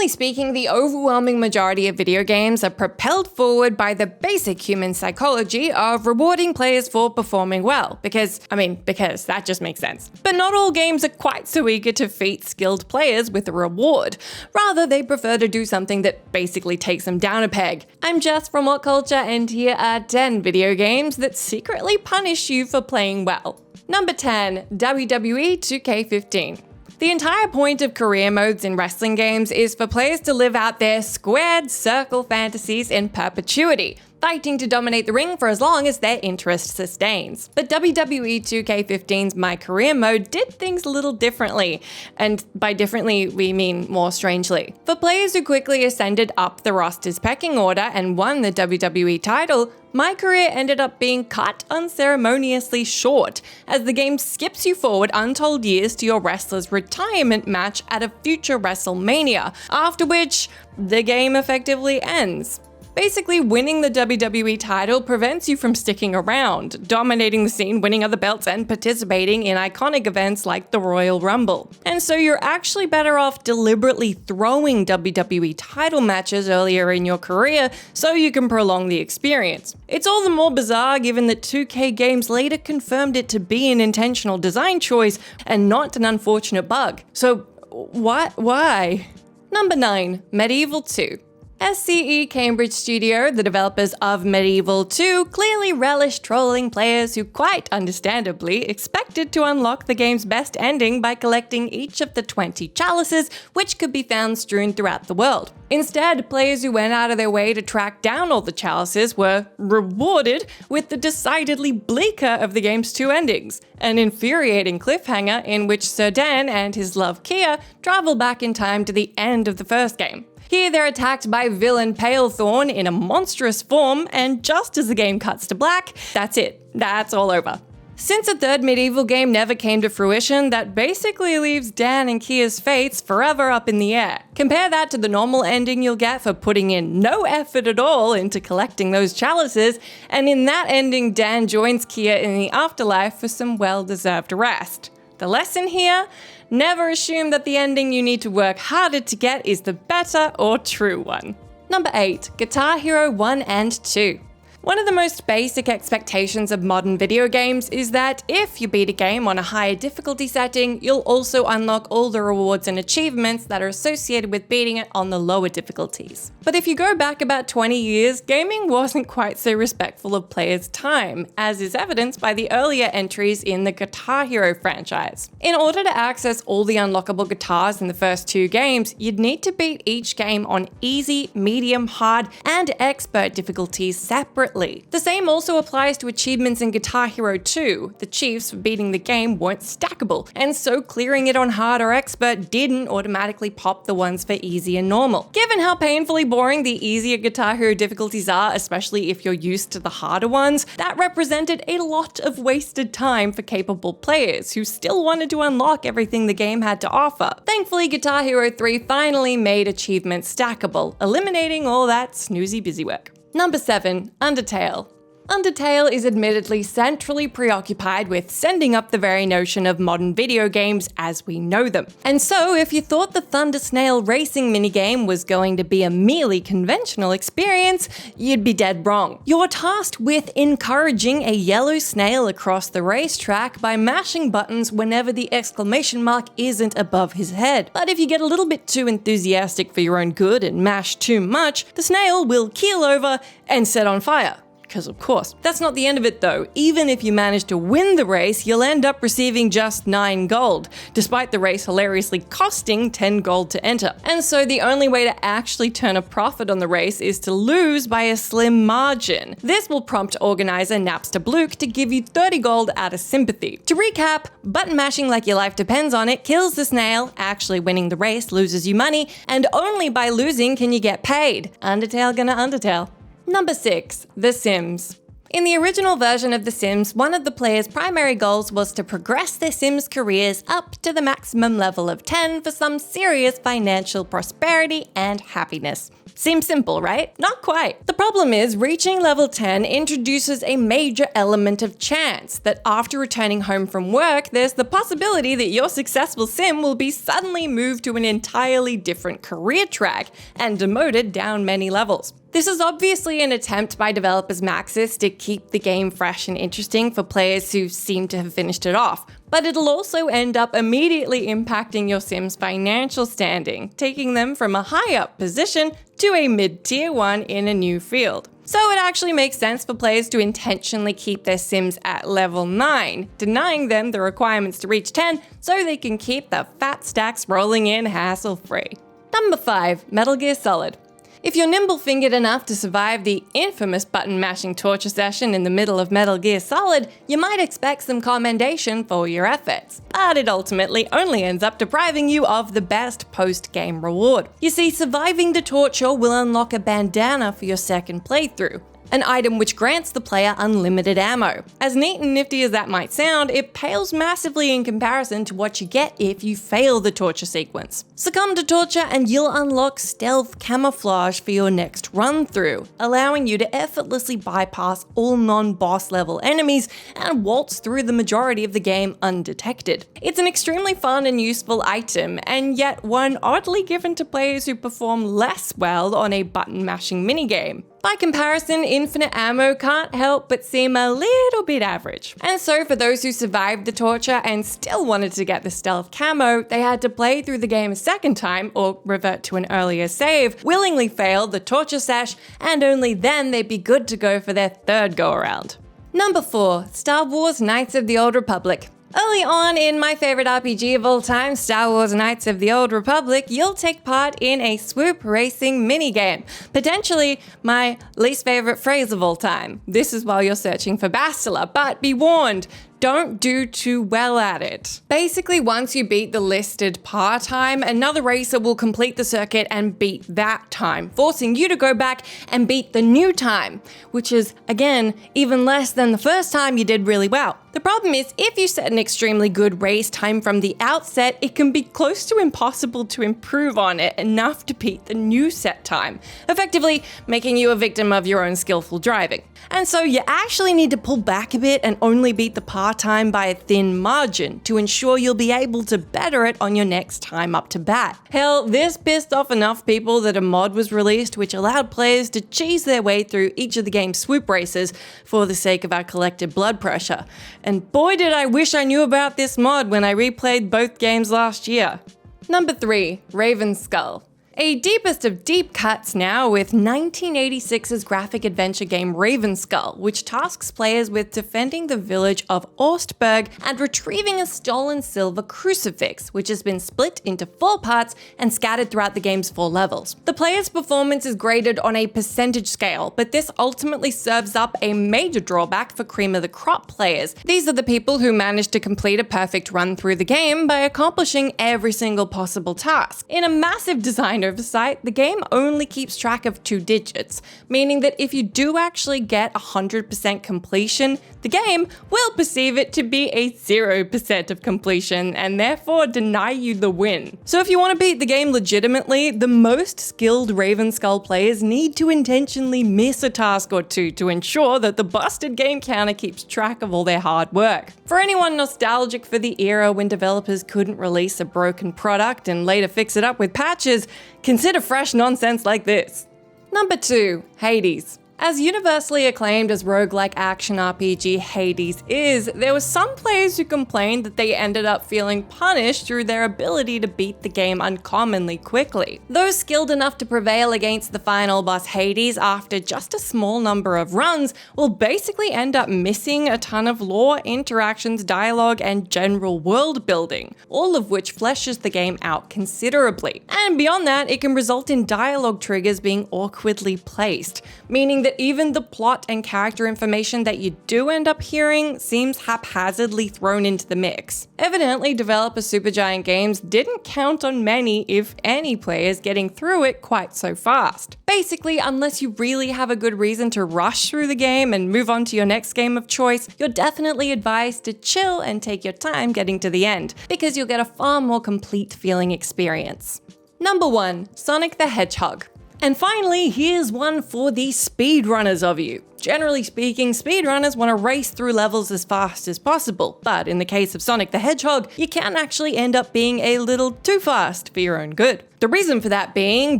Generally speaking, the overwhelming majority of video games are propelled forward by the basic human psychology of rewarding players for performing well, because that just makes sense. But not all games are quite so eager to feat skilled players with a reward. Rather, they prefer to do something that basically takes them down a peg. I'm Jess from WhatCulture, and here are 10 video games that secretly punish you for playing well. Number 10, WWE 2K15. The entire point of career modes in wrestling games is for players to live out their squared circle fantasies in perpetuity, fighting to dominate the ring for as long as their interest sustains. But WWE 2K15's My Career mode did things a little differently, and by differently we mean more strangely. For players who quickly ascended up the roster's pecking order and won the WWE title, My Career ended up being cut unceremoniously short, as the game skips you forward untold years to your wrestler's retirement match at a future WrestleMania, after which the game effectively ends. Basically, winning the WWE title prevents you from sticking around, dominating the scene, winning other belts, and participating in iconic events like the Royal Rumble. And so you're actually better off deliberately throwing WWE title matches earlier in your career so you can prolong the experience. It's all the more bizarre given that 2K Games later confirmed it to be an intentional design choice and not an unfortunate bug. So why? Number 9, Medieval 2. SCE Cambridge Studio, the developers of Medieval 2, clearly relished trolling players who quite understandably expected to unlock the game's best ending by collecting each of the 20 chalices which could be found strewn throughout the world. Instead, players who went out of their way to track down all the chalices were rewarded with the decidedly bleaker of the game's two endings, an infuriating cliffhanger in which Sir Dan and his love Kia travel back in time to the end of the first game. Here they're attacked by villain Palethorn in a monstrous form, and just as the game cuts to black, that's it. That's all over. Since a third medieval game never came to fruition, that basically leaves Dan and Kia's fates forever up in the air. Compare that to the normal ending you'll get for putting in no effort at all into collecting those chalices, and in that ending Dan joins Kia in the afterlife for some well-deserved rest. The lesson here? Never assume that the ending you need to work harder to get is the better or true one. Number 8, Guitar Hero 1 and 2. One of the most basic expectations of modern video games is that if you beat a game on a higher difficulty setting, you'll also unlock all the rewards and achievements that are associated with beating it on the lower difficulties. But if you go back about 20 years, gaming wasn't quite so respectful of players' time, as is evidenced by the earlier entries in the Guitar Hero franchise. In order to access all the unlockable guitars in the first two games, you'd need to beat each game on easy, medium, hard, and expert difficulties separately. The same also applies to achievements in Guitar Hero 2. The chiefs for beating the game weren't stackable, and so clearing it on hard or expert didn't automatically pop the ones for easy and normal. Given how painfully boring the easier Guitar Hero difficulties are, especially if you're used to the harder ones, that represented a lot of wasted time for capable players who still wanted to unlock everything the game had to offer. Thankfully, Guitar Hero 3 finally made achievements stackable, eliminating all that snoozy busywork. Number 7, Undertale. Undertale is admittedly centrally preoccupied with sending up the very notion of modern video games as we know them. And so, if you thought the Thunder Snail racing minigame was going to be a merely conventional experience, you'd be dead wrong. You're tasked with encouraging a yellow snail across the racetrack by mashing buttons whenever the exclamation mark isn't above his head. But if you get a little bit too enthusiastic for your own good and mash too much, the snail will keel over and set on fire. Because of course. That's not the end of it though. Even if you manage to win the race, you'll end up receiving just 9 gold, despite the race hilariously costing 10 gold to enter. And so the only way to actually turn a profit on the race is to lose by a slim margin. This will prompt organizer Napster Bluke to give you 30 gold out of sympathy. To recap, button mashing like your life depends on it kills the snail, actually winning the race loses you money, and only by losing can you get paid. Undertale gonna Undertale. Number 6, The Sims. In the original version of The Sims, one of the players' primary goals was to progress their Sims' careers up to the maximum level of 10 for some serious financial prosperity and happiness. Seems simple, right? Not quite. The problem is, reaching level 10 introduces a major element of chance that after returning home from work, there's the possibility that your successful sim will be suddenly moved to an entirely different career track and demoted down many levels. This is obviously an attempt by developers Maxis to keep the game fresh and interesting for players who seem to have finished it off, but it'll also end up immediately impacting your sim's financial standing, taking them from a high-up position to a mid-tier one in a new field. So it actually makes sense for players to intentionally keep their sims at level 9, denying them the requirements to reach 10 so they can keep the fat stacks rolling in hassle-free. Number 5. Metal Gear Solid. If you're nimble-fingered enough to survive the infamous button-mashing torture session in the middle of Metal Gear Solid, you might expect some commendation for your efforts. But it ultimately only ends up depriving you of the best post-game reward. You see, surviving the torture will unlock a bandana for your second playthrough, an item which grants the player unlimited ammo. As neat and nifty as that might sound, it pales massively in comparison to what you get if you fail the torture sequence. Succumb to torture and you'll unlock stealth camouflage for your next run through, allowing you to effortlessly bypass all non-boss level enemies and waltz through the majority of the game undetected. It's an extremely fun and useful item, and yet one oddly given to players who perform less well on a button mashing minigame. By comparison, infinite ammo can't help but seem a little bit average. And so for those who survived the torture and still wanted to get the stealth camo, they had to play through the game a second time or revert to an earlier save, willingly fail the torture sesh, and only then they'd be good to go for their third go around. Number 4. Star Wars Knights of the Old Republic. Early on in my favorite RPG of all time, Star Wars Knights of the Old Republic, you'll take part in a swoop racing minigame. Potentially my least favorite phrase of all time. This is while you're searching for Bastila, but be warned, don't do too well at it. Basically, once you beat the listed par time, another racer will complete the circuit and beat that time, forcing you to go back and beat the new time, which is, again, even less than the first time you did really well. The problem is, if you set an extremely good race time from the outset, it can be close to impossible to improve on it enough to beat the new set time, effectively making you a victim of your own skillful driving. And so you actually need to pull back a bit and only beat the par time by a thin margin to ensure you'll be able to better it on your next time up to bat. Hell, this pissed off enough people that a mod was released which allowed players to cheese their way through each of the game's swoop races for the sake of our collective blood pressure. And boy did I wish I knew about this mod when I replayed both games last year. Number 3. Raven's Skull. A deepest of deep cuts now with 1986's graphic adventure game Ravenskull, which tasks players with defending the village of Ostberg and retrieving a stolen silver crucifix, which has been split into 4 parts and scattered throughout the game's 4 levels. The player's performance is graded on a percentage scale, but this ultimately serves up a major drawback for cream of the crop players. These are the people who manage to complete a perfect run through the game by accomplishing every single possible task. In a massive design oversight, the game only keeps track of 2 digits, meaning that if you do actually get 100% completion, the game will perceive it to be a 0% of completion and therefore deny you the win. So if you want to beat the game legitimately, the most skilled Ravenskull players need to intentionally miss a task or 2 to ensure that the busted game counter keeps track of all their hard work. For anyone nostalgic for the era when developers couldn't release a broken product and later fix it up with patches, consider fresh nonsense like this. Number 2. Hades. As universally acclaimed as roguelike action RPG Hades is, there were some players who complained that they ended up feeling punished through their ability to beat the game uncommonly quickly. Those skilled enough to prevail against the final boss Hades after just a small number of runs will basically end up missing a ton of lore, interactions, dialogue, and general world building, all of which fleshes the game out considerably. And beyond that, it can result in dialogue triggers being awkwardly placed, meaning that even the plot and character information that you do end up hearing seems haphazardly thrown into the mix. Evidently, developer Supergiant Games didn't count on many, if any, players getting through it quite so fast. Basically, unless you really have a good reason to rush through the game and move on to your next game of choice, you're definitely advised to chill and take your time getting to the end, because you'll get a far more complete feeling experience. Number 1. Sonic the Hedgehog. And finally, here's one for the speedrunners of you. Generally speaking, speedrunners want to race through levels as fast as possible, but in the case of Sonic the Hedgehog, you can actually end up being a little too fast for your own good. The reason for that being,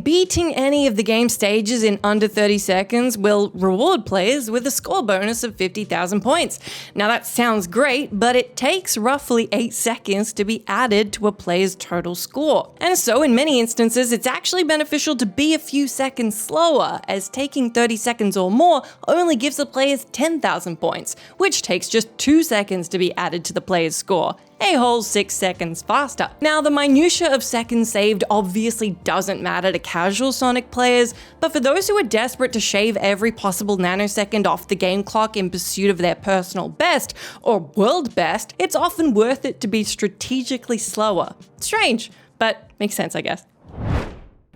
beating any of the game stages in under 30 seconds will reward players with a score bonus of 50,000 points. Now that sounds great, but it takes roughly 8 seconds to be added to a player's total score. And so in many instances, it's actually beneficial to be a few seconds slower, as taking 30 seconds or more only gives the players 10,000 points, which takes just 2 seconds to be added to the player's score. A whole 6 seconds faster. Now, the minutiae of seconds saved obviously doesn't matter to casual Sonic players, but for those who are desperate to shave every possible nanosecond off the game clock in pursuit of their personal best, or world best, it's often worth it to be strategically slower. Strange, but makes sense, I guess.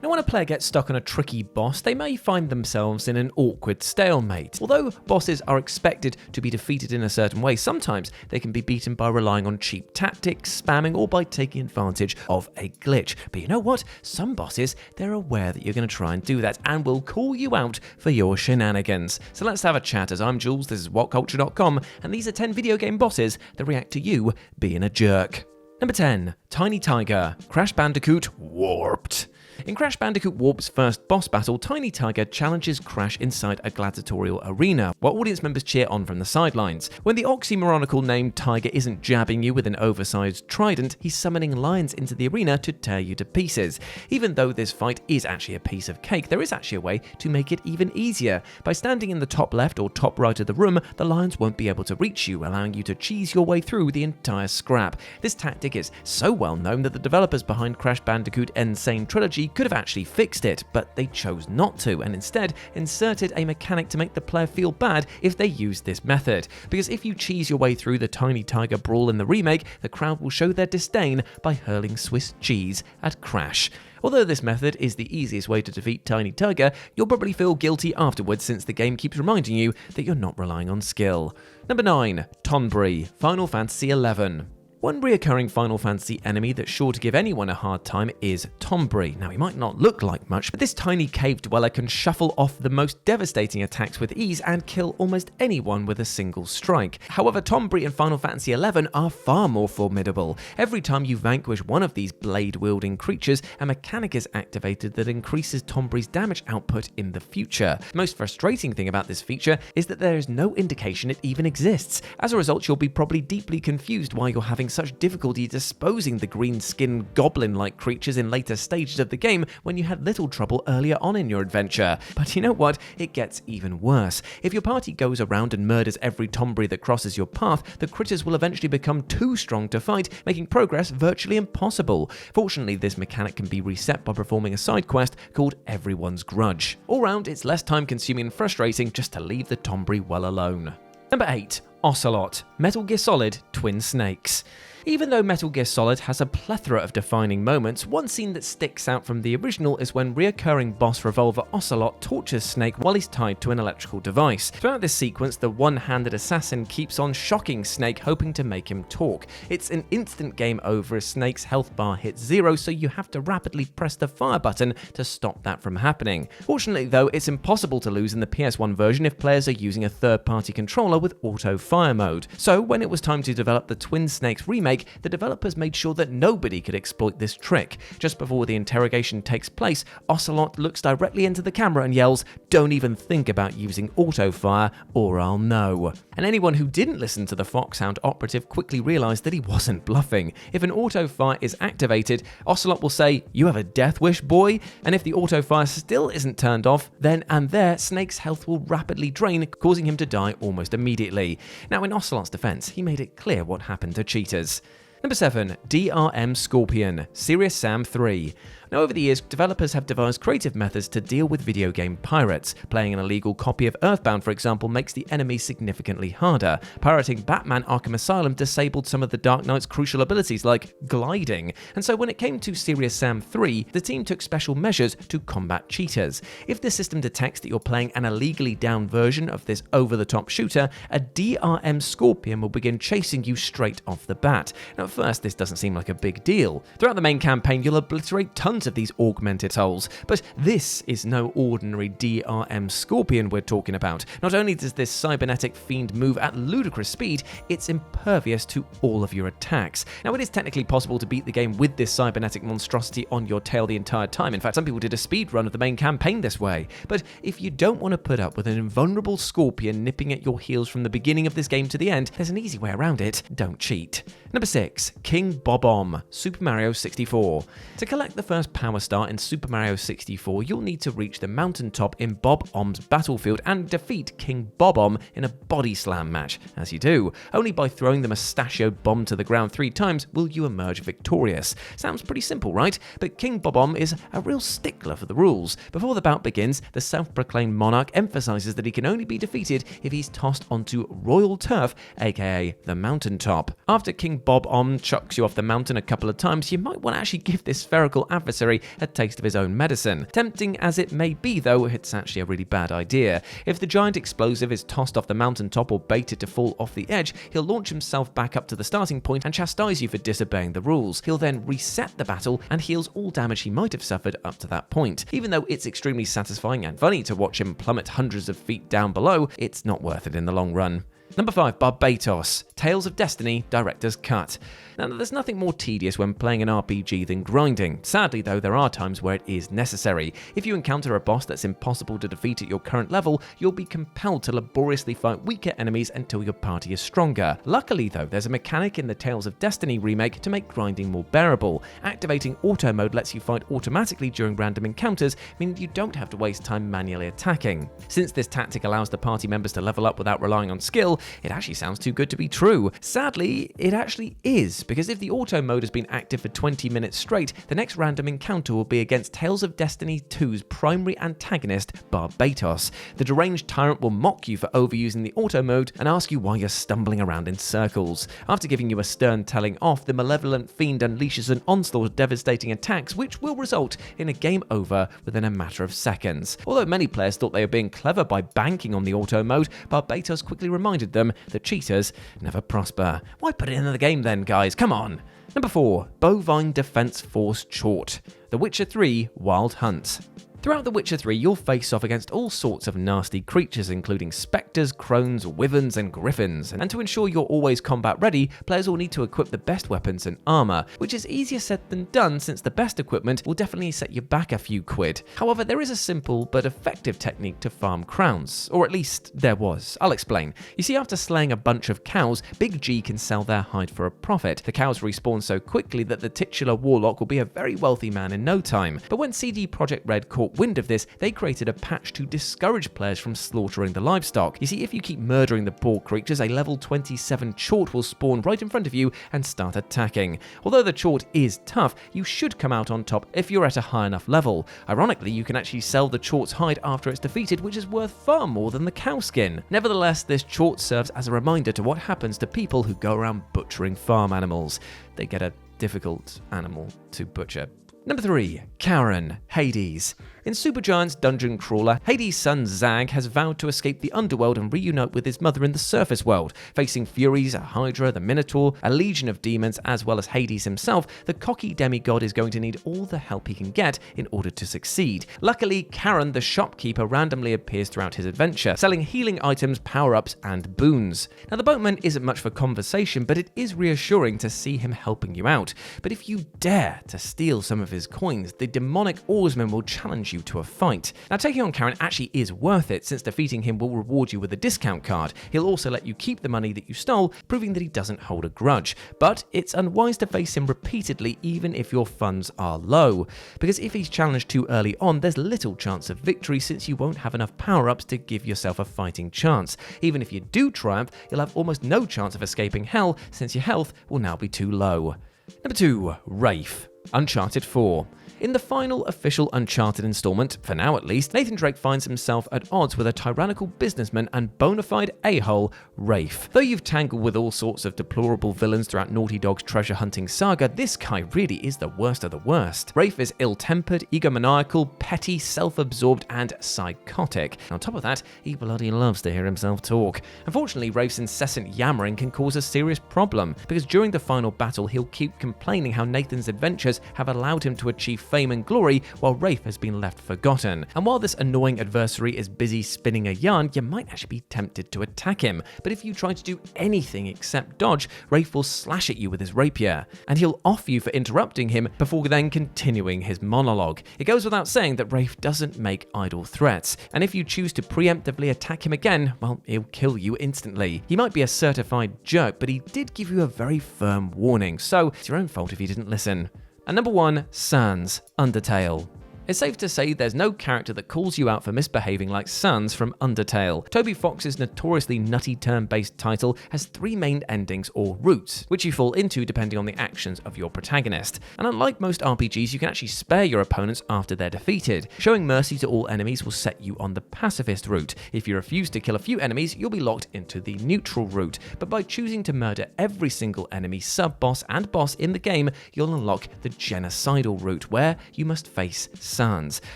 Now, when a player gets stuck on a tricky boss, they may find themselves in an awkward stalemate. Although bosses are expected to be defeated in a certain way, sometimes they can be beaten by relying on cheap tactics, spamming, or by taking advantage of a glitch. But you know what? Some bosses, they're aware that you're going to try and do that and will call you out for your shenanigans. So let's have a chat, as I'm Jules, this is WhatCulture.com, and these are 10 video game bosses that react to you being a jerk. Number 10. Tiny Tiger, Crash Bandicoot Warped. In Crash Bandicoot Warp's first boss battle, Tiny Tiger challenges Crash inside a gladiatorial arena, while audience members cheer on from the sidelines. When the oxymoronical named Tiger isn't jabbing you with an oversized trident, he's summoning lions into the arena to tear you to pieces. Even though this fight is actually a piece of cake, there is actually a way to make it even easier. By standing in the top left or top right of the room, the lions won't be able to reach you, allowing you to cheese your way through the entire scrap. This tactic is so well known that the developers behind Crash Bandicoot Insane Trilogy could have actually fixed it, but they chose not to, and instead inserted a mechanic to make the player feel bad if they used this method. Because if you cheese your way through the Tiny Tiger brawl in the remake, the crowd will show their disdain by hurling Swiss cheese at Crash. Although this method is the easiest way to defeat Tiny Tiger, you'll probably feel guilty afterwards, since the game keeps reminding you that you're not relying on skill. Number 9. Tonberry, Final Fantasy XI. One reoccurring Final Fantasy enemy that's sure to give anyone a hard time is Tonberry. Now, he might not look like much, but this tiny cave dweller can shuffle off the most devastating attacks with ease and kill almost anyone with a single strike. However, Tonberry in Final Fantasy XI are far more formidable. Every time you vanquish one of these blade-wielding creatures, a mechanic is activated that increases Tonberry's damage output in the future. The most frustrating thing about this feature is that there is no indication it even exists. As a result, you'll be probably deeply confused why you're having such difficulty disposing the green-skinned goblin-like creatures in later stages of the game when you had little trouble earlier on in your adventure. But you know what? It gets even worse. If your party goes around and murders every Tonberry that crosses your path, the critters will eventually become too strong to fight, making progress virtually impossible. Fortunately, this mechanic can be reset by performing a side quest called Everyone's Grudge. All round, it's less time-consuming and frustrating just to leave the Tonberry well alone. Number 8. Ocelot, Metal Gear Solid Twin Snakes. Even though Metal Gear Solid has a plethora of defining moments, one scene that sticks out from the original is when reoccurring boss Revolver Ocelot tortures Snake while he's tied to an electrical device. Throughout this sequence, the one-handed assassin keeps on shocking Snake, hoping to make him talk. It's an instant game over as Snake's health bar hits 0, so you have to rapidly press the fire button to stop that from happening. Fortunately though, it's impossible to lose in the PS1 version if players are using a third-party controller with auto fire mode. So when it was time to develop the Twin Snakes remake, the developers made sure that nobody could exploit this trick. Just before the interrogation takes place, Ocelot looks directly into the camera and yells, "Don't even think about using auto fire or I'll know." And anyone who didn't listen to the Foxhound operative quickly realized that he wasn't bluffing. If an auto fire is activated, Ocelot will say, "You have a death wish, boy?" And if the auto fire still isn't turned off, then and there, Snake's health will rapidly drain, causing him to die almost immediately. Now, in Ocelot's defense, he made it clear what happened to cheaters. Number 7. DRM Scorpion, Serious Sam 3. Now, over the years, developers have devised creative methods to deal with video game pirates. Playing an illegal copy of Earthbound, for example, makes the enemy significantly harder. Pirating Batman Arkham Asylum disabled some of the Dark Knight's crucial abilities, like gliding. And so when it came to Serious Sam 3, the team took special measures to combat cheaters. If the system detects that you're playing an illegally down version of this over-the-top shooter, a DRM Scorpion will begin chasing you straight off the bat. Now, at first, this doesn't seem like a big deal. Throughout the main campaign, you'll obliterate tons tons of these augmented souls. But this is no ordinary DRM scorpion we're talking about. Not only does this cybernetic fiend move at ludicrous speed, it's impervious to all of your attacks. Now, it is technically possible to beat the game with this cybernetic monstrosity on your tail the entire time. In fact, some people did a speed run of the main campaign this way. But if you don't want to put up with an invulnerable scorpion nipping at your heels from the beginning of this game to the end, there's an easy way around it. Don't cheat. Number 6. King Bob-omb, Super Mario 64. To collect the first Power Star in Super Mario 64, you'll need to reach the mountaintop in Bob-omb's battlefield and defeat King Bob-omb in a body slam match. As you do, only by throwing the mustachioed bomb to the ground 3 times will you emerge victorious. Sounds pretty simple, right? But King Bob-omb is a real stickler for the rules. Before the bout begins, the self-proclaimed monarch emphasizes that he can only be defeated if he's tossed onto royal turf, aka the mountaintop. After King Bob-omb chucks you off the mountain a couple of times, you might want to actually give this spherical adversary a taste of his own medicine. Tempting as it may be though, it's actually a really bad idea. If the giant explosive is tossed off the mountaintop or baited to fall off the edge, he'll launch himself back up to the starting point and chastise you for disobeying the rules. He'll then reset the battle and heals all damage he might have suffered up to that point. Even though it's extremely satisfying and funny to watch him plummet hundreds of feet down below, it's not worth it in the long run. Number 5. Barbatos, Tales of Destiny Director's Cut. Now, there's nothing more tedious when playing an RPG than grinding. Sadly, though, there are times where it is necessary. If you encounter a boss that's impossible to defeat at your current level, you'll be compelled to laboriously fight weaker enemies until your party is stronger. Luckily, though, there's a mechanic in the Tales of Destiny remake to make grinding more bearable. Activating auto mode lets you fight automatically during random encounters, meaning you don't have to waste time manually attacking. Since this tactic allows the party members to level up without relying on skill, it actually sounds too good to be true. Sadly, it actually is, because if the auto mode has been active for 20 minutes straight, the next random encounter will be against Tales of Destiny 2's primary antagonist, Barbatos. The deranged tyrant will mock you for overusing the auto mode and ask you why you're stumbling around in circles. After giving you a stern telling off, the malevolent fiend unleashes an onslaught of devastating attacks, which will result in a game over within a matter of seconds. Although many players thought they were being clever by banking on the auto mode, Barbatos quickly reminded them that cheaters never prosper. Why put it in the game then, guys? Come on. Number 4. Bovine Defense Force Chort, The Witcher 3 Wild Hunt. Throughout The Witcher 3, you'll face off against all sorts of nasty creatures, including spectres, crones, wyverns, and griffins. And to ensure you're always combat ready, players will need to equip the best weapons and armor, which is easier said than done since the best equipment will definitely set you back a few quid. However, there is a simple but effective technique to farm crowns, or at least there was. I'll explain. You see, after slaying a bunch of cows, Big G can sell their hide for a profit. The cows respawn so quickly that the titular warlock will be a very wealthy man in no time. But when CD Projekt Red caught wind of this, they created a patch to discourage players from slaughtering the livestock. You see, if you keep murdering the poor creatures, a level 27 chort will spawn right in front of you and start attacking. Although the chort is tough, you should come out on top if you're at a high enough level. Ironically, you can actually sell the chort's hide after it's defeated, which is worth far more than the cow skin. Nevertheless, this chort serves as a reminder to what happens to people who go around butchering farm animals. They get a difficult animal to butcher. Number 3. Karen, Hades. In Supergiant's dungeon crawler, Hades' son Zag has vowed to escape the underworld and reunite with his mother in the surface world. Facing Furies, a Hydra, the Minotaur, a legion of demons, as well as Hades himself, the cocky demigod is going to need all the help he can get in order to succeed. Luckily, Karen, the shopkeeper, randomly appears throughout his adventure, selling healing items, power-ups, and boons. Now, the boatman isn't much for conversation, but it is reassuring to see him helping you out. But if you dare to steal some of his coins, the demonic oarsman will challenge you to a fight. Now, taking on Karen actually is worth it, since defeating him will reward you with a discount card. He'll also let you keep the money that you stole, proving that he doesn't hold a grudge. But it's unwise to face him repeatedly, even if your funds are low, because if he's challenged too early on, there's little chance of victory, since you won't have enough power-ups to give yourself a fighting chance. Even if you do triumph, you'll have almost no chance of escaping hell, since your health will now be too low. Number 2. Rafe, Uncharted 4. In the final official Uncharted installment, for now at least, Nathan Drake finds himself at odds with a tyrannical businessman and bona fide a-hole, Rafe. Though you've tangled with all sorts of deplorable villains throughout Naughty Dog's treasure hunting saga, this guy really is the worst of the worst. Rafe is ill-tempered, egomaniacal, petty, self-absorbed, and psychotic. And on top of that, he bloody loves to hear himself talk. Unfortunately, Rafe's incessant yammering can cause a serious problem, because during the final battle, he'll keep complaining how Nathan's adventures heroes have allowed him to achieve fame and glory, while Rafe has been left forgotten. And while this annoying adversary is busy spinning a yarn, you might actually be tempted to attack him. But if you try to do anything except dodge, Rafe will slash at you with his rapier, and he'll off you for interrupting him before then continuing his monologue. It goes without saying that Rafe doesn't make idle threats, and if you choose to preemptively attack him again, well, he'll kill you instantly. He might be a certified jerk, but he did give you a very firm warning, so it's your own fault if you didn't listen. And number 1, Sans, Undertale. It's safe to say there's no character that calls you out for misbehaving like Sans from Undertale. Toby Fox's notoriously nutty turn-based title has 3 main endings or routes, which you fall into depending on the actions of your protagonist. And unlike most RPGs, you can actually spare your opponents after they're defeated. Showing mercy to all enemies will set you on the pacifist route. If you refuse to kill a few enemies, you'll be locked into the neutral route. But by choosing to murder every single enemy, sub-boss and boss in the game, you'll unlock the genocidal route, where you must face Sans.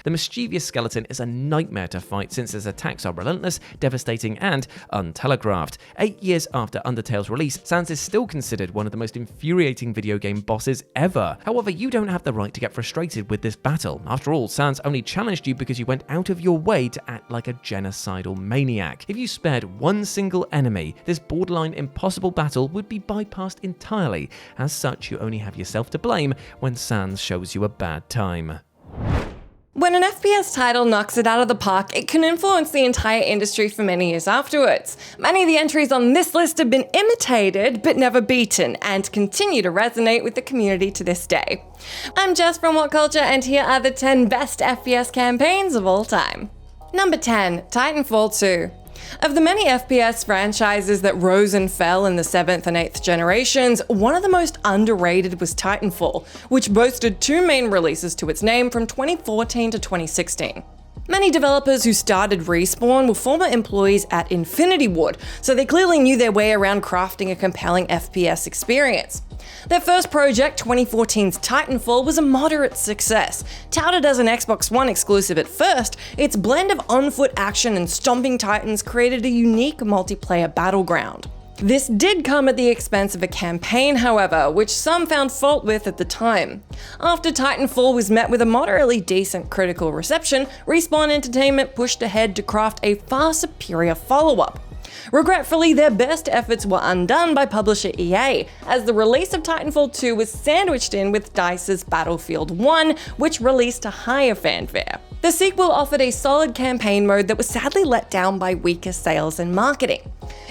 The mischievous skeleton is a nightmare to fight since his attacks are relentless, devastating, and untelegraphed. 8 years after Undertale's release, Sans is still considered one of the most infuriating video game bosses ever. However, you don't have the right to get frustrated with this battle. After all, Sans only challenged you because you went out of your way to act like a genocidal maniac. If you spared one single enemy, this borderline impossible battle would be bypassed entirely. As such, you only have yourself to blame when Sans shows you a bad time. When an FPS title knocks it out of the park, it can influence the entire industry for many years afterwards. Many of the entries on this list have been imitated but never beaten, and continue to resonate with the community to this day. I'm Jess from WhatCulture, and here are the 10 best FPS campaigns of all time. Number 10, Titanfall 2. Of the many FPS franchises that rose and fell in the 7th and 8th generations, one of the most underrated was Titanfall, which boasted 2 main releases to its name from 2014 to 2016. Many developers who started Respawn were former employees at Infinity Ward, so they clearly knew their way around crafting a compelling FPS experience. Their first project, 2014's Titanfall, was a moderate success. Touted as an Xbox One exclusive at first, its blend of on-foot action and stomping titans created a unique multiplayer battleground. This did come at the expense of a campaign, however, which some found fault with at the time. After Titanfall was met with a moderately decent critical reception, Respawn Entertainment pushed ahead to craft a far superior follow-up. Regretfully, their best efforts were undone by publisher EA, as the release of Titanfall 2 was sandwiched in with DICE's Battlefield 1, which released to higher fanfare. The sequel offered a solid campaign mode that was sadly let down by weaker sales and marketing.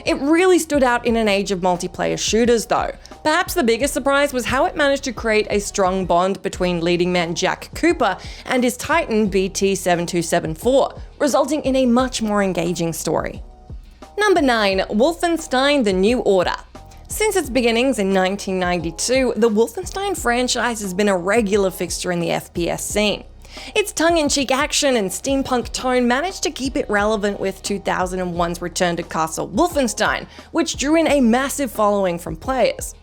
It really stood out in an age of multiplayer shooters though. Perhaps the biggest surprise was how it managed to create a strong bond between leading man Jack Cooper and his Titan BT-7274, resulting in a much more engaging story. Number 9, Wolfenstein: The New Order. Since its beginnings in 1992, the Wolfenstein franchise has been a regular fixture in the FPS scene. Its tongue-in-cheek action and steampunk tone managed to keep it relevant with 2001's return to Castle Wolfenstein, which drew in a massive following from players.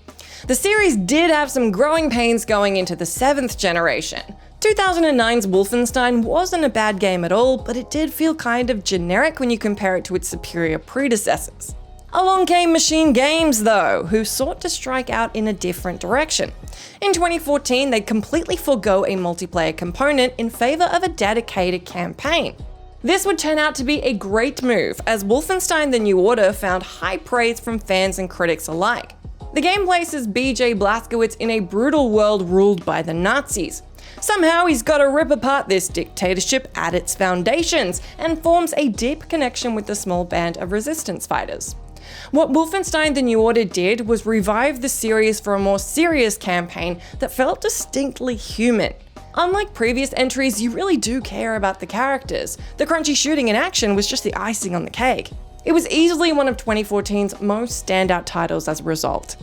The series did have some growing pains going into the 7th generation. 2009's Wolfenstein wasn't a bad game at all, but it did feel kind of generic when you compare it to its superior predecessors. Along came Machine Games though, who sought to strike out in a different direction. In 2014, they'd completely forego a multiplayer component in favor of a dedicated campaign. This would turn out to be a great move, as Wolfenstein: The New Order found high praise from fans and critics alike. The game places BJ Blazkowicz in a brutal world ruled by the Nazis. Somehow he's got to rip apart this dictatorship at its foundations and forms a deep connection with the small band of resistance fighters. What Wolfenstein: The New Order did was revive the series for a more serious campaign that felt distinctly human. Unlike previous entries, you really do care about the characters. The crunchy shooting and action was just the icing on the cake. It was easily one of 2014's most standout titles as a result.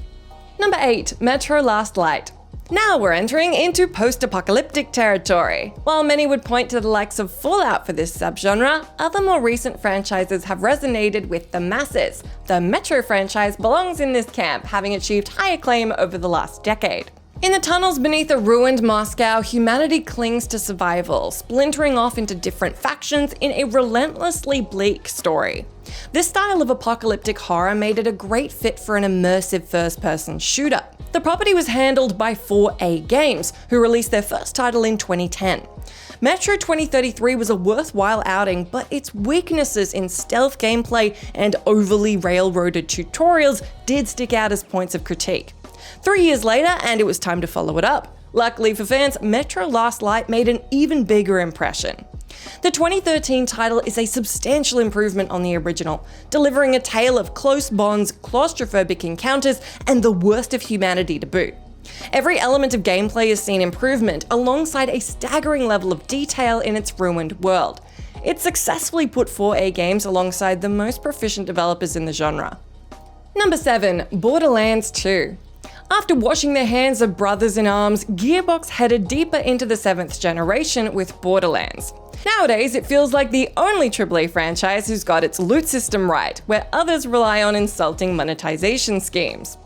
Number 8, Metro Last Light. Now we're entering into post-apocalyptic territory. While many would point to the likes of Fallout for this subgenre, other more recent franchises have resonated with the masses. The Metro franchise belongs in this camp, having achieved high acclaim over the last decade. In the tunnels beneath a ruined Moscow, humanity clings to survival, splintering off into different factions in a relentlessly bleak story. This style of apocalyptic horror made it a great fit for an immersive first-person shooter. The property was handled by 4A Games, who released their first title in 2010. Metro 2033 was a worthwhile outing, but its weaknesses in stealth gameplay and overly railroaded tutorials did stick out as points of critique. 3 years later, and it was time to follow it up. Luckily for fans, Metro Last Light made an even bigger impression. The 2013 title is a substantial improvement on the original, delivering a tale of close bonds, claustrophobic encounters, and the worst of humanity to boot. Every element of gameplay has seen improvement, alongside a staggering level of detail in its ruined world. It successfully put 4A Games alongside the most proficient developers in the genre. Number 7. Borderlands 2. After washing the hands of brothers in arms, Gearbox headed deeper into the 7th generation with Borderlands. Nowadays, it feels like the only AAA franchise who's got its loot system right, where others rely on insulting monetization schemes.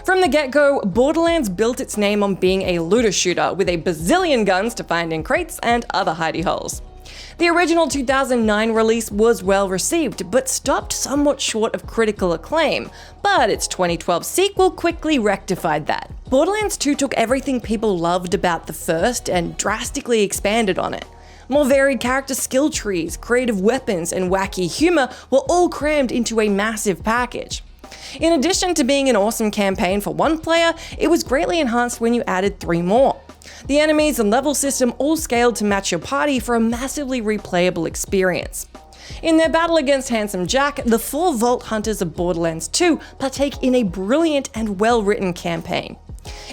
From the get-go, Borderlands built its name on being a looter shooter with a bazillion guns to find in crates and other hidey holes. The original 2009 release was well received, but stopped somewhat short of critical acclaim, but its 2012 sequel quickly rectified that. Borderlands 2 took everything people loved about the first and drastically expanded on it. More varied character skill trees, creative weapons, and wacky humor were all crammed into a massive package. In addition to being an awesome campaign for one player, it was greatly enhanced when you added 3 more. The enemies and level system all scaled to match your party for a massively replayable experience. In their battle against Handsome Jack, the 4 Vault Hunters of Borderlands 2 partake in a brilliant and well-written campaign.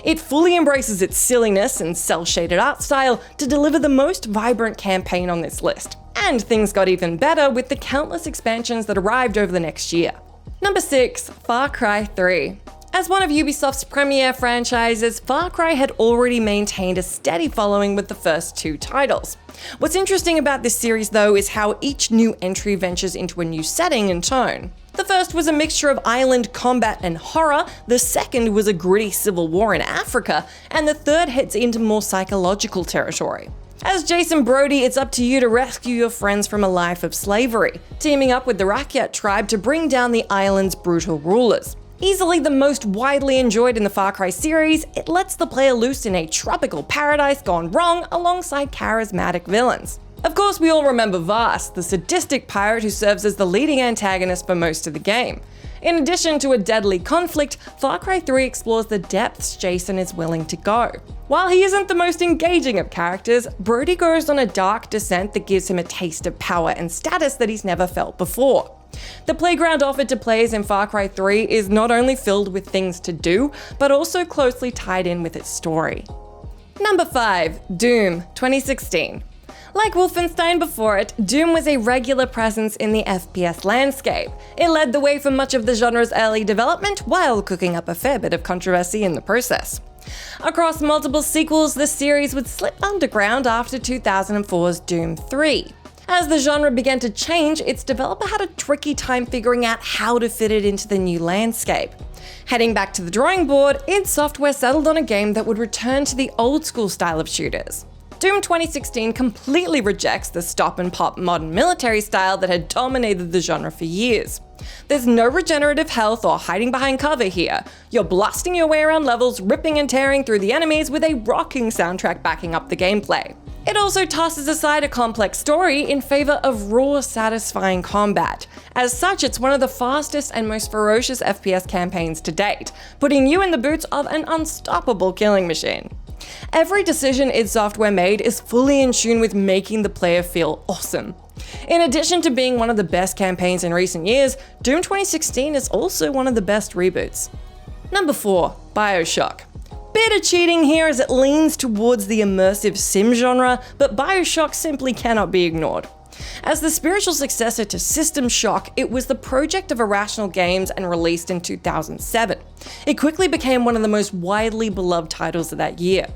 It fully embraces its silliness and cel-shaded art style to deliver the most vibrant campaign on this list. And things got even better with the countless expansions that arrived over the next year. Number 6. Far Cry 3. As one of Ubisoft's premier franchises, Far Cry had already maintained a steady following with the first 2 titles. What's interesting about this series though is how each new entry ventures into a new setting and tone. The first was a mixture of island combat and horror, the second was a gritty civil war in Africa, and the third heads into more psychological territory. As Jason Brody, it's up to you to rescue your friends from a life of slavery, teaming up with the Rakyat tribe to bring down the island's brutal rulers. Easily the most widely enjoyed in the Far Cry series, it lets the player loose in a tropical paradise gone wrong alongside charismatic villains. Of course, we all remember Vast, the sadistic pirate who serves as the leading antagonist for most of the game. In addition to a deadly conflict, Far Cry 3 explores the depths Jason is willing to go. While he isn't the most engaging of characters, Brody goes on a dark descent that gives him a taste of power and status that he's never felt before. The playground offered to players in Far Cry 3 is not only filled with things to do, but also closely tied in with its story. Number 5. Doom 2016. Like Wolfenstein before it, Doom was a regular presence in the FPS landscape. It led the way for much of the genre's early development while cooking up a fair bit of controversy in the process. Across multiple sequels, the series would slip underground after 2004's Doom 3. As the genre began to change, its developer had a tricky time figuring out how to fit it into the new landscape. Heading back to the drawing board, id Software settled on a game that would return to the old school style of shooters. Doom 2016 completely rejects the stop-and-pop modern military style that had dominated the genre for years. There's no regenerative health or hiding behind cover here. You're blasting your way around levels, ripping and tearing through the enemies with a rocking soundtrack backing up the gameplay. It also tosses aside a complex story in favor of raw, satisfying combat. As such, it's one of the fastest and most ferocious FPS campaigns to date, putting you in the boots of an unstoppable killing machine. Every decision id Software made is fully in tune with making the player feel awesome. In addition to being one of the best campaigns in recent years, Doom 2016 is also one of the best reboots. Number 4. BioShock. Bit of cheating here as it leans towards the immersive sim genre, but BioShock simply cannot be ignored. As the spiritual successor to System Shock, it was the project of Irrational Games and released in 2007. It quickly became one of the most widely beloved titles of that year.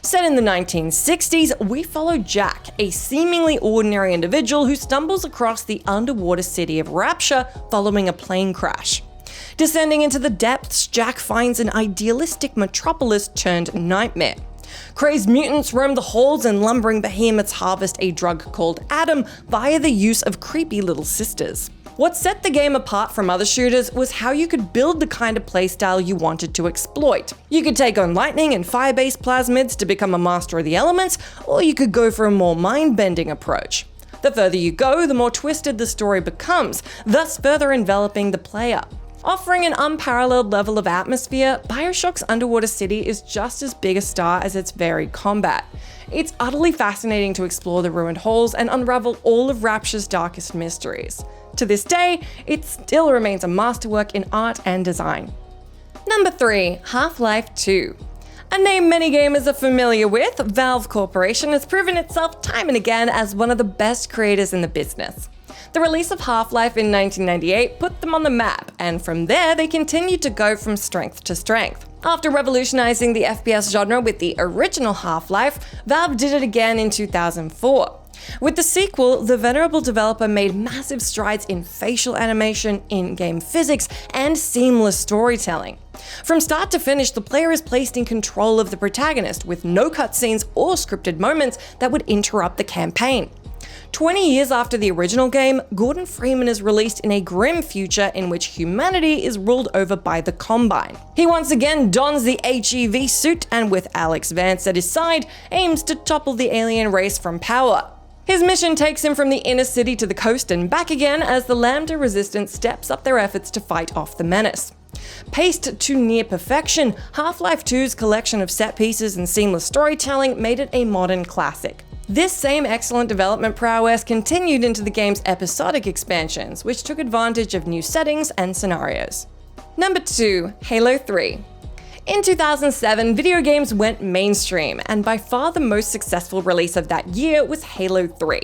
Set in the 1960s, we follow Jack, a seemingly ordinary individual who stumbles across the underwater city of Rapture following a plane crash. Descending into the depths, Jack finds an idealistic metropolis turned nightmare. Crazed mutants roam the halls and lumbering behemoths harvest a drug called Adam via the use of creepy little sisters. What set the game apart from other shooters was how you could build the kind of playstyle you wanted to exploit. You could take on lightning and fire-based plasmids to become a master of the elements, or you could go for a more mind-bending approach. The further you go, the more twisted the story becomes, thus further enveloping the player. Offering an unparalleled level of atmosphere, BioShock's Underwater City is just as big a star as its varied combat. It's utterly fascinating to explore the ruined halls and unravel all of Rapture's darkest mysteries. To this day, it still remains a masterwork in art and design. Number 3. Half-Life 2. A name many gamers are familiar with, Valve Corporation has proven itself time and again as one of the best creators in the business. The release of Half-Life in 1998 put them on the map, and from there they continued to go from strength to strength. After revolutionizing the FPS genre with the original Half-Life, Valve did it again in 2004. With the sequel, the venerable developer made massive strides in facial animation, in-game physics, and seamless storytelling. From start to finish, the player is placed in control of the protagonist, with no cutscenes or scripted moments that would interrupt the campaign. 20 years after the original game, Gordon Freeman is released in a grim future in which humanity is ruled over by the Combine. He once again dons the HEV suit and, with Alex Vance at his side, aims to topple the alien race from power. His mission takes him from the inner city to the coast and back again as the Lambda Resistance steps up their efforts to fight off the menace. Paced to near perfection, Half-Life 2's collection of set pieces and seamless storytelling made it a modern classic. This same excellent development prowess continued into the game's episodic expansions, which took advantage of new settings and scenarios. Number 2. Halo 3. In 2007, video games went mainstream, and by far the most successful release of that year was Halo 3.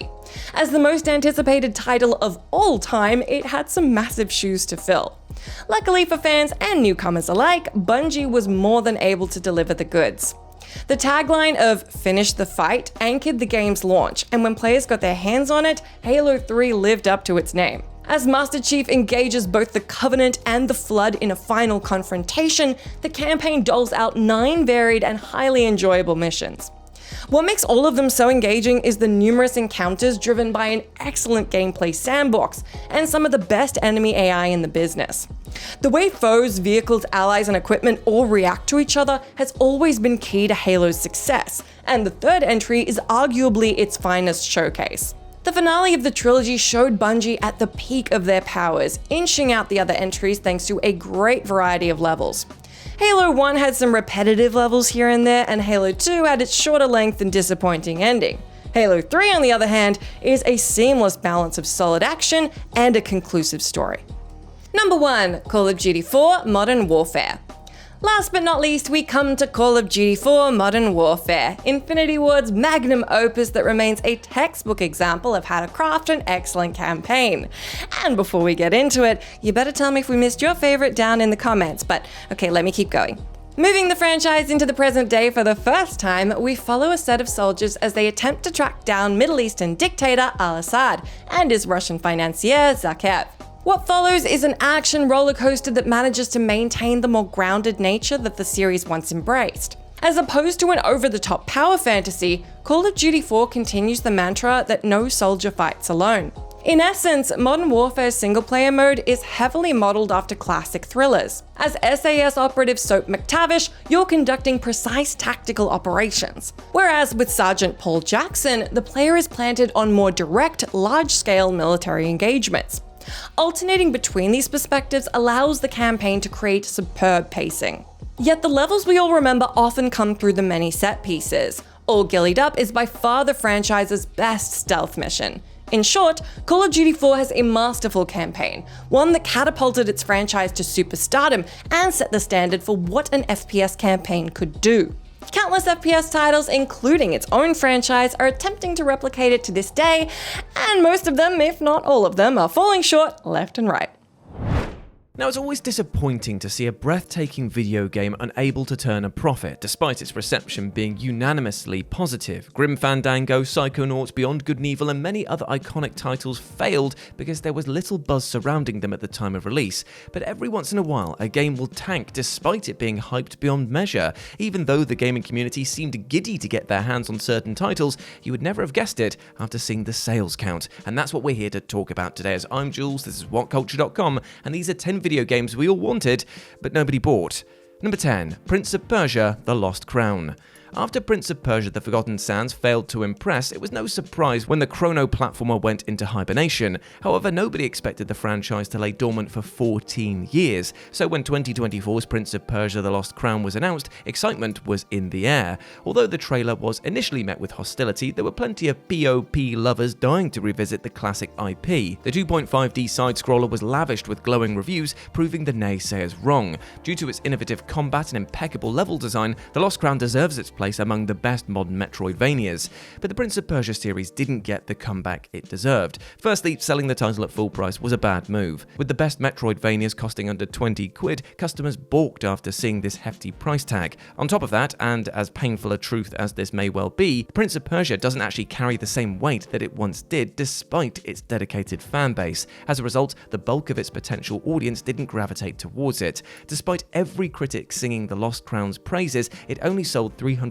As the most anticipated title of all time, it had some massive shoes to fill. Luckily for fans and newcomers alike, Bungie was more than able to deliver the goods. The tagline of "Finish the fight" anchored the game's launch, and when players got their hands on it, Halo 3 lived up to its name. As Master Chief engages both the Covenant and the Flood in a final confrontation, the campaign doles out 9 varied and highly enjoyable missions. What makes all of them so engaging is the numerous encounters driven by an excellent gameplay sandbox and some of the best enemy AI in the business. The way foes, vehicles, allies, and equipment all react to each other has always been key to Halo's success, and the third entry is arguably its finest showcase. The finale of the trilogy showed Bungie at the peak of their powers, inching out the other entries thanks to a great variety of levels. Halo 1 had some repetitive levels here and there, and Halo 2 had its shorter length and disappointing ending. Halo 3, on the other hand, is a seamless balance of solid action and a conclusive story. Number 1. Call of Duty 4 Modern Warfare. Last but not least, we come to Call of Duty 4 Modern Warfare, Infinity Ward's magnum opus that remains a textbook example of how to craft an excellent campaign. And before we get into it, you better tell me if we missed your favorite down in the comments, but okay, let me keep going. Moving the franchise into the present day for the first time, we follow a set of soldiers as they attempt to track down Middle Eastern dictator al-Assad and his Russian financier Zakhaev. What follows is an action rollercoaster that manages to maintain the more grounded nature that the series once embraced. As opposed to an over-the-top power fantasy, Call of Duty 4 continues the mantra that no soldier fights alone. In essence, Modern Warfare's single-player mode is heavily modeled after classic thrillers. As SAS operative Soap McTavish, you're conducting precise tactical operations. Whereas with Sergeant Paul Jackson, the player is planted on more direct, large-scale military engagements. Alternating between these perspectives allows the campaign to create superb pacing. Yet the levels we all remember often come through the many set pieces. All Gillied Up is by far the franchise's best stealth mission. In short, Call of Duty 4 has a masterful campaign, one that catapulted its franchise to superstardom and set the standard for what an FPS campaign could do. Countless FPS titles, including its own franchise, are attempting to replicate it to this day, and most of them, if not all of them, are falling short left and right. Now, it's always disappointing to see a breathtaking video game unable to turn a profit, despite its reception being unanimously positive. Grim Fandango, Psychonauts, Beyond Good and Evil, and many other iconic titles failed because there was little buzz surrounding them at the time of release. But every once in a while, a game will tank despite it being hyped beyond measure. Even though the gaming community seemed giddy to get their hands on certain titles, you would never have guessed it after seeing the sales count. And that's what we're here to talk about today. As I'm Jules, this is WhatCulture.com, and these are 10 video games we all wanted, but nobody bought. Number 10, Prince of Persia: The Lost Crown. After Prince of Persia: The Forgotten Sands failed to impress, it was no surprise when the chrono platformer went into hibernation. However, nobody expected the franchise to lay dormant for 14 years, so when 2024's Prince of Persia: The Lost Crown was announced, excitement was in the air. Although the trailer was initially met with hostility, there were plenty of POP lovers dying to revisit the classic IP. The 2.5D side-scroller was lavished with glowing reviews, proving the naysayers wrong. Due to its innovative combat and impeccable level design, The Lost Crown deserves its place among the best modern Metroidvanias. But the Prince of Persia series didn't get the comeback it deserved. Firstly, selling the title at full price was a bad move. With the best Metroidvanias costing under 20 quid, customers balked after seeing this hefty price tag. On top of that, and as painful a truth as this may well be, Prince of Persia doesn't actually carry the same weight that it once did, despite its dedicated fanbase. As a result, the bulk of its potential audience didn't gravitate towards it. Despite every critic singing The Lost Crown's praises, it only sold 300,000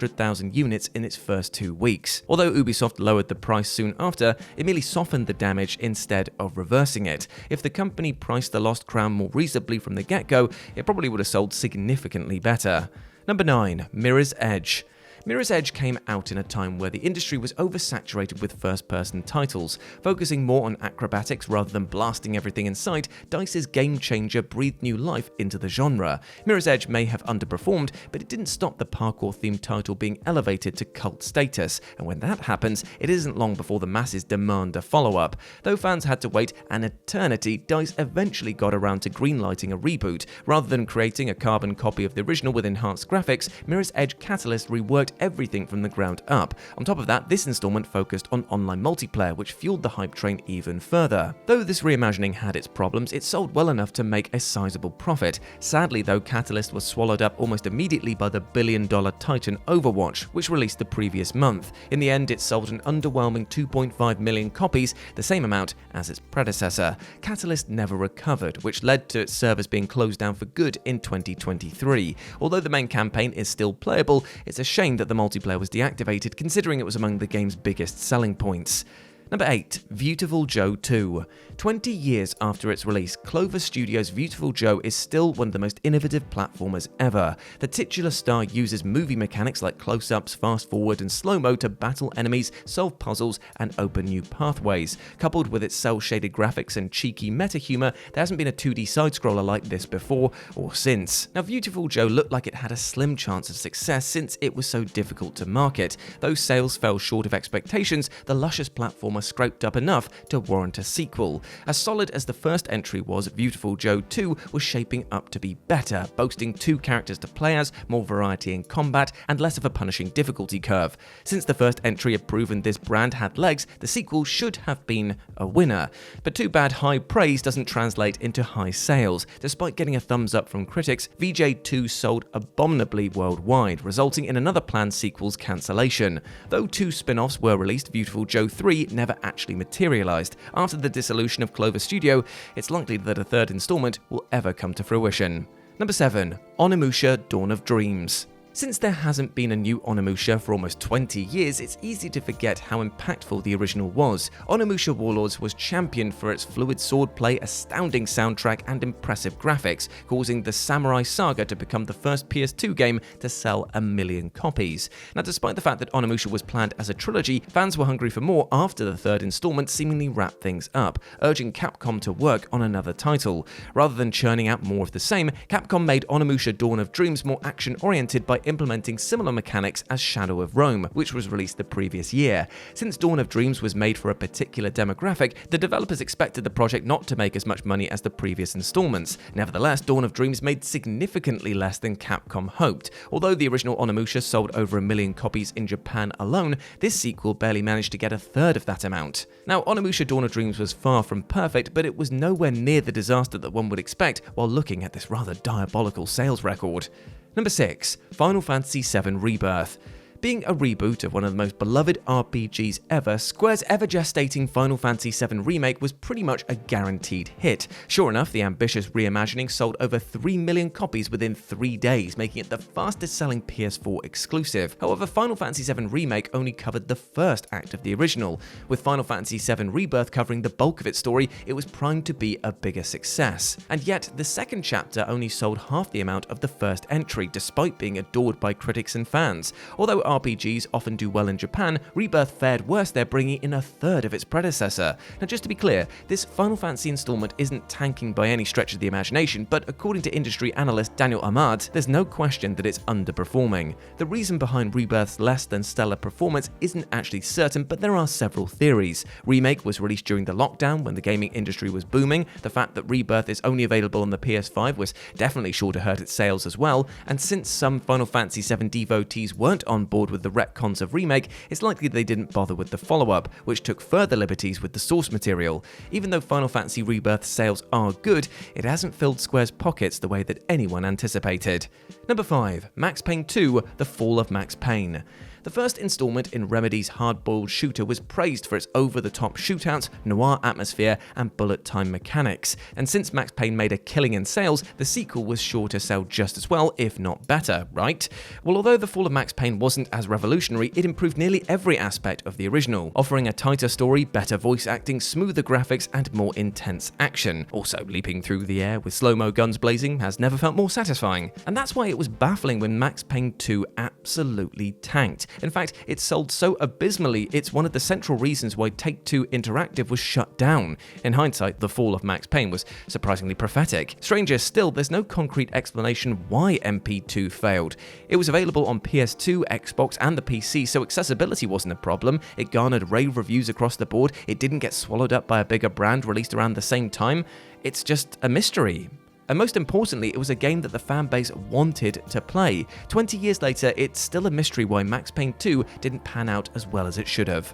units in its first 2 weeks. Although Ubisoft lowered the price soon after, it merely softened the damage instead of reversing it. If the company priced The Lost Crown more reasonably from the get-go, it probably would have sold significantly better. Number 9, Mirror's Edge. Mirror's Edge came out in a time where the industry was oversaturated with first-person titles. Focusing more on acrobatics rather than blasting everything in sight, DICE's Game Changer breathed new life into the genre. Mirror's Edge may have underperformed, but it didn't stop the parkour-themed title being elevated to cult status, and when that happens, it isn't long before the masses demand a follow-up. Though fans had to wait an eternity, DICE eventually got around to greenlighting a reboot. Rather than creating a carbon copy of the original with enhanced graphics, Mirror's Edge Catalyst reworked everything from the ground up. On top of that, this installment focused on online multiplayer, which fueled the hype train even further. Though this reimagining had its problems, it sold well enough to make a sizable profit. Sadly though, Catalyst was swallowed up almost immediately by the billion-dollar titan Overwatch, which released the previous month. In the end, it sold an underwhelming 2.5 million copies, the same amount as its predecessor. Catalyst never recovered, which led to its servers being closed down for good in 2023. Although the main campaign is still playable, it's a shame that the multiplayer was deactivated, considering it was among the game's biggest selling points. Number 8, Viewtiful Joe 2. 20 years after its release, Clover Studios' Viewtiful Joe is still one of the most innovative platformers ever. The titular star uses movie mechanics like close-ups, fast-forward, and slow-mo to battle enemies, solve puzzles, and open new pathways. Coupled with its cel-shaded graphics and cheeky meta-humor, there hasn't been a 2D side-scroller like this before or since. Now, Viewtiful Joe looked like it had a slim chance of success since it was so difficult to market. Though sales fell short of expectations, the luscious platformer scraped up enough to warrant a sequel. As solid as the first entry was, Viewtiful Joe 2 was shaping up to be better, boasting 2 characters to play as, more variety in combat, and less of a punishing difficulty curve. Since the first entry had proven this brand had legs, the sequel should have been a winner. But too bad high praise doesn't translate into high sales. Despite getting a thumbs up from critics, VJ2 sold abominably worldwide, resulting in another planned sequel's cancellation. Though 2 spin-offs were released, Viewtiful Joe 3 never actually materialized. After the dissolution of Clover Studio, it's likely that a third installment will ever come to fruition. Number 7, Onimusha: Dawn of Dreams. Since there hasn't been a new Onimusha for almost 20 years, it's easy to forget how impactful the original was. Onimusha Warlords was championed for its fluid swordplay, astounding soundtrack, and impressive graphics, causing the Samurai Saga to become the first PS2 game to sell 1 million copies. Now, despite the fact that Onimusha was planned as a trilogy, fans were hungry for more after the third installment seemingly wrapped things up, urging Capcom to work on another title. Rather than churning out more of the same, Capcom made Onimusha: Dawn of Dreams more action-oriented by implementing similar mechanics as Shadow of Rome, which was released the previous year. Since Dawn of Dreams was made for a particular demographic, the developers expected the project not to make as much money as the previous installments. Nevertheless, Dawn of Dreams made significantly less than Capcom hoped. Although the original Onimusha sold over 1 million copies in Japan alone, this sequel barely managed to get a third of that amount. Now, Onimusha Dawn of Dreams was far from perfect, but it was nowhere near the disaster that one would expect while looking at this rather diabolical sales record. Number 6. Final Fantasy VII Rebirth. Being a reboot of one of the most beloved RPGs ever, Square's ever-gestating Final Fantasy VII Remake was pretty much a guaranteed hit. Sure enough, the ambitious reimagining sold over 3 million copies within 3 days, making it the fastest-selling PS4 exclusive. However, Final Fantasy VII Remake only covered the first act of the original. With Final Fantasy VII Rebirth covering the bulk of its story, it was primed to be a bigger success. And yet, the second chapter only sold half the amount of the first entry, despite being adored by critics and fans. Although RPGs often do well in Japan, Rebirth fared worse there, bringing in a third of its predecessor. Now, just to be clear, this Final Fantasy installment isn't tanking by any stretch of the imagination, but according to industry analyst Daniel Ahmad, there's no question that it's underperforming. The reason behind Rebirth's less than stellar performance isn't actually certain, but there are several theories. Remake was released during the lockdown when the gaming industry was booming. The fact that Rebirth is only available on the PS5 was definitely sure to hurt its sales as well, and since some Final Fantasy VII devotees weren't on board with the retcons of Remake, it's likely they didn't bother with the follow-up, which took further liberties with the source material. Even though Final Fantasy Rebirth sales are good, it hasn't filled Square's pockets the way that anyone anticipated. Number 5. Max Payne 2: The Fall of Max Payne. The first installment in Remedy's hard-boiled shooter was praised for its over-the-top shootouts, noir atmosphere, and bullet time mechanics. And since Max Payne made a killing in sales, the sequel was sure to sell just as well, if not better, right? Well, although The Fall of Max Payne wasn't as revolutionary, it improved nearly every aspect of the original, offering a tighter story, better voice acting, smoother graphics, and more intense action. Also, leaping through the air with slow-mo guns blazing has never felt more satisfying. And that's why it was baffling when Max Payne 2 absolutely tanked. In fact, it sold so abysmally, it's one of the central reasons why Take-Two Interactive was shut down. In hindsight, The Fall of Max Payne was surprisingly prophetic. Stranger still, there's no concrete explanation why MP2 failed. It was available on PS2, Xbox, and the PC, so accessibility wasn't a problem. It garnered rave reviews across the board. It didn't get swallowed up by a bigger brand released around the same time. It's just a mystery. And most importantly, it was a game that the fanbase wanted to play. 20 years later, it's still a mystery why Max Payne 2 didn't pan out as well as it should have.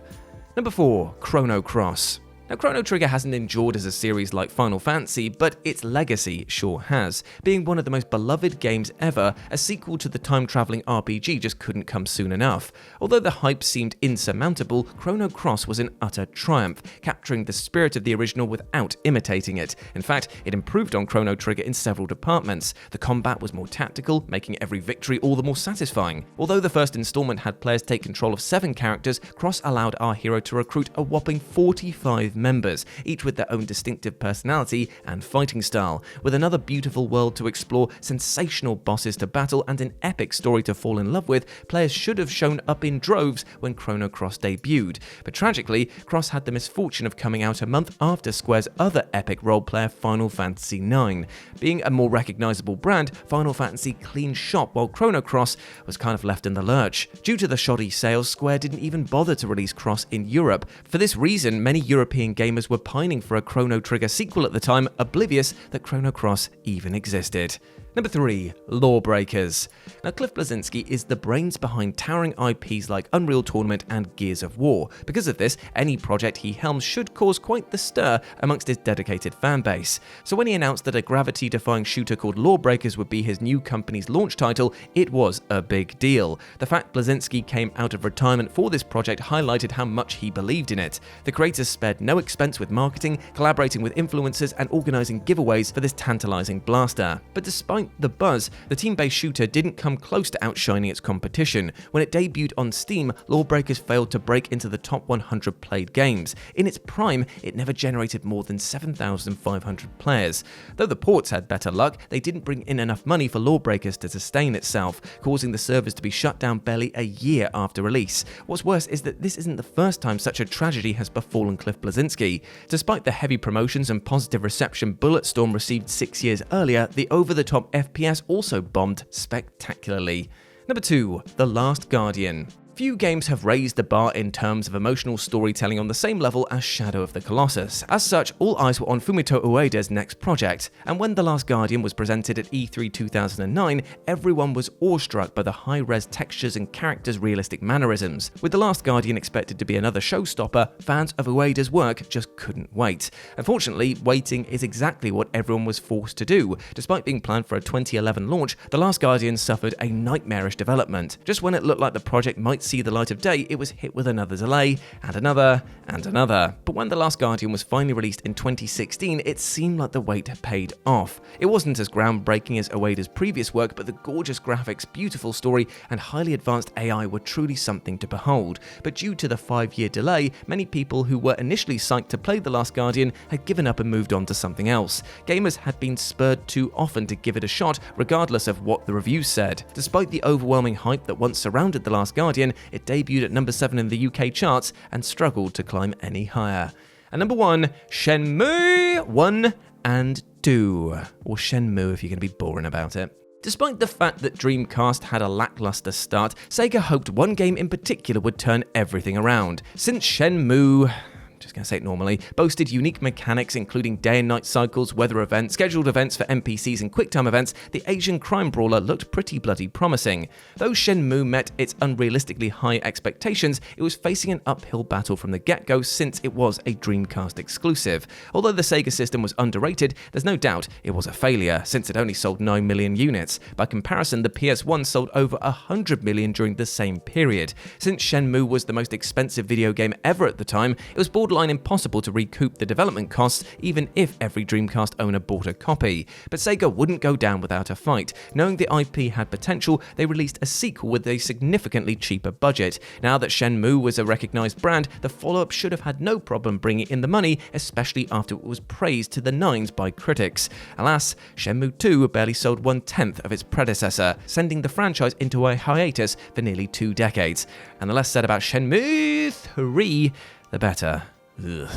Number 4. Chrono Cross. Now, Chrono Trigger hasn't endured as a series like Final Fantasy, but its legacy sure has. Being one of the most beloved games ever, a sequel to the time-traveling RPG just couldn't come soon enough. Although the hype seemed insurmountable, Chrono Cross was an utter triumph, capturing the spirit of the original without imitating it. In fact, it improved on Chrono Trigger in several departments. The combat was more tactical, making every victory all the more satisfying. Although the first installment had players take control of 7 characters, Cross allowed our hero to recruit a whopping 45 members, each with their own distinctive personality and fighting style. With another beautiful world to explore, sensational bosses to battle, and an epic story to fall in love with, players should have shown up in droves when Chrono Cross debuted. But tragically, Cross had the misfortune of coming out a month after Square's other epic role-player, Final Fantasy IX. Being a more recognizable brand, Final Fantasy cleaned shop while Chrono Cross was kind of left in the lurch. Due to the shoddy sales, Square didn't even bother to release Cross in Europe. For this reason, many European gamers were pining for a Chrono Trigger sequel at the time, oblivious that Chrono Cross even existed. Number 3. Lawbreakers. Now, Cliff Bleszinski is the brains behind towering IPs like Unreal Tournament and Gears of War. Because of this, any project he helms should cause quite the stir amongst his dedicated fanbase. So when he announced that a gravity-defying shooter called Lawbreakers would be his new company's launch title, it was a big deal. The fact Bleszinski came out of retirement for this project highlighted how much he believed in it. The creators spared no expense with marketing, collaborating with influencers, and organizing giveaways for this tantalizing blaster. But despite the buzz, the team-based shooter didn't come close to outshining its competition. When it debuted on Steam, Lawbreakers failed to break into the top 100 played games. In its prime, it never generated more than 7,500 players. Though the ports had better luck, they didn't bring in enough money for Lawbreakers to sustain itself, causing the servers to be shut down barely a year after release. What's worse is that this isn't the first time such a tragedy has befallen Cliff Bleszinski. Despite the heavy promotions and positive reception Bulletstorm received 6 years earlier, the over-the-top FPS also bombed spectacularly. Number 2. The Last Guardian. Few games have raised the bar in terms of emotional storytelling on the same level as Shadow of the Colossus. As such, all eyes were on Fumito Ueda's next project, and when The Last Guardian was presented at E3 2009, everyone was awestruck by the high-res textures and characters' realistic mannerisms. With The Last Guardian expected to be another showstopper, fans of Ueda's work just couldn't wait. Unfortunately, waiting is exactly what everyone was forced to do. Despite being planned for a 2011 launch, The Last Guardian suffered a nightmarish development. Just when it looked like the project might see the light of day, it was hit with another delay, and another, and another. But when The Last Guardian was finally released in 2016, it seemed like the wait had paid off. It wasn't as groundbreaking as Ueda's previous work, but the gorgeous graphics, beautiful story, and highly advanced AI were truly something to behold. But due to the 5-year delay, many people who were initially psyched to play The Last Guardian had given up and moved on to something else. Gamers had been spurred too often to give it a shot, regardless of what the reviews said. Despite the overwhelming hype that once surrounded The Last Guardian, it debuted at number 7 in the UK charts and struggled to climb any higher. And number 1, Shenmue 1 and 2. Or Shenmue if you're going to be boring about it. Despite the fact that Dreamcast had a lackluster start, Sega hoped one game in particular would turn everything around. Since Shenmue... just going to say it normally, boasted unique mechanics including day and night cycles, weather events, scheduled events for NPCs and QuickTime events, the Asian crime brawler looked pretty bloody promising. Though Shenmue met its unrealistically high expectations, it was facing an uphill battle from the get-go since it was a Dreamcast exclusive. Although the Sega system was underrated, there's no doubt it was a failure, since it only sold 9 million units. By comparison, the PS1 sold over 100 million during the same period. Since Shenmue was the most expensive video game ever at the time, it was borderline impossible to recoup the development costs even if every Dreamcast owner bought a copy. But Sega wouldn't go down without a fight. Knowing the IP had potential, they released a sequel with a significantly cheaper budget. Now that Shenmue was a recognized brand, the follow-up should have had no problem bringing in the money, especially after it was praised to the nines by critics. Alas, Shenmue 2 barely sold 1/10 of its predecessor, sending the franchise into a hiatus for nearly 2 decades. And the less said about Shenmue 3, the better. Ugh.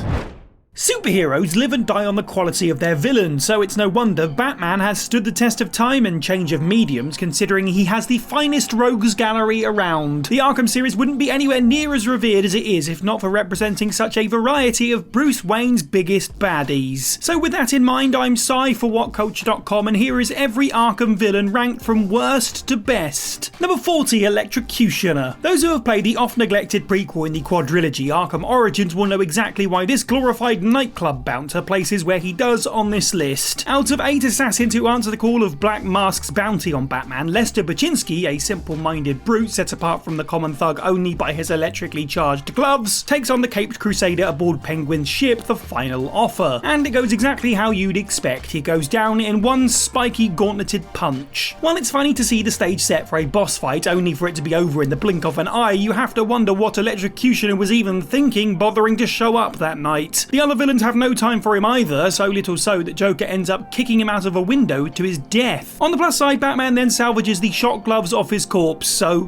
Superheroes live and die on the quality of their villain, so it's no wonder Batman has stood the test of time and change of mediums, considering he has the finest rogues gallery around. The Arkham series wouldn't be anywhere near as revered as it is if not for representing such a variety of Bruce Wayne's biggest baddies. So with that in mind, I'm Sai for WhatCulture.com, and here is every Arkham villain ranked from worst to best. Number 40, Electrocutioner. Those who have played the oft-neglected prequel in the quadrilogy, Arkham Origins, will know exactly why this glorified nightclub bouncer places where he does on this list. Out of 8 assassins who answer the call of Black Mask's bounty on Batman, Lester Baczynski, a simple-minded brute set apart from the common thug only by his electrically charged gloves, takes on the caped crusader aboard Penguin's ship, The Final Offer. And it goes exactly how you'd expect. He goes down in one spiky gauntleted punch. While it's funny to see the stage set for a boss fight only for it to be over in the blink of an eye, you have to wonder what Electrocutioner was even thinking bothering to show up that night. The other villains have no time for him either, so little so that Joker ends up kicking him out of a window to his death. On the plus side, Batman then salvages the shot gloves off his corpse, so,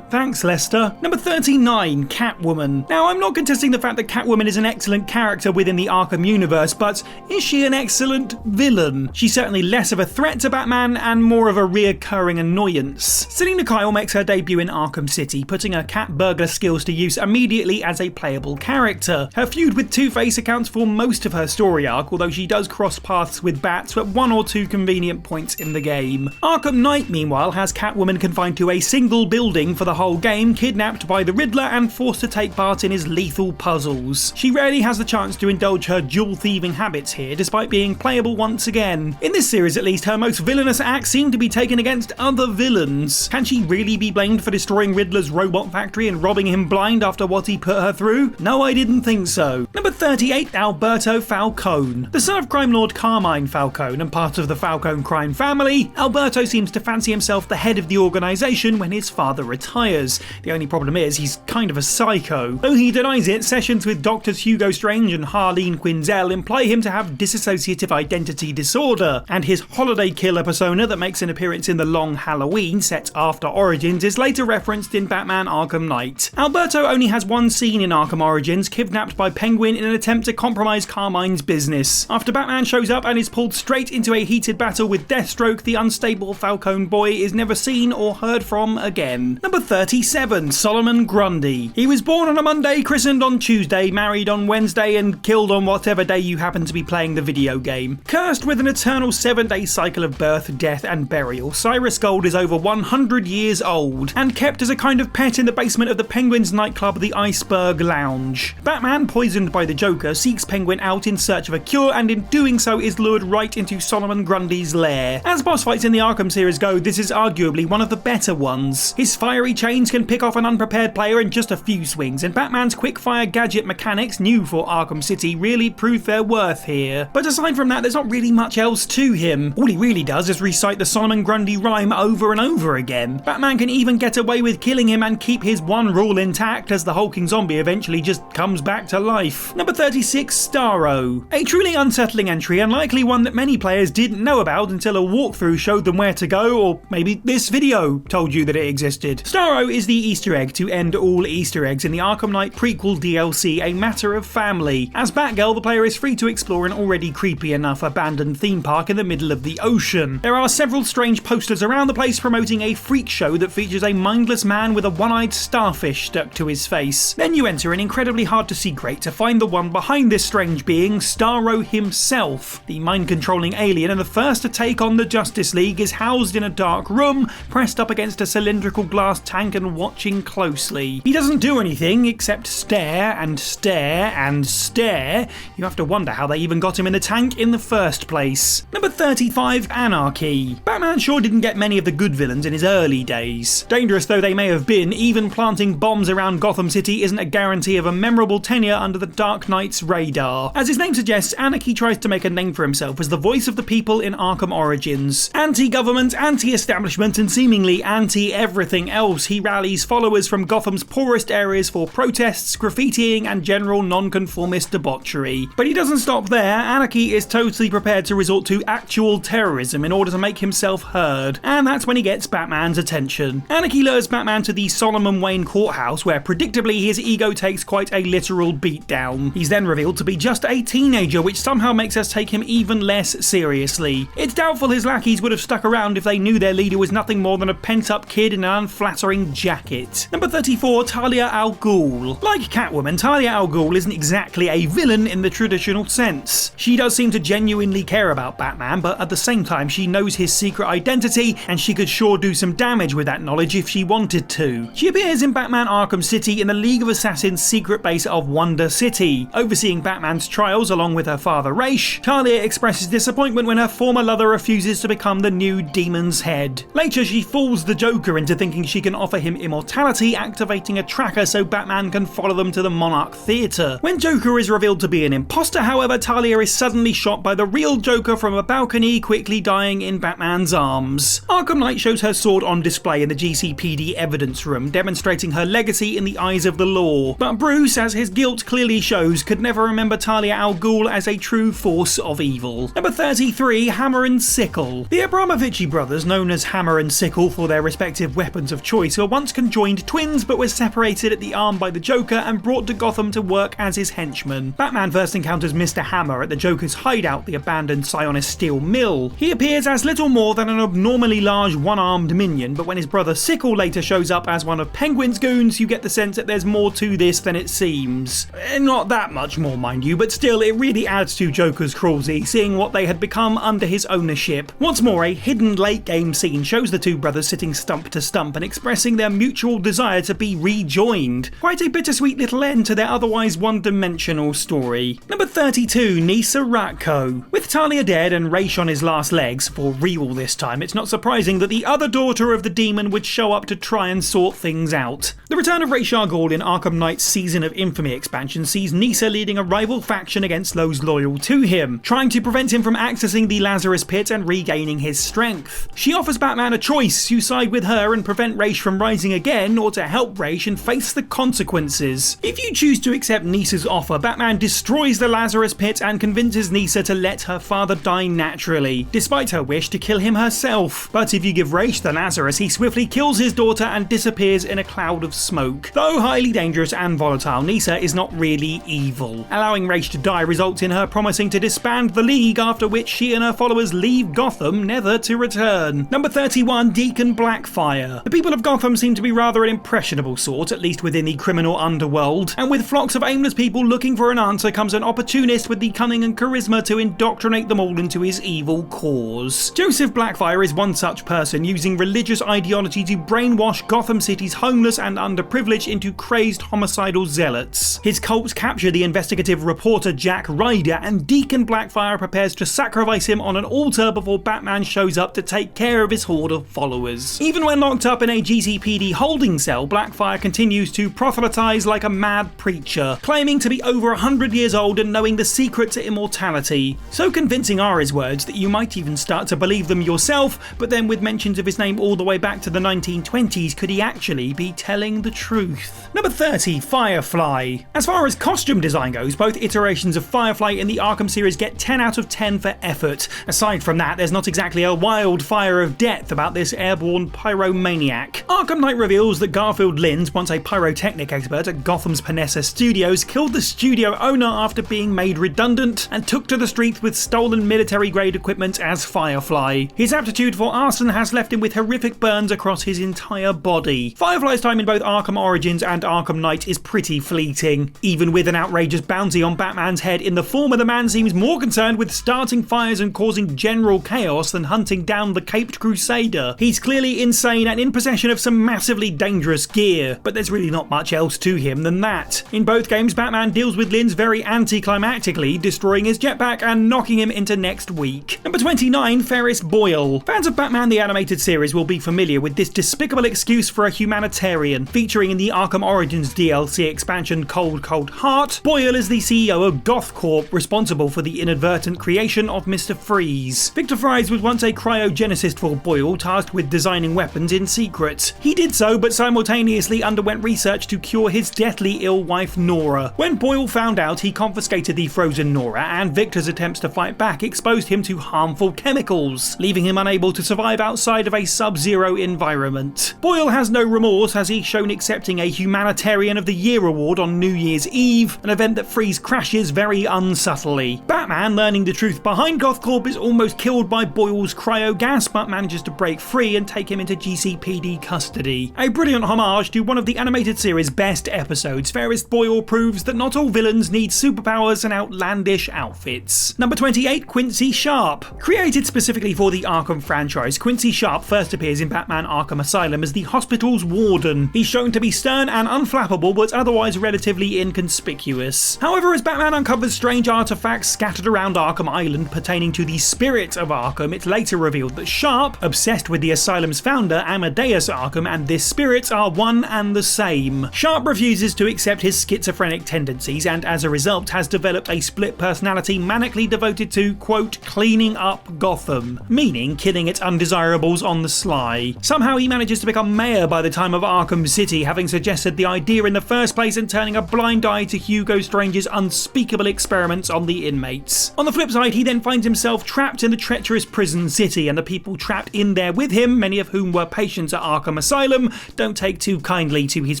thanks Lester. Number 39, Catwoman. Now, I'm not contesting the fact that Catwoman is an excellent character within the Arkham universe, but is she an excellent villain? She's certainly less of a threat to Batman and more of a reoccurring annoyance. Selina Kyle makes her debut in Arkham City, putting her cat burglar skills to use immediately as a playable character. Her feud with Two-Face accounts for most of her story arc, although she does cross paths with Bats at 1 or 2 convenient points in the game. Arkham Knight, meanwhile, has Catwoman confined to a single building for the whole game, kidnapped by the Riddler and forced to take part in his lethal puzzles. She rarely has the chance to indulge her jewel-thieving habits here, despite being playable once again. In this series at least, her most villainous acts seem to be taken against other villains. Can she really be blamed for destroying Riddler's robot factory and robbing him blind after what he put her through? No, I didn't think so. Number 38, Alberto Falcone. The son of crime lord Carmine Falcone and part of the Falcone crime family, Alberto seems to fancy himself the head of the organisation when his father retires. The only problem is he's kind of a psycho. Though he denies it, sessions with Doctors Hugo Strange and Harleen Quinzel imply him to have dissociative identity disorder, and his holiday killer persona that makes an appearance in The Long Halloween, set after Origins, is later referenced in Batman Arkham Knight. Alberto only has one scene in Arkham Origins, kidnapped by Penguin in an attempt to compromise Carmine's business. After Batman shows up and is pulled straight into a heated battle with Deathstroke, the unstable Falcone boy is never seen or heard from again. Number 37, Solomon Grundy. He was born on a Monday, christened on Tuesday, married on Wednesday, and killed on whatever day you happen to be playing the video game. Cursed with an eternal 7-day cycle of birth, death, and burial, Cyrus Gold is over 100 years old and kept as a kind of pet in the basement of the Penguin's nightclub, the Iceberg Lounge. Batman, poisoned by the Joker, seeks Penguin out in search of a cure, and in doing so is lured right into Solomon Grundy's lair. As boss fights in the Arkham series go, this is arguably one of the better ones. His fiery chains can pick off an unprepared player in just a few swings, and Batman's quick-fire gadget mechanics, new for Arkham City, really prove their worth here. But aside from that, there's not really much else to him. All he really does is recite the Solomon Grundy rhyme over and over again. Batman can even get away with killing him and keep his one rule intact, as the hulking zombie eventually just comes back to life. Number 36, Starro. A truly unsettling entry, and likely one that many players didn't know about until a walkthrough showed them where to go, or maybe this video told you that it existed. Starro is the Easter egg to end all Easter eggs in the Arkham Knight prequel DLC, A Matter of Family. As Batgirl, the player is free to explore an already creepy enough abandoned theme park in the middle of the ocean. There are several strange posters around the place promoting a freak show that features a mindless man with a one-eyed starfish stuck to his face. Then you enter an incredibly hard to see grate to find the one behind this strange being, Starro himself. The mind-controlling alien and the first to take on the Justice League is housed in a dark room, pressed up against a cylindrical glass tank and watching closely. He doesn't do anything except stare and stare and stare. You have to wonder how they even got him in the tank in the first place. Number 35, Anarchy. Batman sure didn't get many of the good villains in his early days. Dangerous though they may have been, even planting bombs around Gotham City isn't a guarantee of a memorable tenure under the Dark Knight's radar. As his name suggests, Anarchy tries to make a name for himself as the voice of the people in Arkham Origins. Anti-government, anti-establishment, and seemingly anti-everything else, he rallies followers from Gotham's poorest areas for protests, graffitiing, and general non-conformist debauchery. But he doesn't stop there. Anarchy is totally prepared to resort to actual terrorism in order to make himself heard, and that's when he gets Batman's attention. Anarchy lures Batman to the Solomon Wayne courthouse, where predictably his ego takes quite a literal beatdown. He's then revealed to be just a teenager, which somehow makes us take him even less seriously. It's doubtful his lackeys would have stuck around if they knew their leader was nothing more than a pent-up kid in an unflattering jacket. Number 34, Talia al Ghul. Like Catwoman, Talia al Ghul isn't exactly a villain in the traditional sense. She does seem to genuinely care about Batman, but at the same time she knows his secret identity, and she could sure do some damage with that knowledge if she wanted to. She appears in Batman Arkham City in the League of Assassins' secret base of Wonder City. Overseeing Batman's trials along with her father Rafe, Talia expresses disappointment when her former lover refuses to become the new Demon's Head. Later she fools the Joker into thinking she can offer him immortality, activating a tracker so Batman can follow them to the Monarch Theatre. When Joker is revealed to be an imposter, however, Talia is suddenly shot by the real Joker from a balcony, quickly dying in Batman's arms. Arkham Knight shows her sword on display in the GCPD evidence room, demonstrating her legacy in the eyes of the law. But Bruce, as his guilt clearly shows, could never remember Talia al Ghul as a true force of evil. Number 33, Hammer and Sickle. The Abramovici brothers, known as Hammer and Sickle for their respective weapons of choice, were once conjoined twins but were separated at the arm by the Joker and brought to Gotham to work as his henchmen. Batman first encounters Mr. Hammer at the Joker's hideout, the abandoned Sionis Steel Mill. He appears as little more than an abnormally large one-armed minion, but when his brother Sickle later shows up as one of Penguin's goons, you get the sense that there's more to this than it seems. Not that much more, mind you, but still it really adds to Joker's cruelty, seeing what they had become under his ownership. What's more, a hidden late game scene shows the two brothers sitting stump to stump and expressing their mutual desire to be rejoined. Quite a bittersweet little end to their otherwise one-dimensional story. Number 32, Nisa Ratko. With Talia dead and Rafe on his last legs, for real this time, it's not surprising that the other daughter of the demon would show up to try and sort things out. The return of Ra's al Ghul in Arkham Knight's Season of Infamy expansion sees Nisa leading a rival faction against those loyal to him, trying to prevent him from accessing the Lazarus Pit and regaining his strength. She offers Batman a choice: to side with her and prevent Ra's from rising again, or to help Ra's and face the consequences. If you choose to accept Nisa's offer, Batman destroys the Lazarus Pit and convinces Nisa to let her father die naturally, despite her wish to kill him herself. But if you give Ra's the Lazarus, he swiftly kills his daughter and disappears in a cloud of smoke. Though highly dangerous and volatile, Nisa is not really evil, allowing Allowing Rafe to die results in her promising to disband the League, after which she and her followers leave Gotham, never to return. Number 31, Deacon Blackfire. The people of Gotham seem to be rather an impressionable sort, at least within the criminal underworld, and with flocks of aimless people looking for an answer comes an opportunist with the cunning and charisma to indoctrinate them all into his evil cause. Joseph Blackfire is one such person, using religious ideology to brainwash Gotham City's homeless and underprivileged into crazed homicidal zealots. His cults capture the investigative reporter Jack Ryder, and Deacon Blackfire prepares to sacrifice him on an altar before Batman shows up to take care of his horde of followers. Even when locked up in a GCPD holding cell, Blackfire continues to proselytize like a mad preacher, claiming to be over 100 years old and knowing the secret to immortality. So convincing are his words that you might even start to believe them yourself, but then with mentions of his name all the way back to the 1920s, could he actually be telling the truth? Number 30, Firefly. As far as costume design goes, both iterations of Firefly in the Arkham series get 10 out of 10 for effort. Aside from that, there's not exactly a wildfire of depth about this airborne pyromaniac. Arkham Knight reveals that Garfield Lynns, once a pyrotechnic expert at Gotham's Panessa Studios, killed the studio owner after being made redundant and took to the streets with stolen military-grade equipment as Firefly. His aptitude for arson has left him with horrific burns across his entire body. Firefly's time in both Arkham Origins and Arkham Knight is pretty fleeting. Even with an outrageous bounty on Batman's head in the former, the man seems more concerned with starting fires and causing general chaos than hunting down the Caped Crusader. He's clearly insane and in possession of some massively dangerous gear, but there's really not much else to him than that. In both games, Batman deals with Lynns very anticlimactically, destroying his jetpack and knocking him into next week. Number 29, Ferris Boyle. Fans of Batman the Animated Series will be familiar with this despicable excuse for a humanitarian. Featuring in the Arkham Origins DLC expansion Cold Cold Heart, Boyle is the CEO of Goth Corp, responsible for the inadvertent creation of Mr. Freeze. Victor Fries was once a cryogenicist for Boyle, tasked with designing weapons in secret. He did so, but simultaneously underwent research to cure his deathly ill wife Nora. When Boyle found out, he confiscated the frozen Nora, and Victor's attempts to fight back exposed him to harmful chemicals, leaving him unable to survive outside of a sub-zero environment. Boyle has no remorse, as he's shown accepting a Humanitarian of the Year award on New Year's Eve, an event that Freeze crashes very unsubtly. Batman, learning the truth behind GothCorp, is almost killed by Boyle's cryogas, but manages to break free and take him into GCPD custody. A brilliant homage to one of the animated series' best episodes, Ferris Boyle proves that not all villains need superpowers and outlandish outfits. Number 28, Quincy Sharp. Created specifically for the Arkham franchise, Quincy Sharp first appears in Batman Arkham Asylum as the hospital's warden. He's shown to be stern and unflappable, but otherwise relatively inconspicuous. However, as Batman uncovers strange artifacts scattered around Arkham Island pertaining to the spirit of Arkham, it's later revealed that Sharp, obsessed with the asylum's founder Amadeus Arkham, and this spirit are one and the same. Sharp refuses to accept his schizophrenic tendencies, and as a result has developed a split personality manically devoted to, quote, cleaning up Gotham, meaning killing its undesirables on the sly. Somehow he manages to become mayor by the time of Arkham City, having suggested the idea in the first place and turning a blind eye to Hugo Strange's unspeakable experiments on the inmates. On the flip side, he then finds himself trapped in the treacherous prison city, and the people trapped in there with him, many of whom were patients at Arkham Asylum, don't take too kindly to his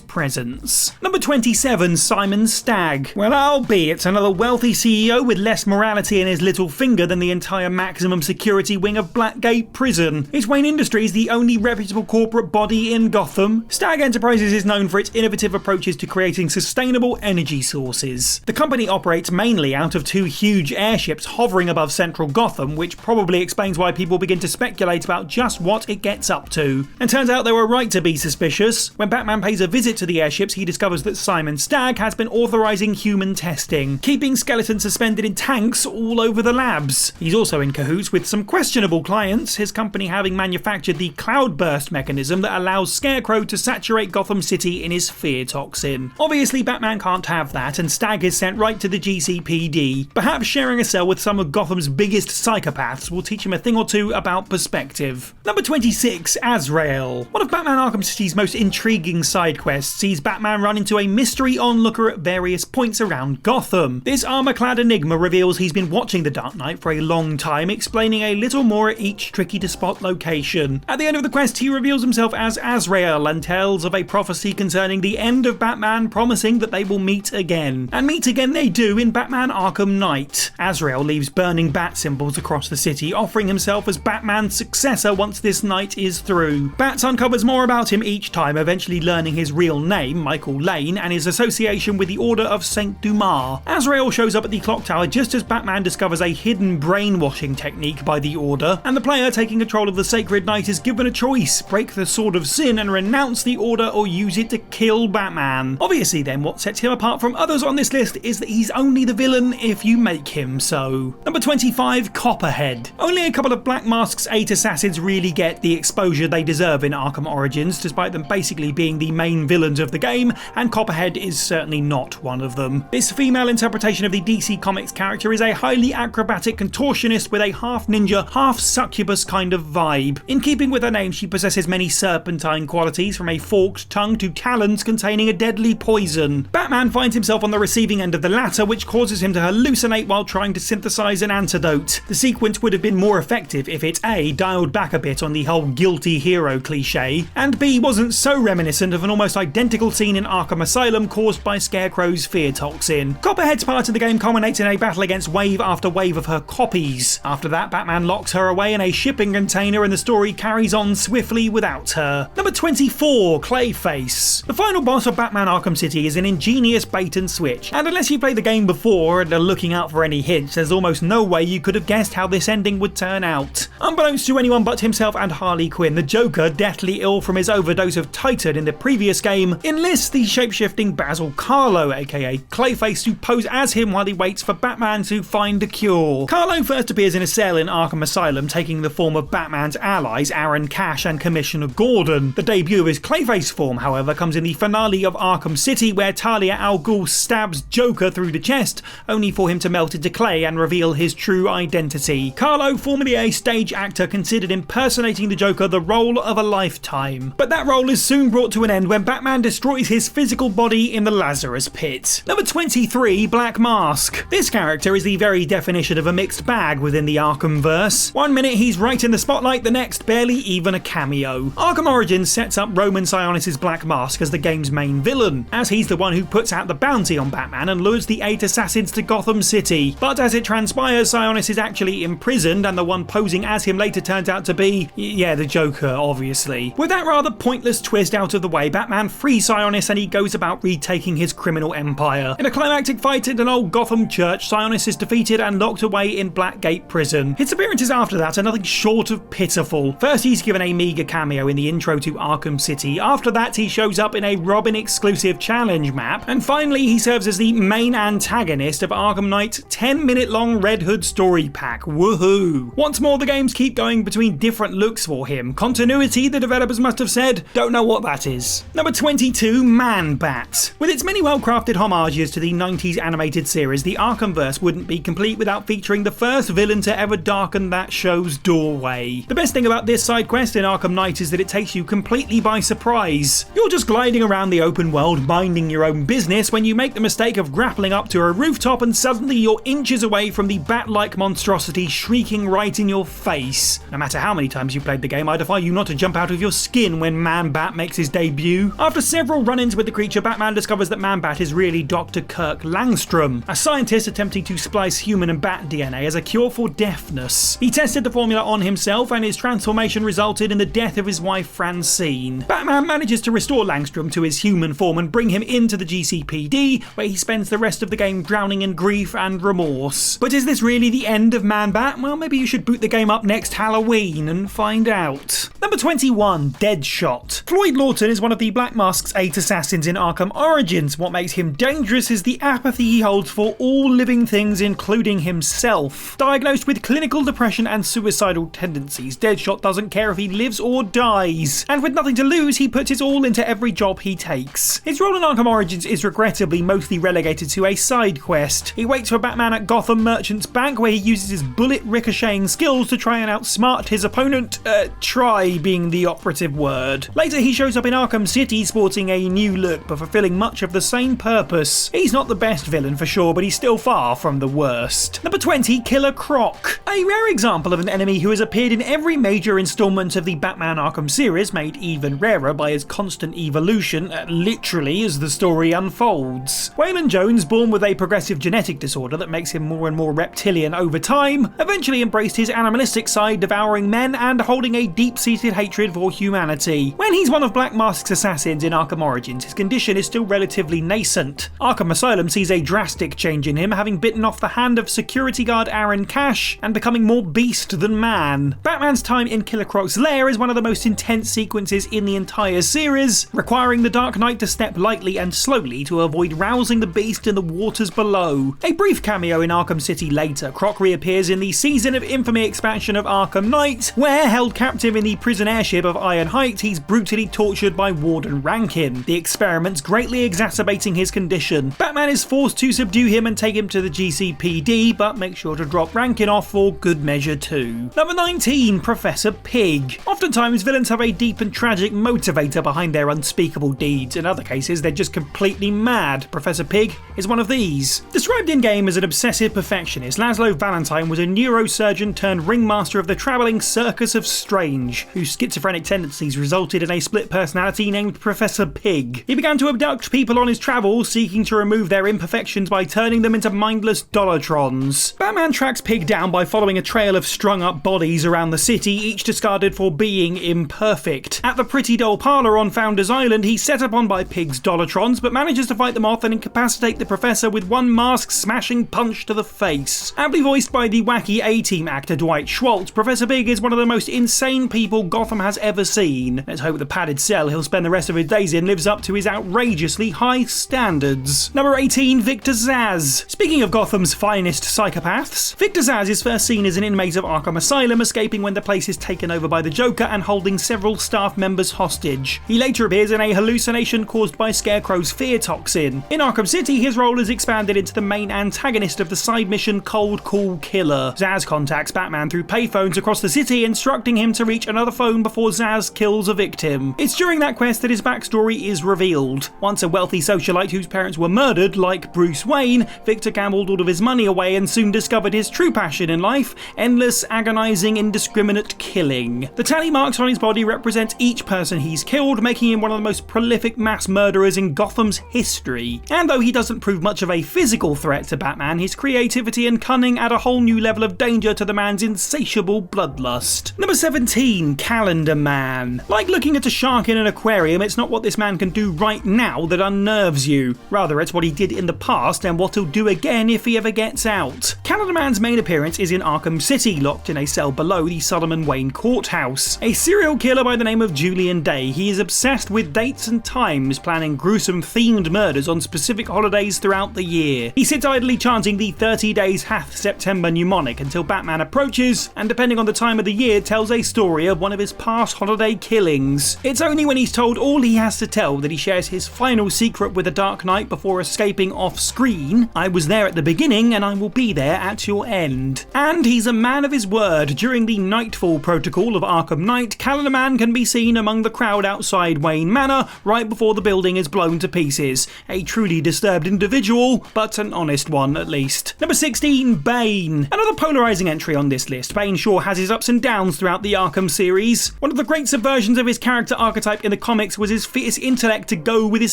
presence. Number 27, Simon Stagg. Well, I'll be. It's another wealthy CEO with less morality in his little finger than the entire maximum security wing of Blackgate Prison. Is Wayne Industries the only reputable corporate body in Gotham? Stagg Enterprises is known for its innovative approaches to creating sustainable energy sources. The company operates mainly out of two huge airships hovering above central Gotham, which probably explains why people begin to speculate about just what it gets up to. And turns out they were right to be suspicious. When Batman pays a visit to the airships, he discovers that Simon Stagg has been authorizing human testing, keeping skeletons suspended in tanks all over the labs. He's also in cahoots with some questionable clients, his company having manufactured the cloudburst mechanism that allows Scarecrow to saturate Gotham City in his fear toxin. Obviously, Batman can't have that, and Stagg is sent right to the GCPD. Perhaps sharing a cell with some of Gotham's biggest psychopaths will teach him a thing or two about perspective. Number 26, Azrael. One of Batman Arkham City's most intriguing side quests sees Batman run into a mystery onlooker at various points around Gotham. This armor-clad enigma reveals he's been watching the Dark Knight for a long time, explaining a little more at each tricky-to-spot location. At the end of the quest, he reveals himself as Azrael and tells of a prophecy concerning the end of Batman, promising that they will meet again again they do in Batman Arkham Knight. Azrael leaves burning bat symbols across the city, offering himself as Batman's successor once this night is through. Bats uncovers more about him each time, eventually learning his real name, Michael Lane, and his association with the Order of Saint Dumas. Azrael shows up at the clock tower just as Batman discovers a hidden brainwashing technique by the Order, and the player taking control of the Sacred Knight is given a choice: break the Sword of Sin and renounce the Order, or use it to kill Batman. Obviously then, what sets him apart from others on this list is that he's only the villain if you make him so. Number 25, Copperhead. Only a couple of Black Mask's 8 assassins really get the exposure they deserve in Arkham Origins, despite them basically being the main villains of the game, and Copperhead is certainly not one of them. This female interpretation of the DC Comics character is a highly acrobatic contortionist with a half ninja, half succubus kind of vibe. In keeping with her name, she possesses many serpentine qualities, from a forked tongue to talons containing a deadly poison. Batman finds himself on the receiving end of the latter, which causes him to hallucinate while trying to synthesize an antidote. The sequence would have been more effective if it A, dialed back a bit on the whole guilty hero cliche, and B, wasn't so reminiscent of an almost identical scene in Arkham Asylum caused by Scarecrow's fear toxin. Copperhead's part of the game culminates in a battle against wave after wave of her copies. After that, Batman locks her away in a shipping container and the story carries on swiftly without her. Number 24, Clayface. The final boss of Batman Arkham City is an ingenious bait and switch, and unless you played the game before and are looking out for any hints, there's almost no way you could have guessed how this ending would turn out. Unbeknownst to anyone but himself and Harley Quinn, the Joker, deathly ill from his overdose of Titan in the previous game, enlists the shape-shifting Basil Karlo, aka Clayface, to pose as him while he waits for Batman to find a cure. Karlo first appears in a cell in Arkham Asylum, taking the form of Batman's allies, Aaron Cash and Commissioner Gordon. The debut of his Clayface form, however, comes in the finale of Arkham City, where Talia al Ghul stabs Joker through the chest, only for him to melt into clay and reveal his true identity. Karlo, formerly a stage actor, considered impersonating the Joker the role of a lifetime. But that role is soon brought to an end when Batman destroys his physical body in the Lazarus Pit. Number 23, Black Mask. This character is the very definition of a mixed bag within the Arkhamverse. One minute he's right in the spotlight, the next barely even a cameo. Arkham Origins sets up Roman Sionis' Black Mask as the game's main villain, as he's the one who puts out the bounty on Batman and lures the 8 assassins to Gotham City. But as it transpires, Sionis is actually imprisoned, and the one posing as him later turns out to be, the Joker, obviously. With that rather pointless twist out of the way, Batman frees Sionis and he goes about retaking his criminal empire. In a climactic fight in an old Gotham church, Sionis is defeated and locked away in Blackgate Prison. His appearances after that are nothing short of pitiful. First, he's given a meager cameo in the intro to Arkham City. After that, he shows up in a Robin exclusive challenge map. And finally, he serves as the main antagonist of Arkham Knight's 10-minute long Red Hood story pack. Woohoo! Once more, the games keep going between different looks for him. Continuity, the developers must have said. Don't know what that is. Number 22, Man-Bat. With its many well-crafted homages to the 90s animated series, the Arkhamverse wouldn't be complete without featuring the first villain to ever darken that show's doorway. The best thing about this side quest in Arkham Knight is that it takes you completely by surprise. You're just gliding around the open world, minding your own business, when you make the mistake of grappling up to a rooftop and suddenly you're inches away from the bat-like monstrosity shrieking right in your face. No matter how many times you played the game, I defy you not to jump out of your skin when Man-Bat makes his debut. After several run-ins with the creature, Batman discovers that Man-Bat is really Dr. Kirk Langstrom, a scientist attempting to splice human and bat DNA as a cure for deafness. He tested the formula on himself and his transformation resulted in the death of his wife Francine. Batman manages to restore Langstrom to his human form and bring him into the GCPD, where he spends the rest of the game drowning in grief and remorse. But is this really the end of Man-Bat? Well, maybe you should boot the game up next Halloween and find out. Number 21, Deadshot. Floyd Lawton is one of the Black Mask's 8 assassins in Arkham Origins. What makes him dangerous is the apathy he holds for all living things, including himself. Diagnosed with clinical depression and suicidal tendencies, Deadshot doesn't care if he lives or dies. And with nothing to lose, he puts his all into every job he takes. His role in Arkham Origins is regrettably mostly relegated to a side quest. He waits for Batman at Gotham Merchant's Bank, where he uses his bullet ricocheting skills to try and outsmart his opponent. Try being the operative word. Later, he shows up in Arkham City sporting a new look, but fulfilling much of the same purpose. He's not the best villain for sure, but he's still far from the worst. Number 20, Killer Croc. A rare example of an enemy who has appeared in every major installment of the Batman Arkham series, made even rarer by his constant evolution, literally as the story unfolds. Waylon Jones, born with a progressive genetic disorder that makes him more and more reptilian over time, eventually embraced his animalistic side, devouring men and holding a deep-seated hatred for humanity. When he's one of Black Mask's assassins in Arkham Origins, his condition is still relatively nascent. Arkham Asylum sees a drastic change in him, having bitten off the hand of security guard Aaron Cash and becoming more beast than man. Batman's time in Killer Croc's lair is one of the most intense sequences in the entire series, requiring the Dark Knight to step lightly and slowly to avoid rousing the beast in the waters below. A brief cameo in Arkham City later, Croc reappears in the Season of Infamy expansion of Arkham Knight, where, held captive in the prison airship of Ironhide, he's brutally tortured by Warden Rankin, the experiments greatly exacerbating his condition. Batman is forced to subdue him and take him to the GCPD, but make sure to drop Rankin off for good measure too. Number 19, Professor Pig. Oftentimes, villains have a deep and tragic motivator behind their unspeakable deeds. In other cases, they're just completely mad. Professor Pig is one of these. Described in-game as an obsessive perfectionist, Laszlo Valentine was a neurosurgeon turned ringmaster of the travelling Circus of Strange, whose schizophrenic tendencies resulted in a split personality named Professor Pig. He began to abduct people on his travels, seeking to remove their imperfections by turning them into mindless Dollartrons. Batman tracks Pig down by following a trail of strung-up bodies around the city, each discarded for being imperfect. At the Pretty Doll Parlour on Founders Island, he's set upon by Pig's Dollartrons, but manages to fight them off and incapacitate the Professor with one mask-smashing punch to the face. Aptly voiced by the wacky A-Team actor Dwight Schwartz, Professor Pig is one of the most insane people Gotham has ever seen. Let's hope the padded cell he'll spend the rest of his days in lives up to his outrageously high standards. Number 18, Victor Zsasz. Speaking of Gotham's finest psychopaths, Victor Zsasz is first seen as an inmate of Arkham Asylum, escaping when the place is taken over by the Joker and holding several staff members hostage. He later appears in a hallucination caused by Scarecrow's fear toxin. In Arkham City, his role is expanded into the main antagonist of the side mission Cold Call Killer. Zsasz contacts Batman through payphones across the city, instructing him to reach another phone before Zsasz kills a victim. It's during that quest that his backstory is revealed. Once a wealthy socialite whose parents were murdered, like Bruce Wayne, Victor gambled all of his money away and soon discovered his true passion in life: endless, agonizing, indiscriminate killing. The tally marks on his body represent each person he's killed, making him one of the most prolific mass murderers in Gotham's history. And though he doesn't prove much of a physical threat to Batman, his creativity and cunning add a whole new level of danger to the man's insatiable bloodlust. Number 17, Calendar Man. Like looking at a shark in an aquarium, it's not what this man can do right now that unnerves you. Rather, it's what he did in the past and what he'll do again if he ever gets out. Calendar Man's main appearance is in Arkham City, locked in a cell below the Solomon Wayne courthouse. A serial killer by the name of Julian Day, he is obsessed with dates and times, planning gruesome themed murders on specific holidays throughout the year. He sits idly chanting the 30 days hath September mnemonic until Batman approaches, and depending on the time of the year, tells a story of one of his past holiday killings. It's only when he's told all he has to tell that he shares his final secret with the Dark Knight before escaping off screen. I was there at the beginning and I will be there at your end. And he's a man of his word. During the Nightfall protocol of Arkham Knight, Calendar Man can be seen among the crowd outside Wayne Manor right before the building is blown to pieces. A truly disturbed individual, but an honest one at least. Number 16, Bane. Another polarizing entry on this list. Bane sure has his ups and downs throughout the Arkham series. One of the great subversions of his character archetype in the comics was his fierce intellect to go with his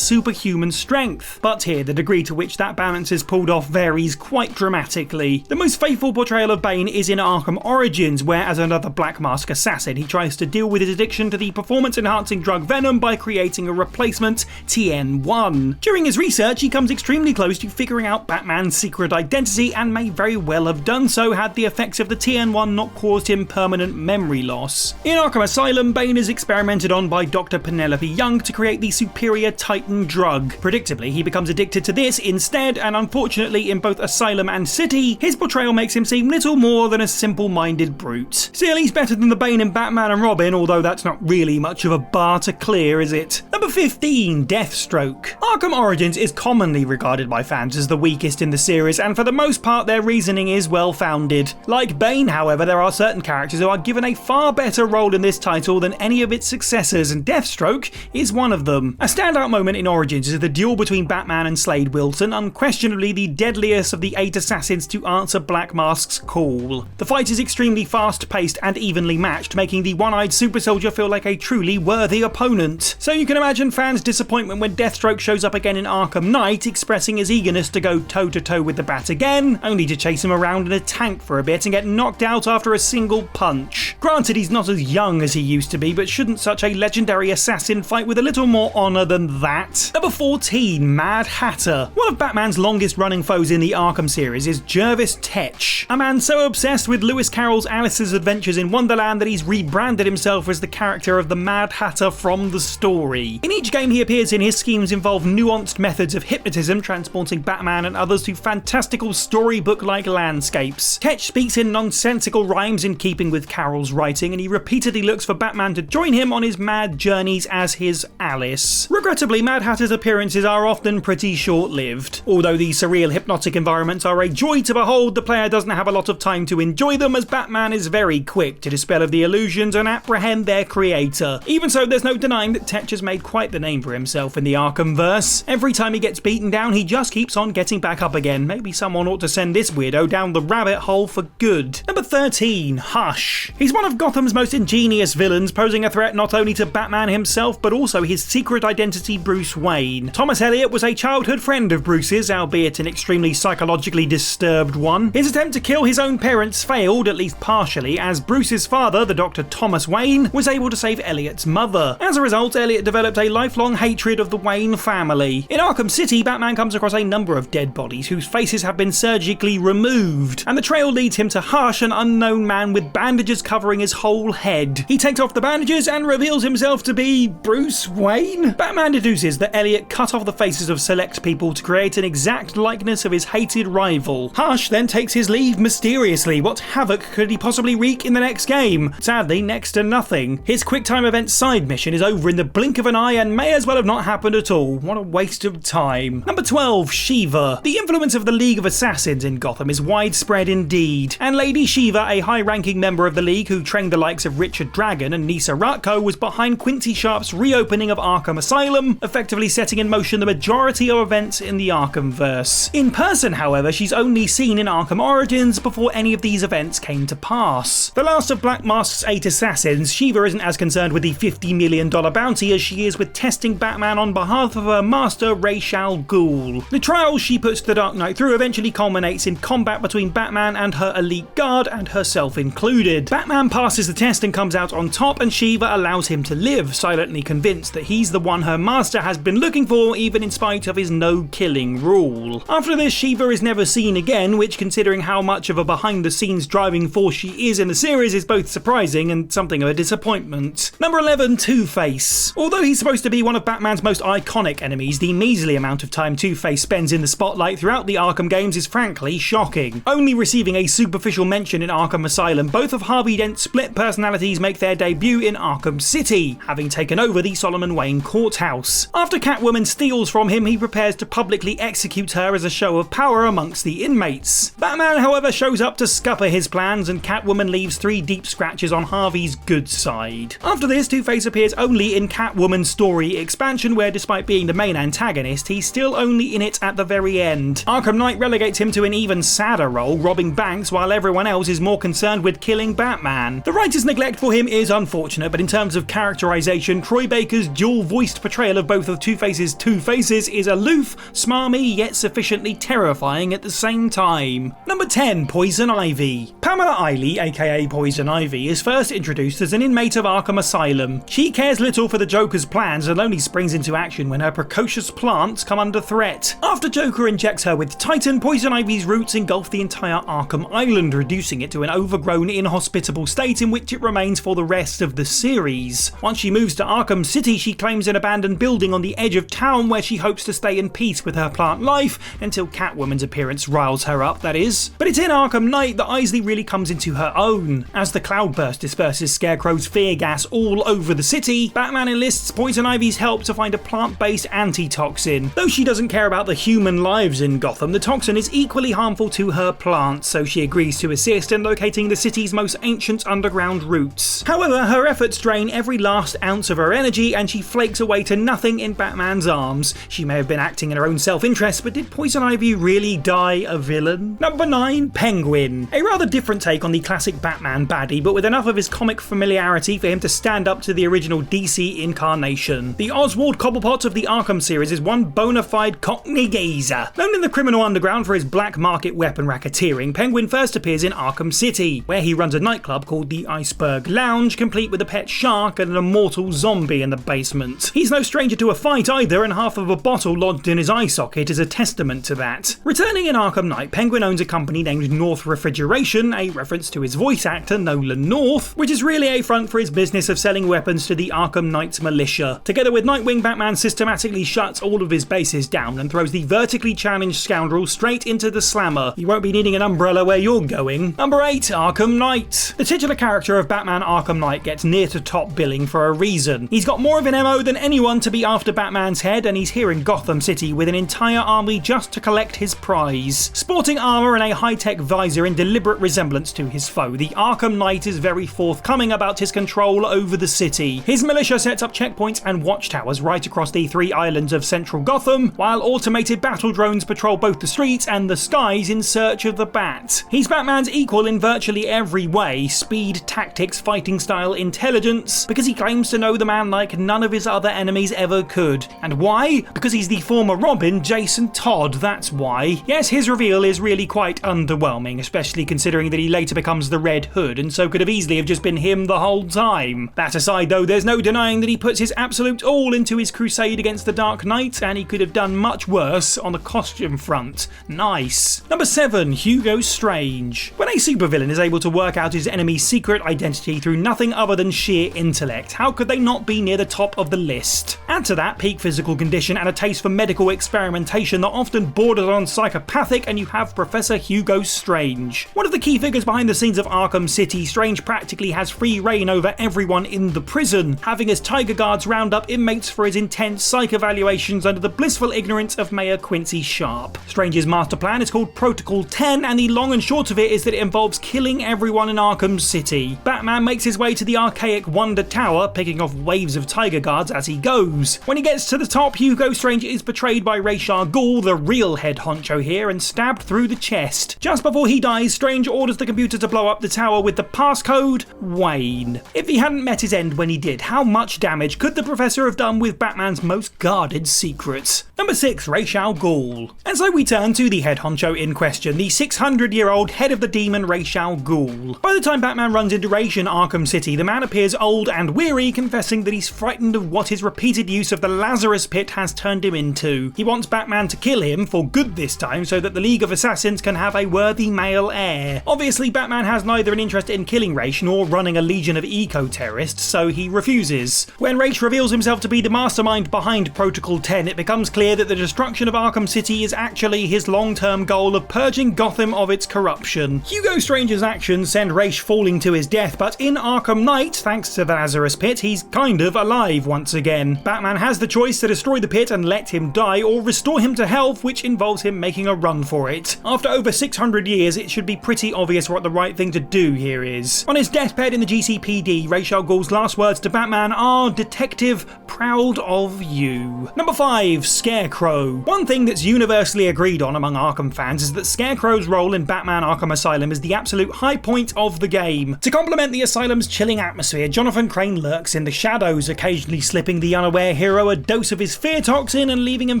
superhuman strength. But here, the degree to which that balance is pulled off varies quite dramatically. The most faithful portrayal of Bane is in Arkham Origins, where as another Black Mask assassin, he tries to deal with his addiction to the performance-enhancing drug Venom by creating a replacement, TN1. During his research, he comes extremely close to figuring out Batman's secret identity and may very well have done so had the effects of the TN1 not caused him permanent memory loss. In Arkham Asylum, Bane is experimented on by Dr. Penelope Young to create the superior Titan drug. Predictably, he becomes addicted to this instead, and unfortunately in both Asylum and City, his portrayal makes him seem little more than a simple-minded brute. Still, he's better than the Bane in Batman and Robin, although that's not really much of a bar to clear, is it? Number 15, Deathstroke. Arkham Origins is commonly regarded by fans as the weakest in the series, and for the most part their reasoning is well-founded. Like Bane, however, there are certain characters who are given a far better role in this title than any of its successors, and Deathstroke is one of them. A standout moment in Origins is the duel between Batman and Slade Wilson, unquestionably the deadliest of the 8 assassins to answer Black Mask's call. Ghoul. The fight is extremely fast-paced and evenly matched, making the one-eyed super soldier feel like a truly worthy opponent. So you can imagine fans' disappointment when Deathstroke shows up again in Arkham Knight, expressing his eagerness to go toe-to-toe with the Bat again, only to chase him around in a tank for a bit and get knocked out after a single punch. Granted, he's not as young as he used to be, but shouldn't such a legendary assassin fight with a little more honour than that? Number 14, Mad Hatter. One of Batman's longest-running foes in the Arkham series is Jervis Tetch, a man so obsessed with Lewis Carroll's Alice's Adventures in Wonderland that he's rebranded himself as the character of the Mad Hatter from the story. In each game he appears in, his schemes involve nuanced methods of hypnotism, transporting Batman and others to fantastical storybook-like landscapes. Tetch speaks in nonsensical rhymes in keeping with Carroll's writing, and he repeatedly looks for Batman to join him on his mad journeys as his Alice. Regrettably, Mad Hatter's appearances are often pretty short-lived. Although these surreal hypnotic environments are a joy to behold, the player doesn't have a lot of time to enjoy them, as Batman is very quick to dispel of the illusions and apprehend their creator. Even so, there's no denying that Tetch has made quite the name for himself in the Arkhamverse. Every time he gets beaten down, he just keeps on getting back up again. Maybe someone ought to send this weirdo down the rabbit hole for good. Number 13, Hush. He's one of Gotham's most ingenious villains, posing a threat not only to Batman himself, but also his secret identity, Bruce Wayne. Thomas Elliot was a childhood friend of Bruce's, albeit an extremely psychologically disturbed one. His attempt to kill his own parents failed, at least partially, as Bruce's father, the Dr. Thomas Wayne, was able to save Elliot's mother. As a result, Elliot developed a lifelong hatred of the Wayne family. In Arkham City, Batman comes across a number of dead bodies whose faces have been surgically removed, and the trail leads him to Hush, an unknown man with bandages covering his whole head. He takes off the bandages and reveals himself to be Bruce Wayne. Batman deduces that Elliot cut off the faces of select people to create an exact likeness of his hated rival. Hush then takes his leave mysteriously. What havoc could he possibly wreak in the next game? Sadly, next to nothing. His QuickTime Events side mission is over in the blink of an eye and may as well have not happened at all. What a waste of time. Number 12, Shiva. The influence of the League of Assassins in Gotham is widespread indeed, and Lady Shiva, a high-ranking member of the League who trained the likes of Richard Dragon and Nisa Ratko, was behind Quincy Sharp's reopening of Arkham Asylum, effectively setting in motion the majority of events in the Arkhamverse. In person, however, she's only seen in Arkham Origins before any of these events came to pass. The last of Black Mask's 8 assassins, Shiva isn't as concerned with the $50 million bounty as she is with testing Batman on behalf of her master, Ra's al Ghul. The trial she puts the Dark Knight through eventually culminates in combat between Batman and her elite guard, and herself included. Batman passes the test and comes out on top, and Shiva allows him to live, silently convinced that he's the one her master has been looking for, even in spite of his no-killing rule. After this, Shiva is never seen again, which, considering how much of a behind-the-scenes driving force she is in the series, is both surprising and something of a disappointment. Number 11, Two-Face. Although he's supposed to be one of Batman's most iconic enemies, the measly amount of time Two-Face spends in the spotlight throughout the Arkham games is frankly shocking. Only receiving a superficial mention in Arkham Asylum, both of Harvey Dent's split personalities make their debut in Arkham City, having taken over the Solomon Wayne courthouse. After Catwoman steals from him, he prepares to publicly execute her as a show of power amongst the inmates. Batman, however, shows up to scupper his plans, and Catwoman leaves 3 deep scratches on Harvey's good side. After this, Two-Face appears only in Catwoman's story expansion, where despite being the main antagonist, he's still only in it at the very end. Arkham Knight relegates him to an even sadder role, robbing banks while everyone else is more concerned with killing Batman. The writer's neglect for him is unfortunate, but in terms of characterization, Troy Baker's dual-voiced portrayal of both of Two-Face's two faces is aloof, smarmy, yet sufficiently terrifying at the same time. Number 10, Poison Ivy. Pamela Eiley, aka Poison Ivy, is first introduced as an inmate of Arkham Asylum. She cares little for the Joker's plans and only springs into action when her precocious plants come under threat. After Joker injects her with Titan, Poison Ivy's roots engulf the entire Arkham Island, reducing it to an overgrown, inhospitable state in which it remains for the rest of the series. Once she moves to Arkham City, she claims an abandoned building on the edge of town where she hopes to stay in peace with her plant life, until Catwoman's appearance riles her up, that is. But it's in Arkham Knight that Isley really comes into her own. As the cloudburst disperses Scarecrow's fear gas all over the city, Batman enlists Poison Ivy's help to find a plant-based antitoxin. Though she doesn't care about the human lives in Gotham, the toxin is equally harmful to her plants, so she agrees to assist in locating the city's most ancient Arkham's underground roots. However, her efforts drain every last ounce of her energy and she flakes away to nothing in Batman's arms. She may have been acting in her own self-interest, but did Poison Ivy really die a villain? Number 9, Penguin. A rather different take on the classic Batman baddie, but with enough of his comic familiarity for him to stand up to the original DC incarnation. The Oswald Cobblepot of the Arkham series is one bona fide Cockney geezer. Known in the criminal underground for his black market weapon racketeering, Penguin first appears in Arkham City, where he runs a nightclub called the Iceberg Lounge, complete with a pet shark and an immortal zombie in the basement. He's no stranger to a fight either, and half of a bottle lodged in his eye socket is a testament to that. Returning in Arkham Knight, Penguin owns a company named North Refrigeration, a reference to his voice actor Nolan North, which is really a front for his business of selling weapons to the Arkham Knight's militia. Together with Nightwing, Batman systematically shuts all of his bases down and throws the vertically challenged scoundrel straight into the slammer. You won't be needing an umbrella where you're going. Number 8, Arkham Knight. The titular character of Batman Arkham Knight gets near to top billing for a reason. He's got more of an MO than anyone to be after Batman's head, and he's here in Gotham City with an entire army just to collect his prize. Sporting armour and a high-tech visor in deliberate resemblance to his foe, the Arkham Knight is very forthcoming about his control over the city. His militia sets up checkpoints and watchtowers right across the 3 islands of central Gotham, while automated battle drones patrol both the streets and the skies in search of the Bat. He's Batman's equal in virtually every way: speed, tactics, fighting style, intelligence, because he claims to know the man like none of his other enemies ever could. And why? Because he's the former Robin, Jason Todd, that's why. Yes, his reveal is really quite underwhelming, especially considering that he later becomes the Red Hood, and so could have easily have just been him the whole time. That aside though, there's no denying that he puts his absolute all into his crusade against the Dark Knight, and he could have done much worse on the costume front. Nice. Number 7, Hugo Strange. When a supervillain is able to work out his enemy's secret identity through nothing other than sheer intellect, how could they not be near the top of the list? Add to that peak physical condition and a taste for medical experimentation that often borders on psychopathic, and you have Professor Hugo Strange. One of the key figures behind the scenes of Arkham City, Strange practically has free reign over everyone in the prison, having his tiger guards round up inmates for his intense psych evaluations under the blissful ignorance of Mayor Quincy Sharp. Strange's master plan is called Protocol 10, and the long and short of it is that it involves killing everyone in Arkham City. Batman makes his way to the archaic Wonder Tower, picking off waves of tiger guards as he goes. When he gets to the top, Hugo Strange is betrayed by Ra's al Ghul, the real head honcho here, and stabbed through the chest. Just before he dies, Strange orders the computer to blow up the tower with the passcode Wayne. If he hadn't met his end when he did, how much damage could the Professor have done with Batman's most guarded secrets? Number 6, Ra's al Ghul. And so we turn to the head honcho in question, the 600-year-old head of the demon Ra's al Ghul. By the time Batman runs into Ra's in Arkham City, the man appears old and weary, confessing that he's frightened of what his repeated use of the Lazarus Pit has turned him into. He wants Batman to kill him, for good this time, so that the League of Assassins can have a worthy male heir. Obviously, Batman has neither an interest in killing Ra's nor running a legion of eco-terrorists, so he refuses. When Ra's reveals himself to be the mastermind behind Protocol 10, it becomes clear that the destruction of Arkham City is actually his long-term goal of purging Gotham of its corruption. Hugo Strange's actions send Ra's falling to his death, but in Arkham Knight, thanks to the Lazarus Pit, he's kind of alive once again. Batman has the choice to destroy the pit and let him die, or restore him to health, which involves him making a run for it. After over 600 years, it should be pretty obvious what the right thing to do here is. On his deathbed in the GCPD, Ra's al Ghul's last words to Batman are, "Detective, proud of you." Number 5, Scarecrow. One thing that's universally agreed on among Arkham fans is that Scarecrow's role in Batman Arkham Asylum is the absolute high point of the game. To complement the asylum's chilling atmosphere, Jonathan Crane lurks in the shadows, occasionally slipping the unaware hero a dose of his fear toxin and leaving him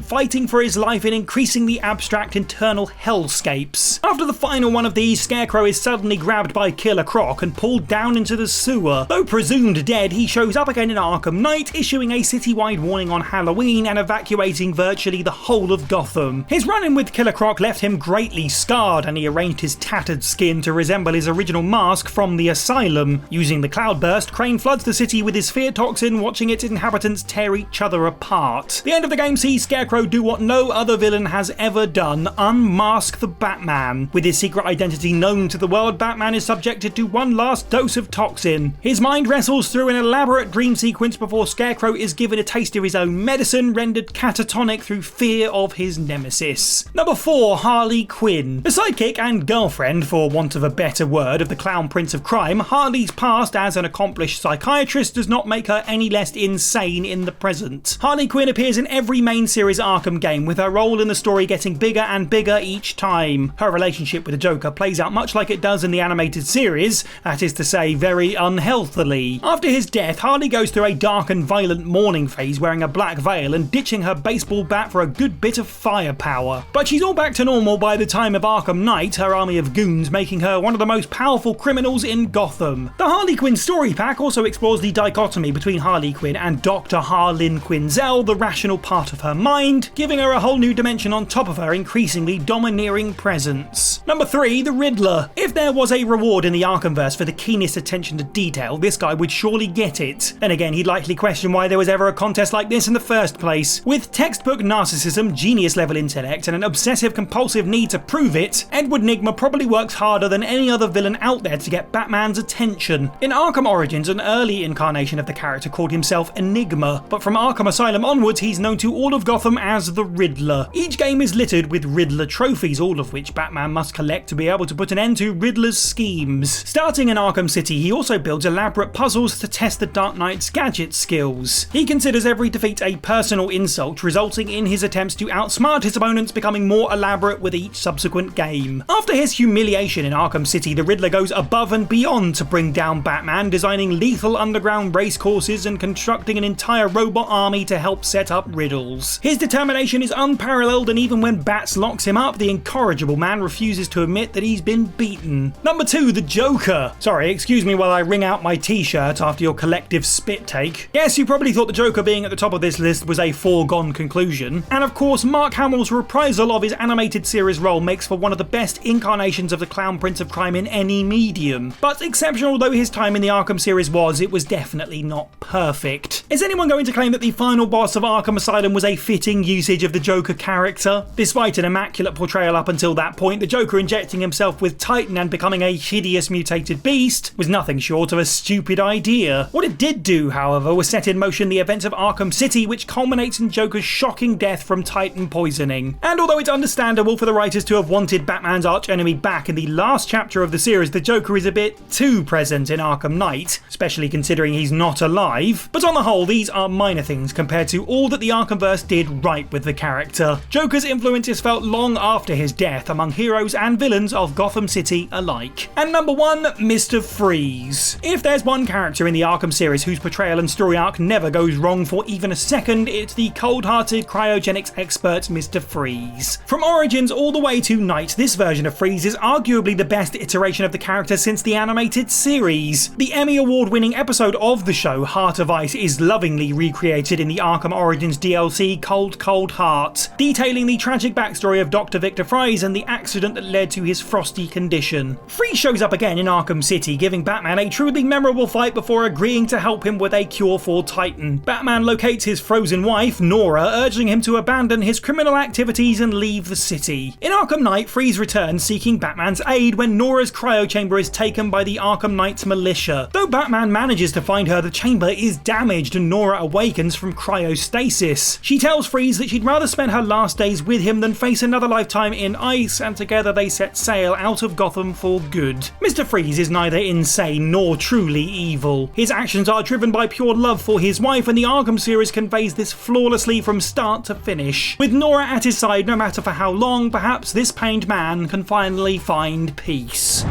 fighting for his life in increasingly abstract internal hellscapes. After the final one of these, Scarecrow is suddenly grabbed by Killer Croc and pulled down into the sewer. Though presumed dead, he shows up again in Arkham Knight, issuing a citywide warning on Halloween and evacuating virtually the whole of Gotham. His run-in with Killer Croc left him greatly scarred, and he arranged his tattered skin to resemble his original mask from the asylum. Using the Cloudburst, Crane floods the city with his fear toxin, watching its inhabitants tear each other apart. The end of the game sees Scarecrow do what no other villain has ever done: unmask the Batman. With his secret identity known to the world, Batman is subjected to one last dose of toxin. His mind wrestles through an elaborate dream sequence before Scarecrow is given a taste of his own medicine, rendered catatonic through fear of his nemesis. Number 4, Harley Quinn. The sidekick and girlfriend, for want of a better word, of the Clown Prince Prince of Crime, Harley's past as an accomplished psychiatrist does not make her any less insane in the present. Harley Quinn appears in every main series Arkham game, with her role in the story getting bigger and bigger each time. Her relationship with the Joker plays out much like it does in the animated series, that is to say, very unhealthily. After his death, Harley goes through a dark and violent mourning phase wearing a black veil and ditching her baseball bat for a good bit of firepower. But she's all back to normal by the time of Arkham Knight, her army of goons making her one of the most powerful criminals in Gotham. The Harley Quinn story pack also explores the dichotomy between Harley Quinn and Dr. Harlan Quinzel, the rational part of her mind, giving her a whole new dimension on top of her increasingly domineering presence. Number 3, the Riddler. If there was a reward in the Arkhamverse for the keenest attention to detail, this guy would surely get it. Then again, he'd likely question why there was ever a contest like this in the first place. With textbook narcissism, genius level intellect, and an obsessive compulsive need to prove it, Edward Nygma probably works harder than any other villain out there to get Batman's attention. In Arkham Origins, an early incarnation of the character called himself Enigma, but from Arkham Asylum onwards he's known to all of Gotham as the Riddler. Each game is littered with Riddler trophies, all of which Batman must collect to be able to put an end to Riddler's schemes. Starting in Arkham City, he also builds elaborate puzzles to test the Dark Knight's gadget skills. He considers every defeat a personal insult, resulting in his attempts to outsmart his opponents becoming more elaborate with each subsequent game. After his humiliation in Arkham City, the Riddler goes above and beyond to bring down Batman, designing lethal underground race courses and constructing an entire robot army to help set up riddles. His determination is unparalleled, and even when Bats locks him up, the incorrigible man refuses to admit that he's been beaten. Number 2, the Joker. Sorry, excuse me while I wring out my t-shirt after your collective spit take. Yes, you probably thought the Joker being at the top of this list was a foregone conclusion. And of course, Mark Hamill's reprisal of his animated series role makes for one of the best incarnations of the Clown Prince of Crime in any medium. But exceptional though his time in the Arkham series was, it was definitely not perfect. Is anyone going to claim that the final boss of Arkham Asylum was a fitting usage of the Joker character? Despite an immaculate portrayal up until that point, the Joker injecting himself with Titan and becoming a hideous mutated beast was nothing short of a stupid idea. What it did do, however, was set in motion the events of Arkham City, which culminates in Joker's shocking death from Titan poisoning. And although it's understandable for the writers to have wanted Batman's archenemy back in the last chapter of the series, the Joker is a bit too present in Arkham Knight, especially considering he's not alive. But on the whole, these are minor things compared to all that the Arkhamverse did right with the character. Joker's influence is felt long after his death among heroes and villains of Gotham City alike. And number 1, Mr. Freeze. If there's one character in the Arkham series whose portrayal and story arc never goes wrong for even a second, it's the cold-hearted cryogenics expert Mr. Freeze. From Origins all the way to Knight, this version of Freeze is arguably the best iteration of the character since the animated series. The Emmy Award-winning episode of the show, Heart of Ice, is lovingly recreated in the Arkham Origins DLC Cold Cold Heart, detailing the tragic backstory of Dr. Victor Fries and the accident that led to his frosty condition. Freeze shows up again in Arkham City, giving Batman a truly memorable fight before agreeing to help him with a cure for Titan. Batman locates his frozen wife, Nora, urging him to abandon his criminal activities and leave the city. In Arkham Knight, Freeze returns seeking Batman's aid when Nora's cryo chamber is taken by the Arkham Knight's militia. Though Batman manages to find her, the chamber is damaged and Nora awakens from cryostasis. She tells Freeze that she'd rather spend her last days with him than face another lifetime in ice, and together they set sail out of Gotham for good. Mr. Freeze is neither insane nor truly evil. His actions are driven by pure love for his wife, and the Arkham series conveys this flawlessly from start to finish. With Nora at his side no matter for how long, perhaps this pained man can finally find peace.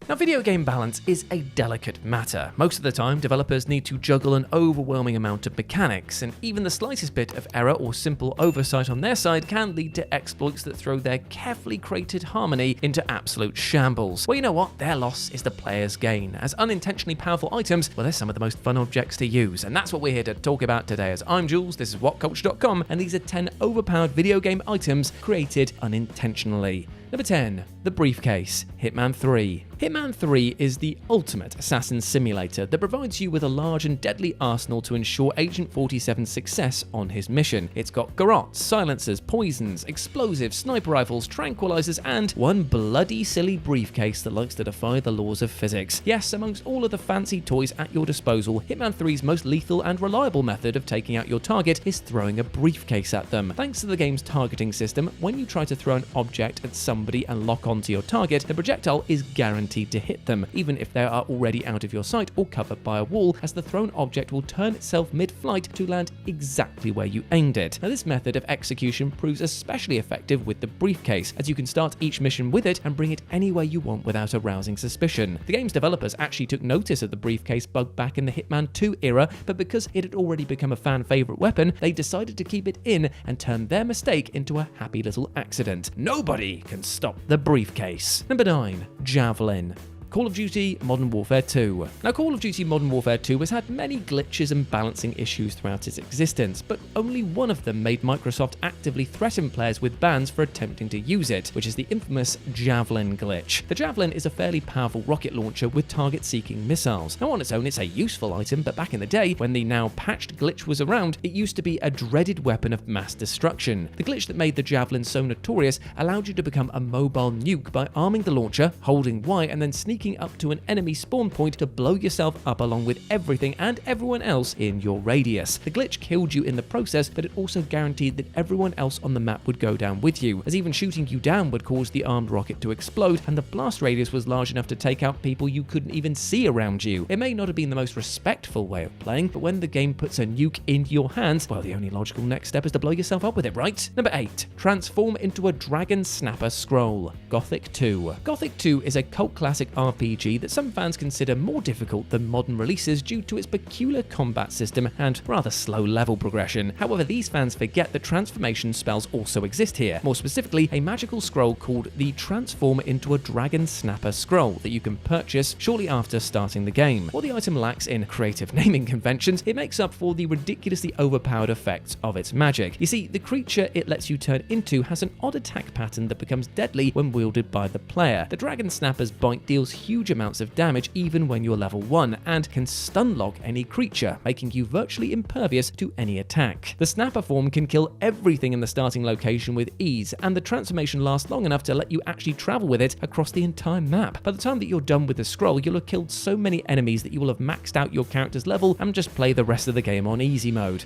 Now, video game balance is a delicate matter. Most of the time, developers need to juggle an overwhelming amount of mechanics, and even the slightest bit of error or simple oversight on their side can lead to exploits that throw their carefully created harmony into absolute shambles. Well, you know what? Their loss is the player's gain, as unintentionally powerful items, well, they're some of the most fun objects to use, and that's what we're here to talk about today. As I'm Jules, this is WhatCulture.com, and these are 10 overpowered video game items created unintentionally. Number 10. The Briefcase. Hitman 3. Hitman 3 is the ultimate assassin simulator that provides you with a large and deadly arsenal to ensure Agent 47's success on his mission. It's got garrotes, silencers, poisons, explosives, sniper rifles, tranquilizers, and one bloody silly briefcase that likes to defy the laws of physics. Yes, amongst all of the fancy toys at your disposal, Hitman 3's most lethal and reliable method of taking out your target is throwing a briefcase at them. Thanks to the game's targeting system, when you try to throw an object at someone somebody and lock onto your target, the projectile is guaranteed to hit them, even if they are already out of your sight or covered by a wall, as the thrown object will turn itself mid-flight to land exactly where you aimed it. Now, this method of execution proves especially effective with the briefcase, as you can start each mission with it and bring it anywhere you want without arousing suspicion. The game's developers actually took notice of the briefcase bug back in the Hitman 2 era, but because it had already become a fan favorite weapon, they decided to keep it in and turn their mistake into a happy little accident. Nobody can stop the briefcase. Number 9. Javelin. Call of Duty Modern Warfare 2. Now, Call of Duty Modern Warfare 2 has had many glitches and balancing issues throughout its existence, but only one of them made Microsoft actively threaten players with bans for attempting to use it, which is the infamous Javelin glitch. The Javelin is a fairly powerful rocket launcher with target-seeking missiles. Now, on its own, it's a useful item, but back in the day, when the now patched glitch was around, it used to be a dreaded weapon of mass destruction. The glitch that made the Javelin so notorious allowed you to become a mobile nuke by arming the launcher, holding Y, and then sneaking up to an enemy spawn point to blow yourself up along with everything and everyone else in your radius. The glitch killed you in the process, but it also guaranteed that everyone else on the map would go down with you, as even shooting you down would cause the armed rocket to explode, and the blast radius was large enough to take out people you couldn't even see around you. It may not have been the most respectful way of playing, but when the game puts a nuke in your hands, well, the only logical next step is to blow yourself up with it, right? Number 8. Transform into a Dragon Snapper Scroll. Gothic 2. Gothic 2 is a cult classic RPG that some fans consider more difficult than modern releases due to its peculiar combat system and rather slow level progression. However, these fans forget that transformation spells also exist here. More specifically, a magical scroll called the Transform into a Dragon Snapper Scroll that you can purchase shortly after starting the game. What the item lacks in creative naming conventions, it makes up for the ridiculously overpowered effects of its magic. You see, the creature it lets you turn into has an odd attack pattern that becomes deadly when wielded by the player. The Dragon Snapper's bite deals huge amounts of damage even when you're level 1 and can stun lock any creature, making you virtually impervious to any attack. The snapper form can kill everything in the starting location with ease, and the transformation lasts long enough to let you actually travel with it across the entire map. By the time that you're done with the scroll, you'll have killed so many enemies that you will have maxed out your character's level and just play the rest of the game on easy mode.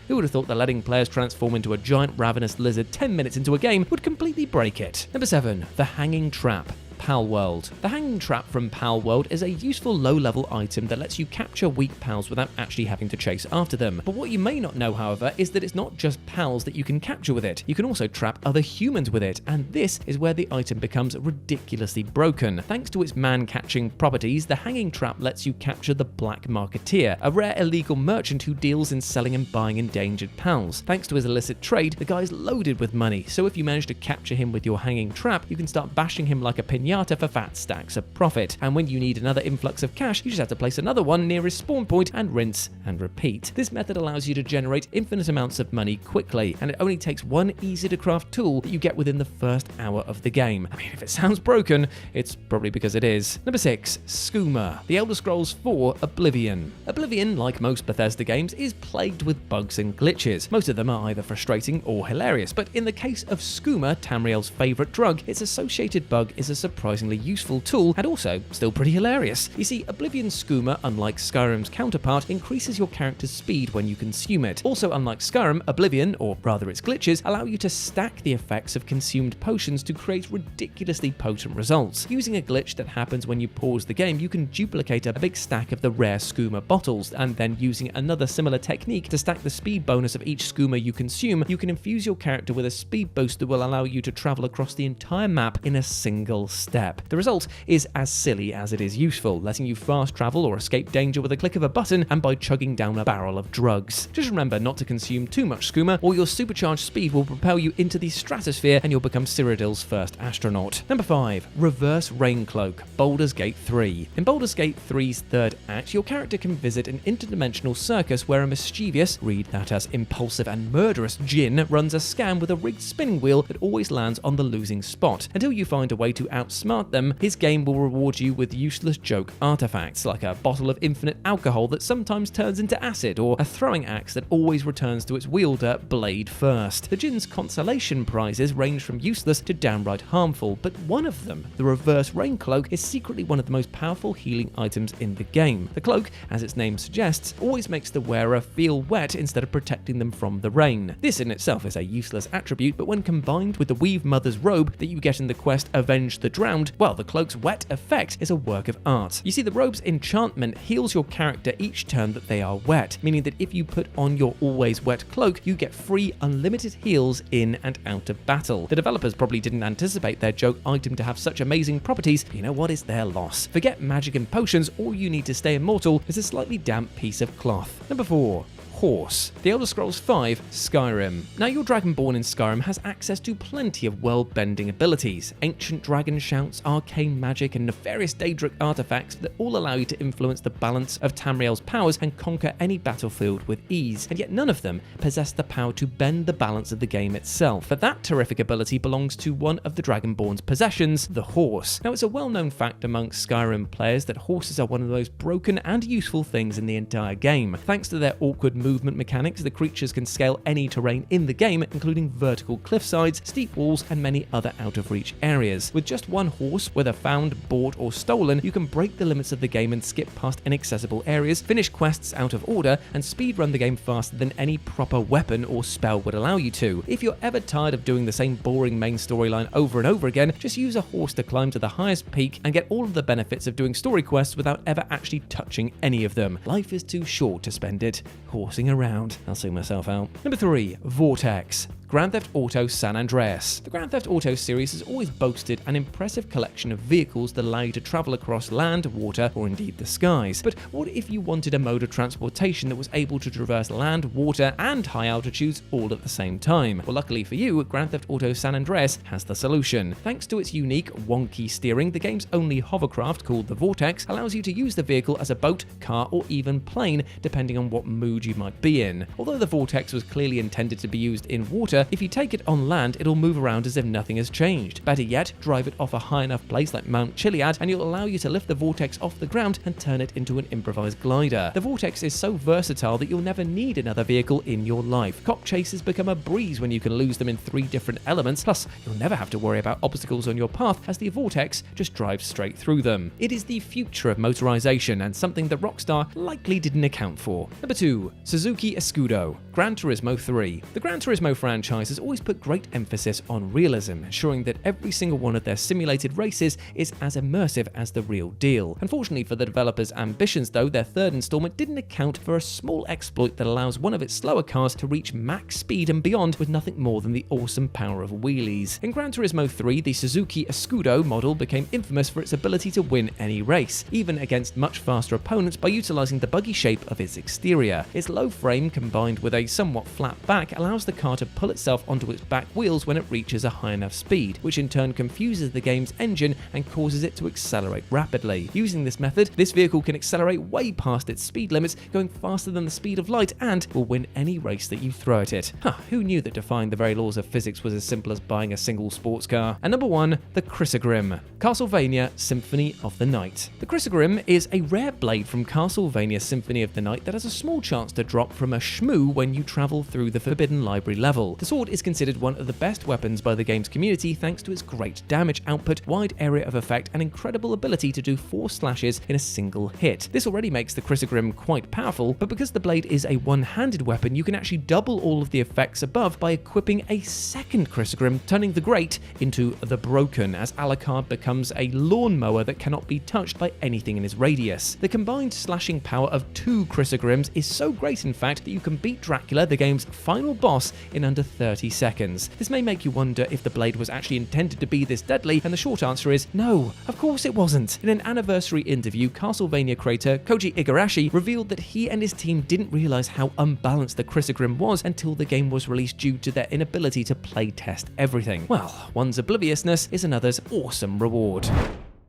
Who would have thought that letting players transform into a giant ravenous lizard 10 minutes into a game would completely break it? Number 7. The Hanging Trap. Palworld. The Hanging Trap from Palworld is a useful low-level item that lets you capture weak pals without actually having to chase after them. But what you may not know, however, is that it's not just pals that you can capture with it. You can also trap other humans with it, and this is where the item becomes ridiculously broken. Thanks to its man-catching properties, the Hanging Trap lets you capture the Black Marketeer, a rare illegal merchant who deals in selling and buying endangered pals. Thanks to his illicit trade, the guy's loaded with money, so if you manage to capture him with your Hanging Trap, you can start bashing him like a piñata for fat stacks of profit. And when you need another influx of cash, you just have to place another one near his spawn point and rinse and repeat. This method allows you to generate infinite amounts of money quickly, and it only takes one easy to craft tool that you get within the first hour of the game. I mean, if it sounds broken, it's probably because it is. Number 6. Skooma. The Elder Scrolls 4 Oblivion. Oblivion, like most Bethesda games, is plagued with bugs and glitches. Most of them are either frustrating or hilarious, but in the case of Skooma, Tamriel's favourite drug, its associated bug is a surprisingly useful tool and also still pretty hilarious. You see, Oblivion's Skooma, unlike Skyrim's counterpart, increases your character's speed when you consume it. Also, unlike Skyrim, Oblivion, or rather its glitches, allow you to stack the effects of consumed potions to create ridiculously potent results. Using a glitch that happens when you pause the game, you can duplicate a big stack of the rare Skooma bottles, and then using another similar technique to stack the speed bonus of each Skooma you consume, you can infuse your character with a speed boost that will allow you to travel across the entire map in a single step. The result is as silly as it is useful, letting you fast travel or escape danger with a click of a button and by chugging down a barrel of drugs. Just remember not to consume too much Skooma, or your supercharged speed will propel you into the stratosphere and you'll become Cyrodiil's first astronaut. Number 5. Reverse Raincloak. Baldur's Gate 3. In Baldur's Gate 3's third act, your character can visit an interdimensional circus where a mischievous, read that as impulsive and murderous, djinn runs a scam with a rigged spinning wheel that always lands on the losing spot, until you find a way to outsmart outsmart them, his game will reward you with useless joke artifacts, like a bottle of infinite alcohol that sometimes turns into acid, or a throwing axe that always returns to its wielder blade first. The Djinn's consolation prizes range from useless to downright harmful, but one of them, the reverse rain cloak, is secretly one of the most powerful healing items in the game. The cloak, as its name suggests, always makes the wearer feel wet instead of protecting them from the rain. This in itself is a useless attribute, but when combined with the Weave Mother's robe that you get in the quest Avenge the Drowned, well, the cloak's wet effect is a work of art. You see, the robe's enchantment heals your character each turn that they are wet, meaning that if you put on your always wet cloak, you get free unlimited heals in and out of battle. The developers probably didn't anticipate their joke item to have such amazing properties, but you know what? It's their loss. Forget magic and potions, all you need to stay immortal is a slightly damp piece of cloth. Number 4. Horse. The Elder Scrolls V Skyrim. Now, your Dragonborn in Skyrim has access to plenty of world-bending abilities, ancient dragon shouts, arcane magic, and nefarious Daedric artifacts that all allow you to influence the balance of Tamriel's powers and conquer any battlefield with ease, and yet none of them possess the power to bend the balance of the game itself. But that terrific ability belongs to one of the Dragonborn's possessions, the horse. Now, it's a well-known fact amongst Skyrim players that horses are one of the most broken and useful things in the entire game. Thanks to their awkward movement mechanics, the creatures can scale any terrain in the game, including vertical cliffsides, steep walls, and many other out-of-reach areas. With just one horse, whether found, bought, or stolen, you can break the limits of the game and skip past inaccessible areas, finish quests out of order, and speedrun the game faster than any proper weapon or spell would allow you to. If you're ever tired of doing the same boring main storyline over and over again, just use a horse to climb to the highest peak and get all of the benefits of doing story quests without ever actually touching any of them. Life is too short to spend it horsing around. I'll sing myself out. Number 3. Vortex. Grand Theft Auto San Andreas. The Grand Theft Auto series has always boasted an impressive collection of vehicles that allow you to travel across land, water, or indeed the skies. But what if you wanted a mode of transportation that was able to traverse land, water, and high altitudes all at the same time? Well, luckily for you, Grand Theft Auto San Andreas has the solution. Thanks to its unique, wonky steering, the game's only hovercraft, called the Vortex, allows you to use the vehicle as a boat, car, or even plane, depending on what mood you might be in. Although the Vortex was clearly intended to be used in water, if you take it on land, it'll move around as if nothing has changed. Better yet, drive it off a high enough place like Mount Chiliad, and it'll allow you to lift the Vortex off the ground and turn it into an improvised glider. The Vortex is so versatile that you'll never need another vehicle in your life. Cop chases become a breeze when you can lose them in 3 different elements, plus you'll never have to worry about obstacles on your path as the Vortex just drives straight through them. It is the future of motorization and something that Rockstar likely didn't account for. Number 2. Suzuki Escudo. Gran Turismo 3. The Gran Turismo franchise has always put great emphasis on realism, ensuring that every single one of their simulated races is as immersive as the real deal. Unfortunately for the developers' ambitions though, their third installment didn't account for a small exploit that allows one of its slower cars to reach max speed and beyond with nothing more than the awesome power of wheelies. In Gran Turismo 3, the Suzuki Escudo model became infamous for its ability to win any race, even against much faster opponents, by utilizing the buggy shape of its exterior. Its low frame combined with a somewhat flat back allows the car to pull itself onto its back wheels when it reaches a high enough speed, which in turn confuses the game's engine and causes it to accelerate rapidly. Using this method, this vehicle can accelerate way past its speed limits, going faster than the speed of light, and will win any race that you throw at it. Who knew that defying the very laws of physics was as simple as buying a single sports car? And number 1, the Chrysogrim. Castlevania Symphony of the Night. The Chrysogrim is a rare blade from Castlevania Symphony of the Night that has a small chance to drop from a shmoo when you travel through the Forbidden Library level. The sword is considered one of the best weapons by the game's community thanks to its great damage output, wide area of effect, and incredible ability to do 4 slashes in a single hit. This already makes the Chrysogrim quite powerful, but because the blade is a one-handed weapon, you can actually double all of the effects above by equipping a second Chrysogrim, turning the great into the broken, as Alucard becomes a lawnmower that cannot be touched by anything in its radius. The combined slashing power of 2 Chrysogrims is so great in fact that you can beat Dracula, the game's final boss, in under 30 seconds. This may make you wonder if the blade was actually intended to be this deadly, and the short answer is no, of course it wasn't. In an anniversary interview, Castlevania creator Koji Igarashi revealed that he and his team didn't realize how unbalanced the Chrysogrim was until the game was released due to their inability to play test everything. Well, one's obliviousness is another's awesome reward.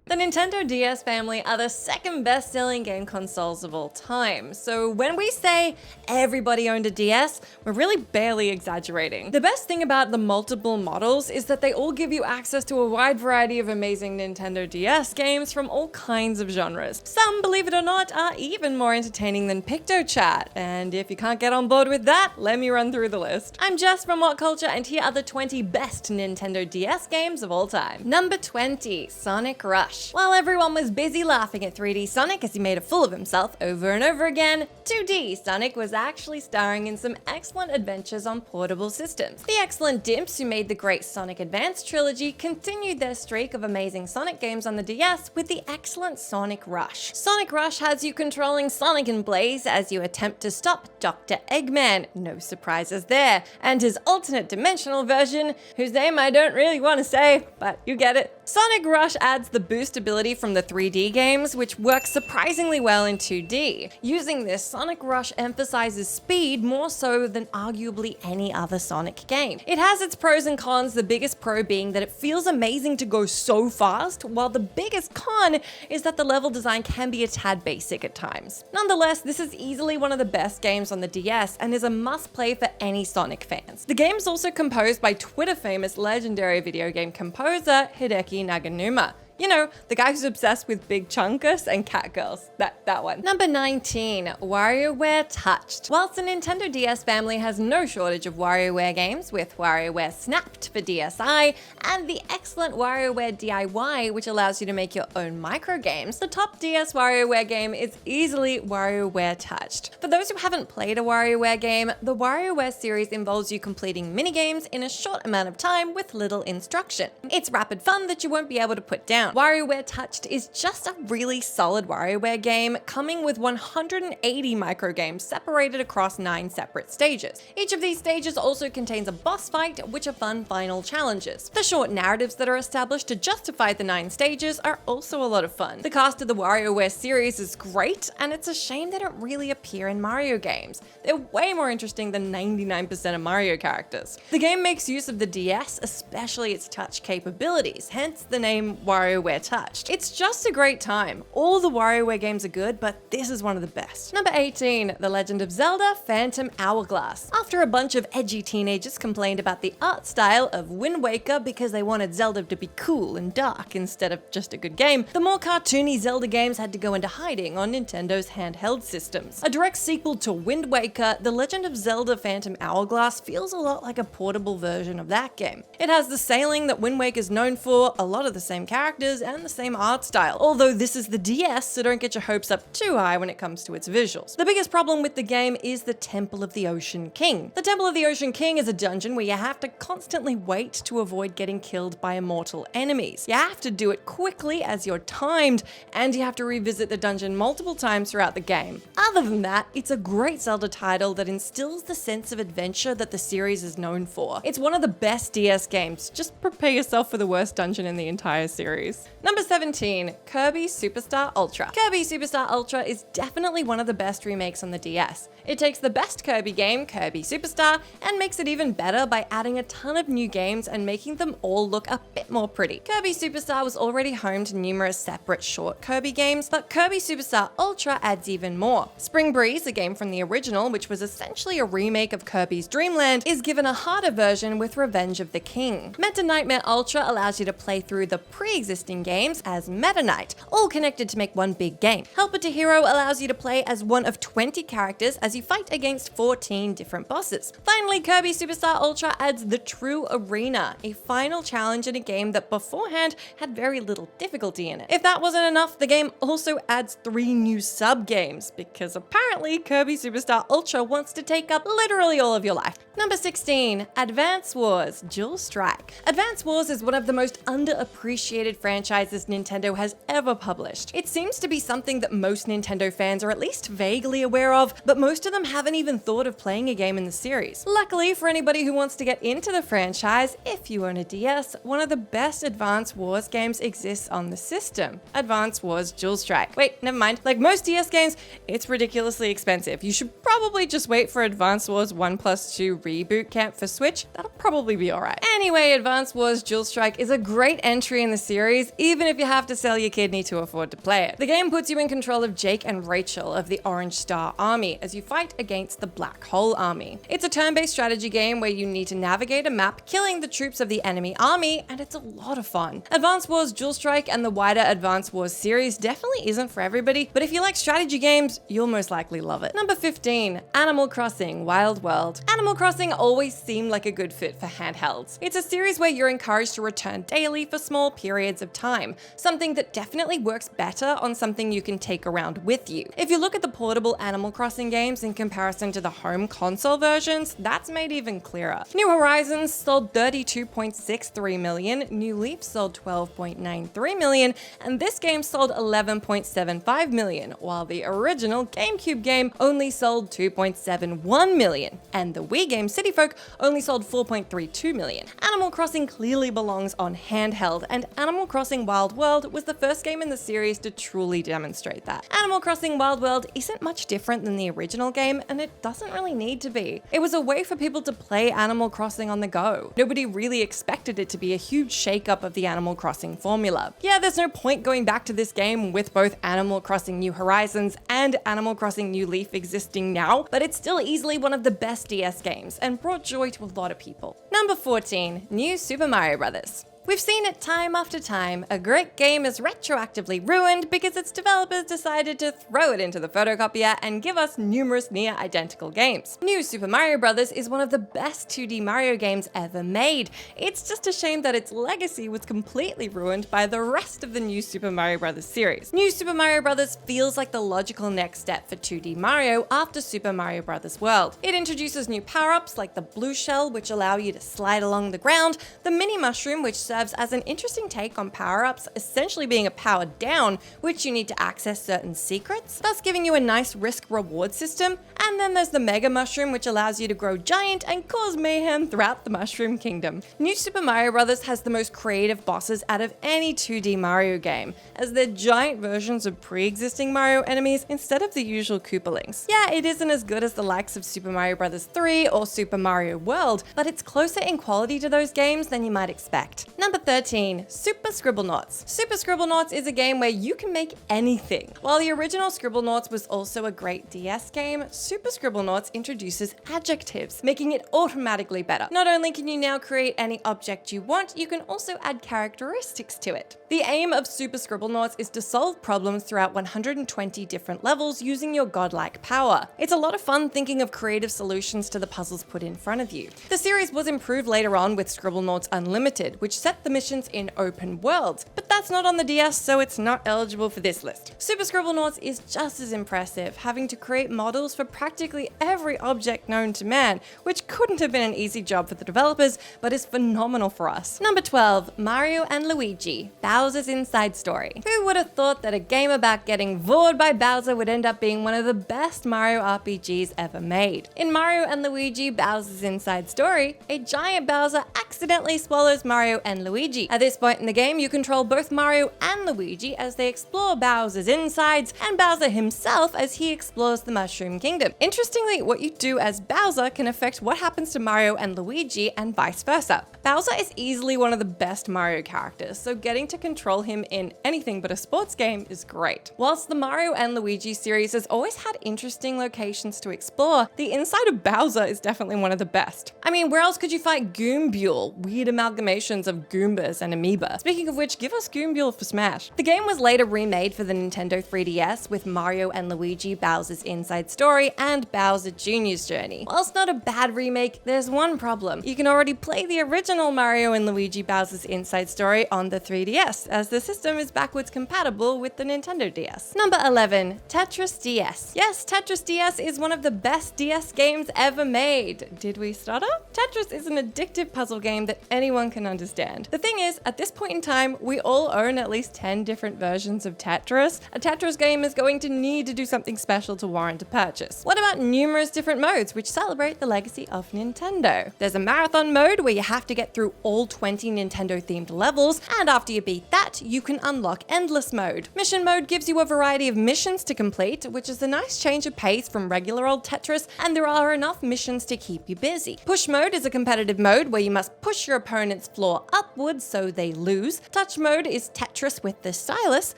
The Nintendo DS family are the second best-selling game consoles of all time, so when we say everybody owned a DS, we're really barely exaggerating. The best thing about the multiple models is that they all give you access to a wide variety of amazing Nintendo DS games from all kinds of genres. Some, believe it or not, are even more entertaining than PictoChat, and if you can't get on board with that, let me run through the list. I'm Jess from WhatCulture, and here are the 20 best Nintendo DS games of all time. Number 20, Sonic Rush. While everyone was busy laughing at 3D Sonic as he made a fool of himself over and over again, 2D Sonic was actually starring in some excellent adventures on portable systems. The excellent Dimps who made the great Sonic Advance trilogy continued their streak of amazing Sonic games on the DS with the excellent Sonic Rush. Sonic Rush has you controlling Sonic and Blaze as you attempt to stop Dr. Eggman, no surprises there, and his alternate dimensional version, whose name I don't really want to say, but you get it. Sonic Rush adds the boost ability from the 3D games, which works surprisingly well in 2D. Using this, Sonic Rush emphasizes speed more so than arguably any other Sonic game. It has its pros and cons, the biggest pro being that it feels amazing to go so fast, while the biggest con is that the level design can be a tad basic at times. Nonetheless, this is easily one of the best games on the DS and is a must-play for any Sonic fans. The game is also composed by Twitter-famous legendary video game composer Hideki Naganuma. You know, the guy who's obsessed with Big Chunkus and Catgirls. That one. Number 19, WarioWare Touched. Whilst the Nintendo DS family has no shortage of WarioWare games, with WarioWare Snapped for DSi, and the excellent WarioWare DIY, which allows you to make your own micro games, the top DS WarioWare game is easily WarioWare Touched. For those who haven't played a WarioWare game, the WarioWare series involves you completing minigames in a short amount of time with little instruction. It's rapid fun that you won't be able to put down. WarioWare Touched is just a really solid WarioWare game, coming with 180 microgames separated across 9 separate stages. Each of these stages also contains a boss fight, which are fun final challenges. The short narratives that are established to justify the 9 stages are also a lot of fun. The cast of the WarioWare series is great, and it's a shame they don't really appear in Mario games. They're way more interesting than 99% of Mario characters. The game makes use of the DS, especially its touch capabilities, hence the name WarioWare Touched. It's just a great time. All the WarioWare games are good, but this is one of the best. Number 18, The Legend of Zelda Phantom Hourglass. After a bunch of edgy teenagers complained about the art style of Wind Waker because they wanted Zelda to be cool and dark instead of just a good game, the more cartoony Zelda games had to go into hiding on Nintendo's handheld systems. A direct sequel to Wind Waker, The Legend of Zelda Phantom Hourglass feels a lot like a portable version of that game. It has the sailing that Wind Waker's known for, a lot of the same characters, and the same art style, although this is the DS, so don't get your hopes up too high when it comes to its visuals. The biggest problem with the game is the Temple of the Ocean King. The Temple of the Ocean King is a dungeon where you have to constantly wait to avoid getting killed by immortal enemies. You have to do it quickly as you're timed, and you have to revisit the dungeon multiple times throughout the game. Other than that, it's a great Zelda title that instills the sense of adventure that the series is known for. It's one of the best DS games. Just prepare yourself for the worst dungeon in the entire series. Number 17, Kirby Superstar Ultra. Kirby Superstar Ultra is definitely one of the best remakes on the DS. It takes the best Kirby game, Kirby Superstar, and makes it even better by adding a ton of new games and making them all look a bit more pretty. Kirby Superstar was already home to numerous separate short Kirby games, but Kirby Superstar Ultra adds even more. Spring Breeze, a game from the original, which was essentially a remake of Kirby's Dream Land, is given a harder version with Revenge of the King. Meta Nightmare Ultra allows you to play through the pre-existing games as Meta Knight, all connected to make one big game. Helper to Hero allows you to play as one of 20 characters as you fight against 14 different bosses. Finally, Kirby Superstar Ultra adds the True Arena, a final challenge in a game that beforehand had very little difficulty in it. If that wasn't enough, the game also adds 3 new sub-games, because apparently Kirby Superstar Ultra wants to take up literally all of your life. Number 16, Advance Wars Dual Strike. Advance Wars is one of the most underappreciated franchises Nintendo has ever published. It seems to be something that most Nintendo fans are at least vaguely aware of, but most of them haven't even thought of playing a game in the series. Luckily for anybody who wants to get into the franchise, if you own a DS, one of the best Advance Wars games exists on the system, Advance Wars Dual Strike. Wait, never mind. Like most DS games, it's ridiculously expensive. You should probably just wait for Advance Wars 1+2 Reboot Camp for Switch. That'll probably be alright. Anyway, Advance Wars Dual Strike is a great entry in the series series, even if you have to sell your kidney to afford to play it. The game puts you in control of Jake and Rachel of the Orange Star Army as you fight against the Black Hole Army. It's a turn-based strategy game where you need to navigate a map, killing the troops of the enemy army, and it's a lot of fun. Advance Wars Dual Strike and the wider Advance Wars series definitely isn't for everybody, but if you like strategy games, you'll most likely love it. Number 15, Animal Crossing Wild World. Animal Crossing always seemed like a good fit for handhelds. It's a series where you're encouraged to return daily for small periods of time, something that definitely works better on something you can take around with you. If you look at the portable Animal Crossing games in comparison to the home console versions, that's made even clearer. New Horizons sold 32.63 million, New Leaf sold 12.93 million, and this game sold 11.75 million, while the original GameCube game only sold 2.71 million, and the Wii game City Folk only sold 4.32 million. Animal Crossing clearly belongs on handheld, and Animal Crossing Wild World was the first game in the series to truly demonstrate that. Animal Crossing Wild World isn't much different than the original game, and it doesn't really need to be. It was a way for people to play Animal Crossing on the go. Nobody really expected it to be a huge shakeup of the Animal Crossing formula. Yeah, there's no point going back to this game with both Animal Crossing New Horizons and Animal Crossing New Leaf existing now, but it's still easily one of the best DS games and brought joy to a lot of people. Number 14, New Super Mario Bros. We've seen it time after time. A great game is retroactively ruined because its developers decided to throw it into the photocopier and give us numerous near-identical games. New Super Mario Bros. Is one of the best 2D Mario games ever made. It's just a shame that its legacy was completely ruined by the rest of the New Super Mario Bros. Series. New Super Mario Bros. Feels like the logical next step for 2D Mario after Super Mario Bros. World. It introduces new power-ups like the blue shell, which allow you to slide along the ground, the mini mushroom, which serves as an interesting take on power-ups, essentially being a power down, which you need to access certain secrets, thus giving you a nice risk-reward system. And then there's the Mega Mushroom, which allows you to grow giant and cause mayhem throughout the Mushroom Kingdom. New Super Mario Bros. Has the most creative bosses out of any 2D Mario game, as they're giant versions of pre-existing Mario enemies instead of the usual Koopalings. Yeah, it isn't as good as the likes of Super Mario Bros. 3 or Super Mario World, but it's closer in quality to those games than you might expect. Number 13, Super Scribblenauts. Super Scribblenauts is a game where you can make anything. While the original Scribblenauts was also a great DS game, Super Scribblenauts introduces adjectives, making it automatically better. Not only can you now create any object you want, you can also add characteristics to it. The aim of Super Scribblenauts is to solve problems throughout 120 different levels using your godlike power. It's a lot of fun thinking of creative solutions to the puzzles put in front of you. The series was improved later on with Scribblenauts Unlimited, which set the missions in open worlds, but that's not on the DS, so it's not eligible for this list. Super Scribblenauts is just as impressive, having to create models for practically every object known to man, which couldn't have been an easy job for the developers, but is phenomenal for us. Number 12, Mario and Luigi, Bowser's Inside Story. Who would have thought that a game about getting vored by Bowser would end up being one of the best Mario RPGs ever made? In Mario and Luigi, Bowser's Inside Story, a giant Bowser accidentally swallows Mario and Luigi. At this point in the game, you control both Mario and Luigi as they explore Bowser's insides, and Bowser himself as he explores the Mushroom Kingdom. Interestingly, what you do as Bowser can affect what happens to Mario and Luigi and vice versa. Bowser is easily one of the best Mario characters, so getting to control him in anything but a sports game is great. Whilst the Mario and Luigi series has always had interesting locations to explore, the inside of Bowser is definitely one of the best. I mean, where else could you fight Goombule? Weird amalgamations of Goombas and Amoeba. Speaking of which, give us Goombule for Smash. The game was later remade for the Nintendo 3DS with Mario and Luigi Bowser's Inside Story and Bowser Jr.'s Journey. Whilst not a bad remake, there's one problem. You can already play the original Mario and Luigi Bowser's Inside Story on the 3DS, as the system is backwards compatible with the Nintendo DS. Number 11, Tetris DS. Yes, Tetris DS is one of the best DS games ever made. Did we stutter? Tetris is an addictive puzzle game that anyone can understand. The thing is, at this point in time, we all own at least 10 different versions of Tetris. A Tetris game is going to need to do something special to warrant a purchase. What about numerous different modes which celebrate the legacy of Nintendo? There's a marathon mode where you have to get through all 20 Nintendo-themed levels, and after you beat that, you can unlock endless mode. Mission mode gives you a variety of missions to complete, which is a nice change of pace from regular old Tetris, and there are enough missions to keep you busy. Push mode is a competitive mode where you must push your opponent's floor up upwards, so they lose. Touch mode is Tetris with the stylus.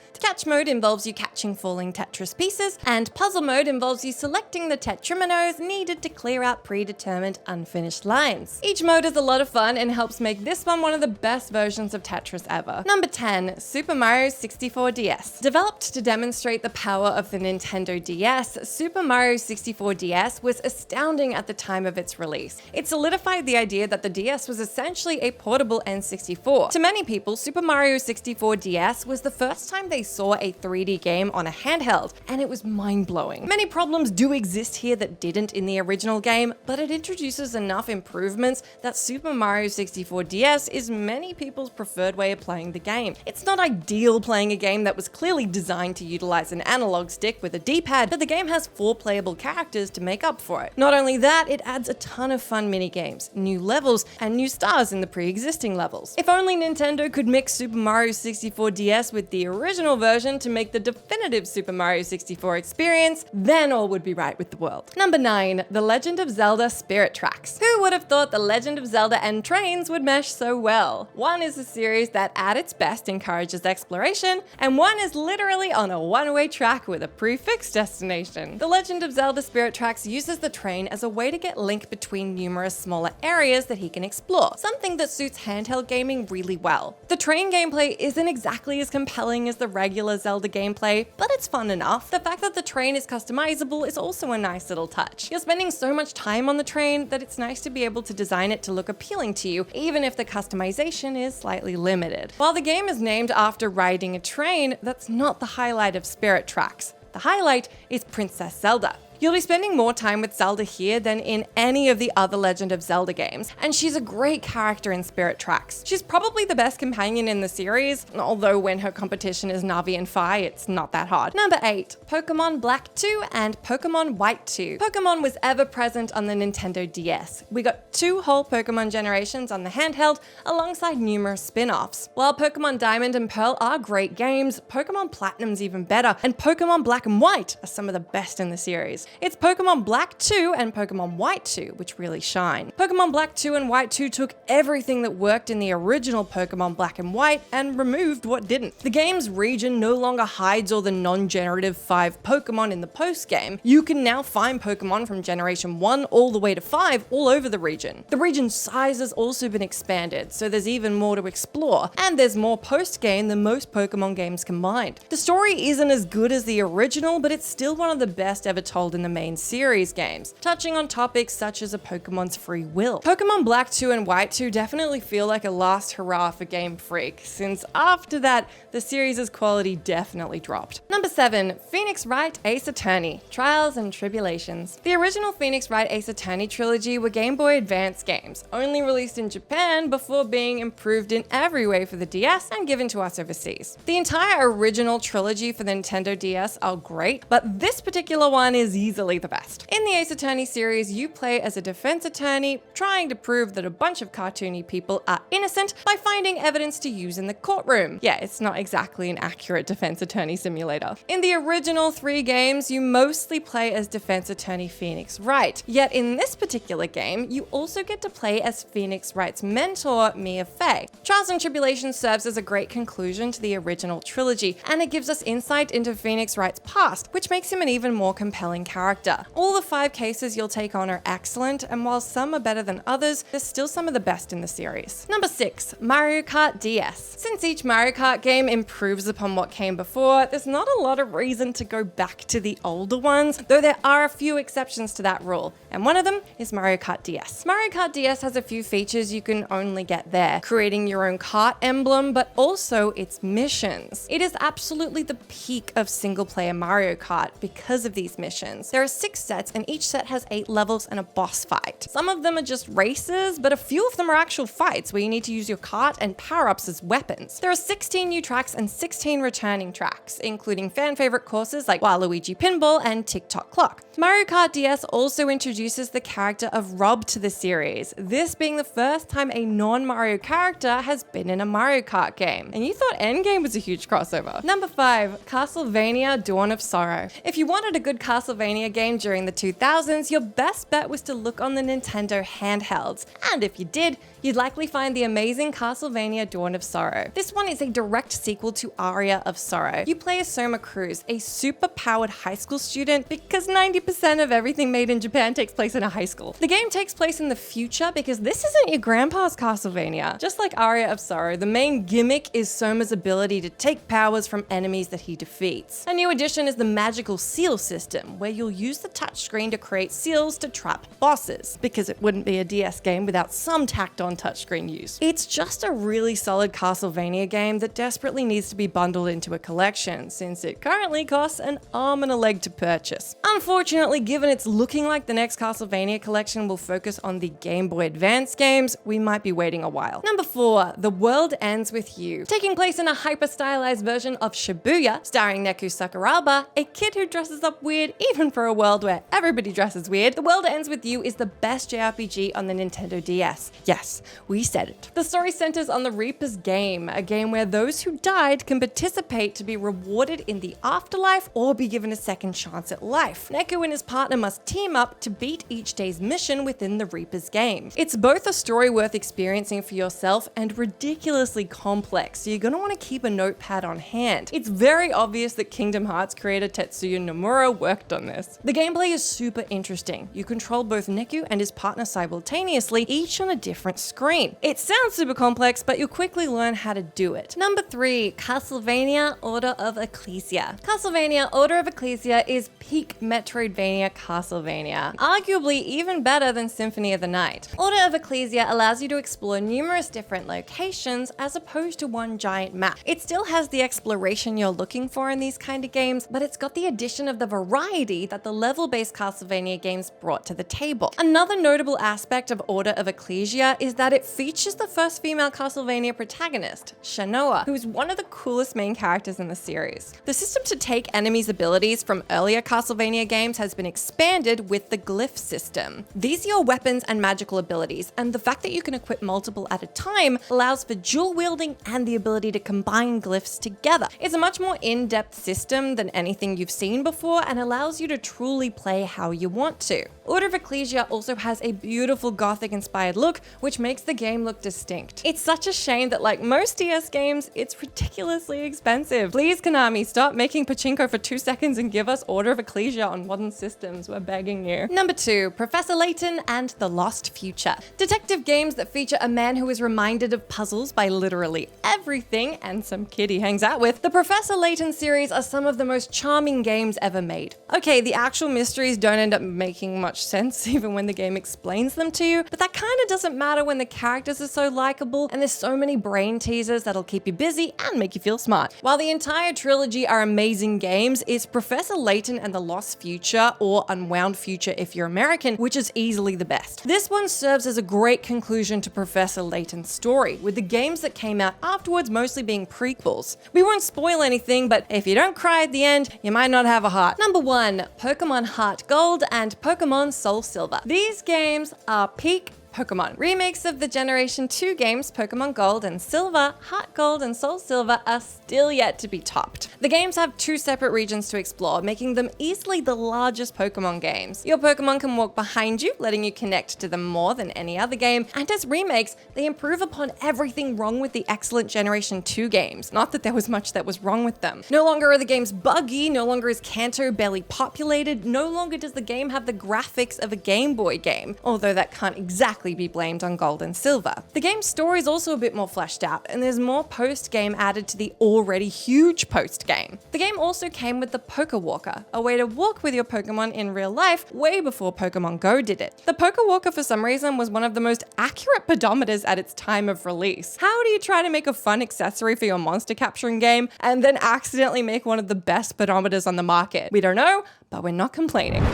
Catch mode involves you catching falling Tetris pieces, and puzzle mode involves you selecting the tetrominoes needed to clear out predetermined unfinished lines. Each mode is a lot of fun and helps make this one of the best versions of Tetris ever. Number 10, Super Mario 64 DS. Developed to demonstrate the power of the Nintendo DS, Super Mario 64 DS was astounding at the time of its release. It solidified the idea that the DS was essentially a portable N64. To many people, Super Mario 64 DS was the first time they saw a 3D game on a handheld, and it was mind-blowing. Many problems do exist here that didn't in the original game, but it introduces enough improvements that Super Mario 64 DS is many people's preferred way of playing the game. It's not ideal playing a game that was clearly designed to utilize an analog stick with a D-pad, but the game has 4 playable characters to make up for it. Not only that, it adds a ton of fun minigames, new levels, and new stars in the pre-existing levels. If only Nintendo could mix Super Mario 64 DS with the original version to make the definitive Super Mario 64 experience, then all would be right with the world. Number 9, The Legend of Zelda Spirit Tracks. Who would have thought The Legend of Zelda and trains would mesh so well? One is a series that at its best encourages exploration, and one is literally on a one-way track with a prefixed destination. The Legend of Zelda Spirit Tracks uses the train as a way to get Link between numerous smaller areas that he can explore, something that suits handheld gaming really well. The train gameplay isn't exactly as compelling as the regular Zelda gameplay, but it's fun enough. The fact that the train is customizable is also a nice little touch. You're spending so much time on the train that it's nice to be able to design it to look appealing to you, even if the customization is slightly limited. While the game is named after riding a train, that's not the highlight of Spirit Tracks. The highlight is Princess Zelda. You'll be spending more time with Zelda here than in any of the other Legend of Zelda games, and she's a great character in Spirit Tracks. She's probably the best companion in the series, although when her competition is Navi and Fi, it's not that hard. Number 8, Pokemon Black 2 and Pokemon White 2. Pokemon was ever present on the Nintendo DS. We got 2 whole Pokemon generations on the handheld, alongside numerous spin-offs. While Pokemon Diamond and Pearl are great games, Pokemon Platinum's even better, and Pokemon Black and White are some of the best in the series. It's Pokemon Black 2 and Pokemon White 2 which really shine. Pokemon Black 2 and White 2 took everything that worked in the original Pokemon Black and White and removed what didn't. The game's region no longer hides all the non-generative 5 Pokemon in the post-game. You can now find Pokemon from Generation 1 all the way to 5 all over the region. The region size has also been expanded, so there's even more to explore, and there's more post-game than most Pokemon games combined. The story isn't as good as the original, but it's still one of the best ever told in the main series games, touching on topics such as a Pokemon's free will. Pokemon Black 2 and White 2 definitely feel like a last hurrah for Game Freak, since after that, the series' quality definitely dropped. Number 7, Phoenix Wright Ace Attorney, Trials and Tribulations. The original Phoenix Wright Ace Attorney trilogy were Game Boy Advance games, only released in Japan before being improved in every way for the DS and given to us overseas. The entire original trilogy for the Nintendo DS are great, but this particular one is easily the best. In the Ace Attorney series, you play as a defense attorney trying to prove that a bunch of cartoony people are innocent by finding evidence to use in the courtroom. Yeah, it's not exactly an accurate defense attorney simulator. In the original 3 games, you mostly play as defense attorney Phoenix Wright. Yet in this particular game, you also get to play as Phoenix Wright's mentor, Mia Fey. Trials and Tribulations serves as a great conclusion to the original trilogy, and it gives us insight into Phoenix Wright's past, which makes him an even more compelling character. All the 5 cases you'll take on are excellent, and while some are better than others, they're still some of the best in the series. Number 6, Mario Kart DS. Since each Mario Kart game improves upon what came before, there's not a lot of reason to go back to the older ones, though there are a few exceptions to that rule, and one of them is Mario Kart DS. Mario Kart DS has a few features you can only get there, creating your own kart emblem, but also its missions. It is absolutely the peak of single-player Mario Kart because of these missions. There are 6 sets, and each set has 8 levels and a boss fight. Some of them are just races, but a few of them are actual fights where you need to use your kart and power-ups as weapons. There are 16 new tracks and 16 returning tracks, including fan-favorite courses like Waluigi Pinball and Tick-Tock Clock. Mario Kart DS also introduces the character of Rob to the series, this being the first time a non-Mario character has been in a Mario Kart game. And you thought Endgame was a huge crossover. Number 5, Castlevania Dawn of Sorrow. If you wanted a good Castlevania game during the 2000s, your best bet was to look on the Nintendo handhelds. And if you did, you'd likely find the amazing Castlevania Dawn of Sorrow. This one is a direct sequel to Aria of Sorrow. You play as Soma Cruz, a super-powered high school student, because 90% of everything made in Japan takes place in a high school. The game takes place in the future because this isn't your grandpa's Castlevania. Just like Aria of Sorrow, the main gimmick is Soma's ability to take powers from enemies that he defeats. A new addition is the magical seal system, where you'll use the touchscreen to create seals to trap bosses, because it wouldn't be a DS game without some tacked-on touchscreen use. It's just a really solid Castlevania game that desperately needs to be bundled into a collection, since it currently costs an arm and a leg to purchase. Unfortunately, given it's looking like the next Castlevania collection will focus on the Game Boy Advance games, we might be waiting a while. Number 4, The World Ends With You. Taking place in a hyper-stylized version of Shibuya, starring Neku Sakuraba, a kid who dresses up weird even for a world where everybody dresses weird, The World Ends With You is the best JRPG on the Nintendo DS. Yes, we said it. The story centers on the Reaper's Game, a game where those who died can participate to be rewarded in the afterlife or be given a second chance at life. Neku and his partner must team up to beat each day's mission within the Reaper's Game. It's both a story worth experiencing for yourself and ridiculously complex, so you're going to want to keep a notepad on hand. It's very obvious that Kingdom Hearts creator Tetsuya Nomura worked on this. The gameplay is super interesting. You control both Neku and his partner simultaneously, each on a different screen. It sounds super complex, but you'll quickly learn how to do it. Number 3, Castlevania Order of Ecclesia. Castlevania Order of Ecclesia is peak Metroidvania Castlevania, arguably even better than Symphony of the Night. Order of Ecclesia allows you to explore numerous different locations as opposed to one giant map. It still has the exploration you're looking for in these kind of games, but it's got the addition of the variety that the level-based Castlevania games brought to the table. Another notable aspect of Order of Ecclesia is that it features the first female Castlevania protagonist, Shanoa, who is one of the coolest main characters in the series. The system to take enemies' abilities from earlier Castlevania games has been expanded with the glyph system. These are your weapons and magical abilities, and the fact that you can equip multiple at a time allows for dual wielding and the ability to combine glyphs together. It's a much more in-depth system than anything you've seen before and allows you to truly play how you want to. Order of Ecclesia also has a beautiful gothic-inspired look, which makes the game look distinct. It's such a shame that, like most DS games, it's ridiculously expensive. Please, Konami, stop making pachinko for 2 seconds and give us Order of Ecclesia on modern systems. We're begging you. Number 2, Professor Layton and the Lost Future. Detective games that feature a man who is reminded of puzzles by literally everything and some kid he hangs out with. The Professor Layton series are some of the most charming games ever made. Okay, the actual mysteries don't end up making much sense even when the game explains them to you, but that kind of doesn't matter when the characters are so likable and there's so many brain teasers that'll keep you busy and make you feel smart. While the entire trilogy are amazing games, it's Professor Layton and the Lost Future, or Unwound Future if you're American, which is easily the best. This one serves as a great conclusion to Professor Layton's story, with the games that came out afterwards mostly being prequels. We won't spoil anything, but if you don't cry at the end, you might not have a heart. Number 1, Pokemon Heart Gold and Pokemon Soul Silver. These games are peak Pokemon. Remakes of the Generation 2 games Pokemon Gold and Silver, Heart Gold and Soul Silver are still yet to be topped. The games have 2 separate regions to explore, making them easily the largest Pokemon games. Your Pokemon can walk behind you, letting you connect to them more than any other game, and as remakes, they improve upon everything wrong with the excellent Generation 2 games. Not that there was much that was wrong with them. No longer are the games buggy, no longer is Kanto barely populated, no longer does the game have the graphics of a Game Boy game, although that can't exactly be blamed on Gold and Silver. The game's story is also a bit more fleshed out, and there's more post-game added to the already huge post-game. The game also came with the Pokewalker, a way to walk with your Pokemon in real life way before Pokemon Go did it. The Pokewalker, for some reason, was one of the most accurate pedometers at its time of release. How do you try to make a fun accessory for your monster capturing game and then accidentally make one of the best pedometers on the market? We don't know, but we're not complaining.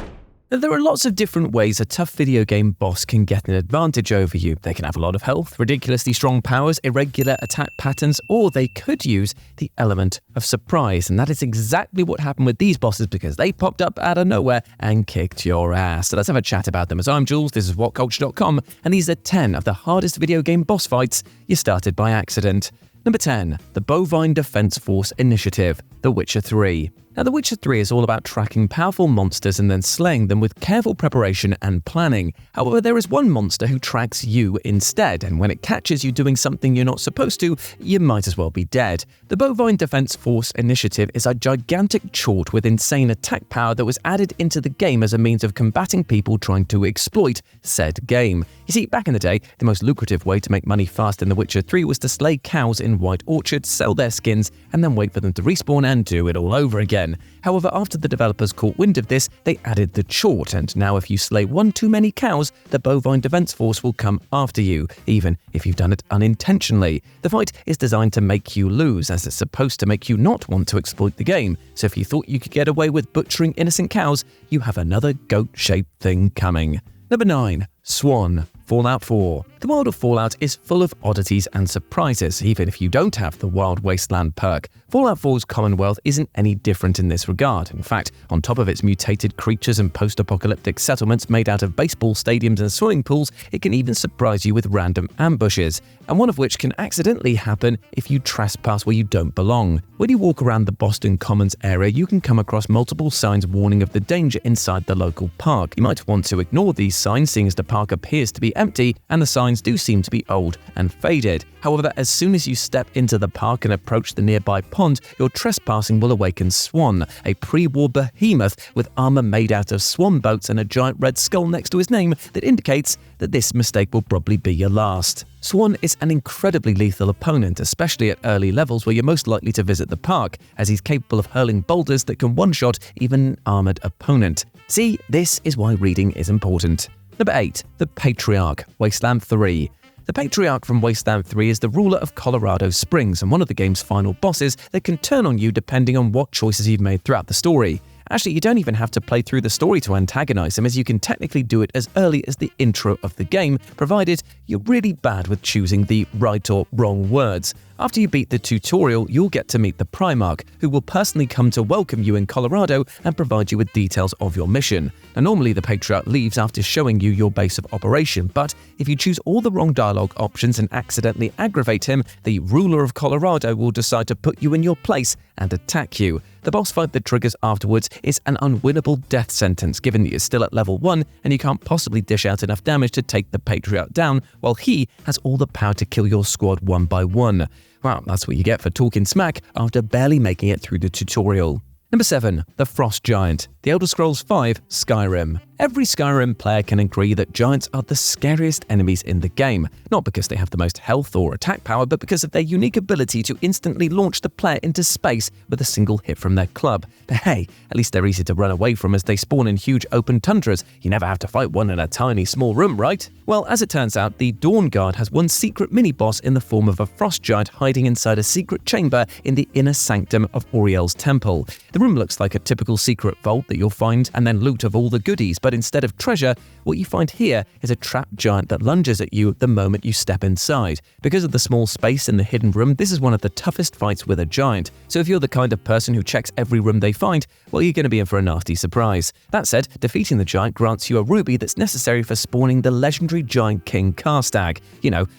There are lots of different ways a tough video game boss can get an advantage over you. They can have a lot of health, ridiculously strong powers, irregular attack patterns, or they could use the element of surprise. And that is exactly what happened with these bosses, because they popped up out of nowhere and kicked your ass. So let's have a chat about them. As I'm Jules, this is WhatCulture.com, and these are 10 of the hardest video game boss fights you started by accident. Number 10, the Bovine Defense Force Initiative, The Witcher 3. Now, The Witcher 3 is all about tracking powerful monsters and then slaying them with careful preparation and planning. However, there is one monster who tracks you instead, and when it catches you doing something you're not supposed to, you might as well be dead. The Bovine Defense Force Initiative is a gigantic chort with insane attack power that was added into the game as a means of combating people trying to exploit said game. You see, back in the day, the most lucrative way to make money fast in The Witcher 3 was to slay cows in White Orchard, sell their skins, and then wait for them to respawn and do it all over again. However, after the developers caught wind of this, they added the chort, and now if you slay one too many cows, the Bovine Defense Force will come after you, even if you've done it unintentionally. The fight is designed to make you lose, as it's supposed to make you not want to exploit the game, so if you thought you could get away with butchering innocent cows, you have another goat-shaped thing coming. Number 9. Swan. Fallout 4. The world of Fallout is full of oddities and surprises, even if you don't have the Wild Wasteland perk. Fallout 4's Commonwealth isn't any different in this regard. In fact, on top of its mutated creatures and post-apocalyptic settlements made out of baseball stadiums and swimming pools, it can even surprise you with random ambushes, and one of which can accidentally happen if you trespass where you don't belong. When you walk around the Boston Commons area, you can come across multiple signs warning of the danger inside the local park. You might want to ignore these signs, seeing as the park appears to be empty, and the signs do seem to be old and faded. However, as soon as you step into the park and approach the nearby pond, your trespassing will awaken Swan, a pre-war behemoth with armor made out of swan boats and a giant red skull next to his name that indicates that this mistake will probably be your last. Swan is an incredibly lethal opponent, especially at early levels where you're most likely to visit the park, as he's capable of hurling boulders that can one-shot even an armored opponent. See, this is why reading is important. Number 8. The Patriarch, Wasteland 3. The Patriarch from Wasteland 3 is the ruler of Colorado Springs and one of the game's final bosses that can turn on you depending on what choices you've made throughout the story. Actually, you don't even have to play through the story to antagonize him, as you can technically do it as early as the intro of the game, provided you're really bad with choosing the right or wrong words. After you beat the tutorial, you'll get to meet the Primarch, who will personally come to welcome you in Colorado and provide you with details of your mission. Now, normally the Patriarch leaves after showing you your base of operation, but if you choose all the wrong dialogue options and accidentally aggravate him, the ruler of Colorado will decide to put you in your place and attack you. The boss fight that triggers afterwards is an unwinnable death sentence, given that you're still at level 1 and you can't possibly dish out enough damage to take the Patriarch down, while he has all the power to kill your squad one by one. Well, that's what you get for talking smack after barely making it through the tutorial. Number 7. The Frost Giant, The Elder Scrolls V Skyrim. Every Skyrim player can agree that giants are the scariest enemies in the game, not because they have the most health or attack power, but because of their unique ability to instantly launch the player into space with a single hit from their club. But hey, at least they're easy to run away from as they spawn in huge open tundras. You never have to fight one in a tiny small room, right? Well, as it turns out, the Dawn Guard has one secret mini-boss in the form of a frost giant hiding inside a secret chamber in the inner sanctum of Auriel's temple. The room looks like a typical secret vault that you'll find and then loot of all the goodies, but instead of treasure, what you find here is a trapped giant that lunges at you the moment you step inside. Because of the small space in the hidden room, this is one of the toughest fights with a giant, so if you're the kind of person who checks every room they find, well, you're going to be in for a nasty surprise. That said, defeating the giant grants you a ruby that's necessary for spawning the legendary giant king Karstag,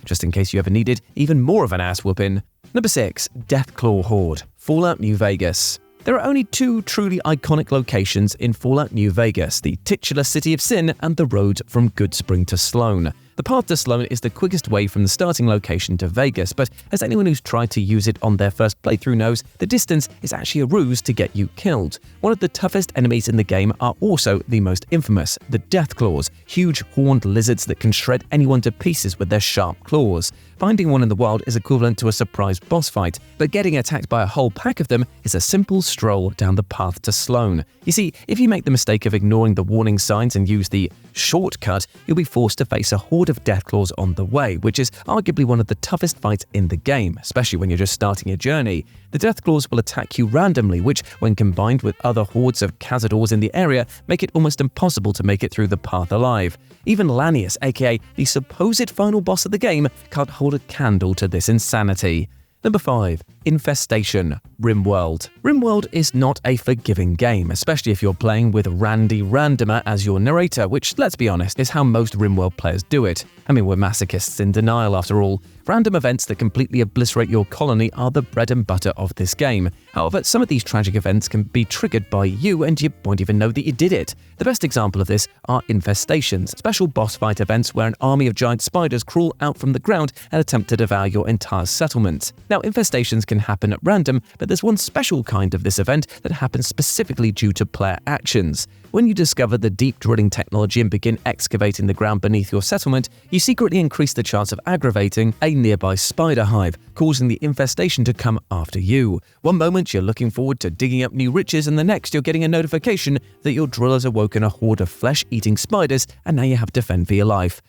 just in case you ever needed even more of an ass whooping. Number 6. Deathclaw Horde, Fallout New Vegas. There are only two truly iconic locations in Fallout New Vegas, the titular City of Sin and the road from Goodspring to Sloan. The path to Sloan is the quickest way from the starting location to Vegas, but as anyone who's tried to use it on their first playthrough knows, the distance is actually a ruse to get you killed. One of the toughest enemies in the game are also the most infamous, the Deathclaws, huge horned lizards that can shred anyone to pieces with their sharp claws. Finding one in the wild is equivalent to a surprise boss fight, but getting attacked by a whole pack of them is a simple stroll down the path to Sloan. You see, if you make the mistake of ignoring the warning signs and use the shortcut, you'll be forced to face a horde of Deathclaws on the way, which is arguably one of the toughest fights in the game, especially when you're just starting your journey. The Deathclaws will attack you randomly, which, when combined with other hordes of Cazadors in the area, make it almost impossible to make it through the path alive. Even Lanius, aka the supposed final boss of the game, can't hold a candle to this insanity. Number 5. Infestation, RimWorld. RimWorld is not a forgiving game, especially if you're playing with Randy Randomer as your narrator, which, let's be honest, is how most RimWorld players do it. I mean, we're masochists in denial after all. Random events that completely obliterate your colony are the bread and butter of this game. However, some of these tragic events can be triggered by you and you won't even know that you did it. The best example of this are infestations, special boss fight events where an army of giant spiders crawl out from the ground and attempt to devour your entire settlement. Now, infestations can happen at random, but there's one special kind of this event that happens specifically due to player actions. When you discover the deep drilling technology and begin excavating the ground beneath your settlement, you secretly increase the chance of aggravating a nearby spider hive, causing the infestation to come after you. One moment you're looking forward to digging up new riches, and the next you're getting a notification that your drill has awoken a horde of flesh-eating spiders, and now you have to fend for your life.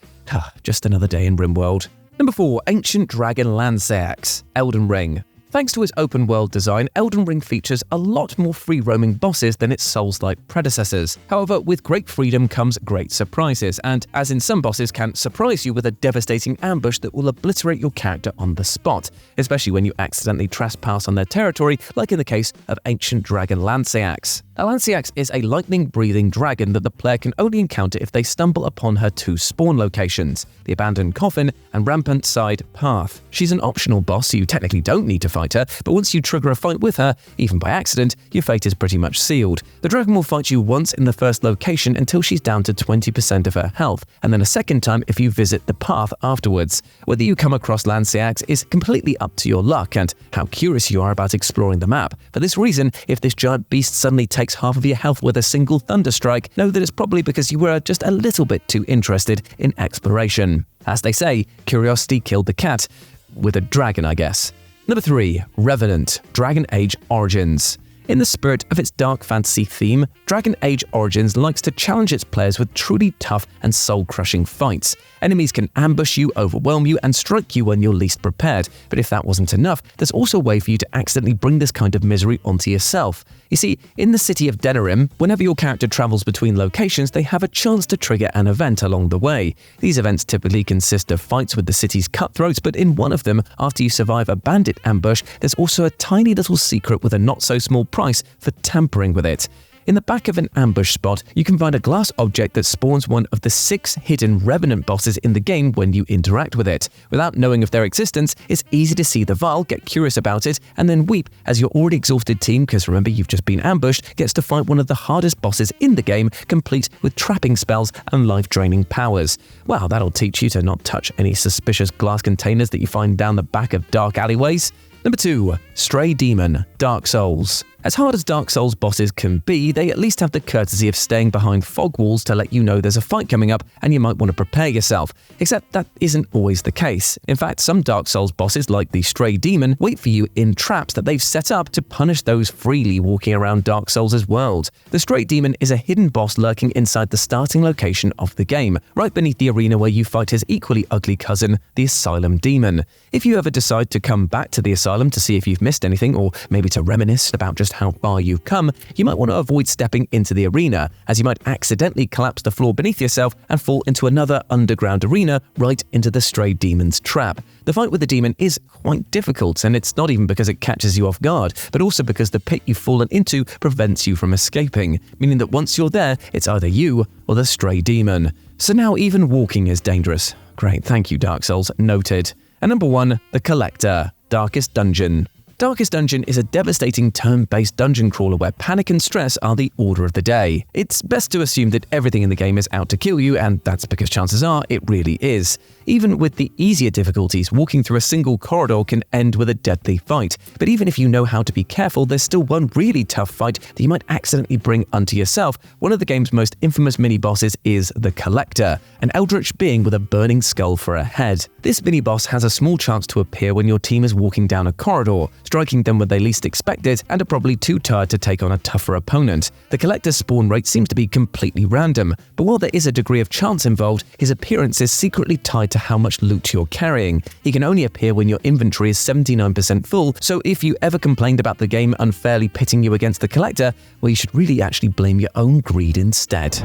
Just another day in RimWorld. Number 4. Ancient Dragon Lanceax, Elden Ring. Thanks to its open-world design, Elden Ring features a lot more free-roaming bosses than its Souls-like predecessors. However, with great freedom comes great surprises, and as in some bosses can surprise you with a devastating ambush that will obliterate your character on the spot, especially when you accidentally trespass on their territory, like in the case of Ancient Dragon Lanceax. A Lanceax is a lightning-breathing dragon that the player can only encounter if they stumble upon her 2 spawn locations, the Abandoned Coffin and Rampant Side Path. She's an optional boss, so you technically don't need to fight her, but once you trigger a fight with her, even by accident, your fate is pretty much sealed. The dragon will fight you once in the first location until she's down to 20% of her health, and then a second time if you visit the path afterwards. Whether you come across Lanceax is completely up to your luck and how curious you are about exploring the map. For this reason, if this giant beast suddenly takes half of your health with a single thunderstrike, know that it's probably because you were just a little bit too interested in exploration. As they say, curiosity killed the cat. With a dragon, I guess. Number 3. Revenant, Dragon Age Origins. In the spirit of its dark fantasy theme, Dragon Age Origins likes to challenge its players with truly tough and soul-crushing fights. Enemies can ambush you, overwhelm you, and strike you when you're least prepared. But if that wasn't enough, there's also a way for you to accidentally bring this kind of misery onto yourself. You see, in the city of Denerim, whenever your character travels between locations, they have a chance to trigger an event along the way. These events typically consist of fights with the city's cutthroats, but in one of them, after you survive a bandit ambush, there's also a tiny little secret with a not-so-small price for tampering with it. In the back of an ambush spot, you can find a glass object that spawns one of the 6 hidden Revenant bosses in the game when you interact with it. Without knowing of their existence, it's easy to see the vial, get curious about it, and then weep as your already exhausted team, because remember you've just been ambushed, gets to fight one of the hardest bosses in the game, complete with trapping spells and life-draining powers. Wow, that'll teach you to not touch any suspicious glass containers that you find down the back of dark alleyways. Number 2. Stray Demon, Dark Souls. As hard as Dark Souls bosses can be, they at least have the courtesy of staying behind fog walls to let you know there's a fight coming up and you might want to prepare yourself. Except that isn't always the case. In fact, some Dark Souls bosses, like the Stray Demon, wait for you in traps that they've set up to punish those freely walking around Dark Souls' world. The Stray Demon is a hidden boss lurking inside the starting location of the game, right beneath the arena where you fight his equally ugly cousin, the Asylum Demon. If you ever decide to come back to the Asylum to see if you've missed anything, or maybe to reminisce about just how far you've come, you might want to avoid stepping into the arena, as you might accidentally collapse the floor beneath yourself and fall into another underground arena right into the Stray Demon's trap. The fight with the demon is quite difficult, and it's not even because it catches you off guard, but also because the pit you've fallen into prevents you from escaping, meaning that once you're there, it's either you or the Stray Demon. So now even walking is dangerous. Great, thank you Dark Souls, noted. And number 1, The Collector, Darkest Dungeon. Darkest Dungeon is a devastating turn-based dungeon crawler where panic and stress are the order of the day. It's best to assume that everything in the game is out to kill you, and that's because chances are it really is. Even with the easier difficulties, walking through a single corridor can end with a deadly fight. But even if you know how to be careful, there's still one really tough fight that you might accidentally bring unto yourself. One of the game's most infamous mini-bosses is the Collector, an eldritch being with a burning skull for a head. This mini-boss has a small chance to appear when your team is walking down a corridor, striking them when they least expect it and are probably too tired to take on a tougher opponent. The Collector's spawn rate seems to be completely random, but while there is a degree of chance involved, his appearance is secretly tied to how much loot you're carrying. He can only appear when your inventory is 79% full, so if you ever complained about the game unfairly pitting you against the Collector, well, you should really actually blame your own greed instead.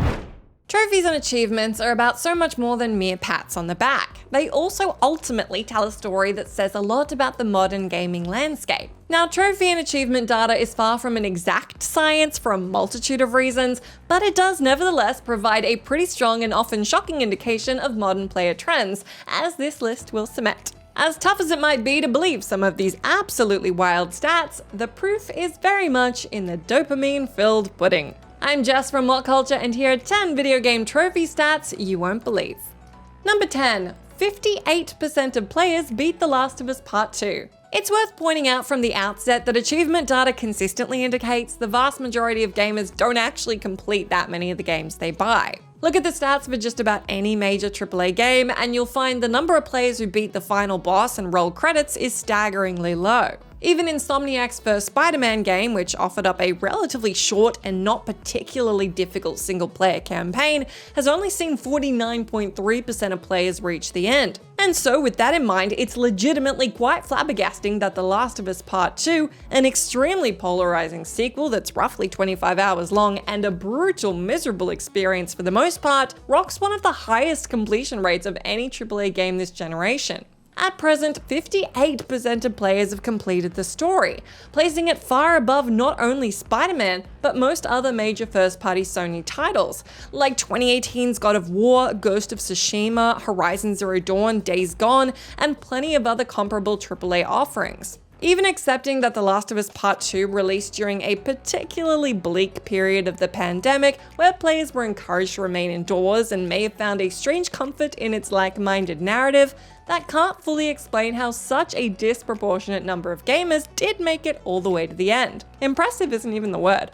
Trophies and achievements are about so much more than mere pats on the back. They also ultimately tell a story that says a lot about the modern gaming landscape. Now, trophy and achievement data is far from an exact science for a multitude of reasons, but it does nevertheless provide a pretty strong and often shocking indication of modern player trends, as this list will cement. As tough as it might be to believe some of these absolutely wild stats, the proof is very much in the dopamine-filled pudding. I'm Jess from WhatCulture, and here are 10 video game trophy stats you won't believe. Number 10. 58% of players beat The Last of Us Part 2. It's worth pointing out from the outset that achievement data consistently indicates the vast majority of gamers don't actually complete that many of the games they buy. Look at the stats for just about any major AAA game, and you'll find the number of players who beat the final boss and roll credits is staggeringly low. Even Insomniac's first Spider-Man game, which offered up a relatively short and not particularly difficult single-player campaign, has only seen 49.3% of players reach the end. And so with that in mind, it's legitimately quite flabbergasting that The Last of Us Part 2, an extremely polarizing sequel that's roughly 25 hours long and a brutal, miserable experience for the most part, rocks one of the highest completion rates of any AAA game this generation. At present, 58% of players have completed the story, placing it far above not only Spider-Man, but most other major first-party Sony titles, like 2018's God of War, Ghost of Tsushima, Horizon Zero Dawn, Days Gone, and plenty of other comparable AAA offerings. Even accepting that The Last of Us Part 2 released during a particularly bleak period of the pandemic, where players were encouraged to remain indoors and may have found a strange comfort in its like-minded narrative, that can't fully explain how such a disproportionate number of gamers did make it all the way to the end. Impressive isn't even the word.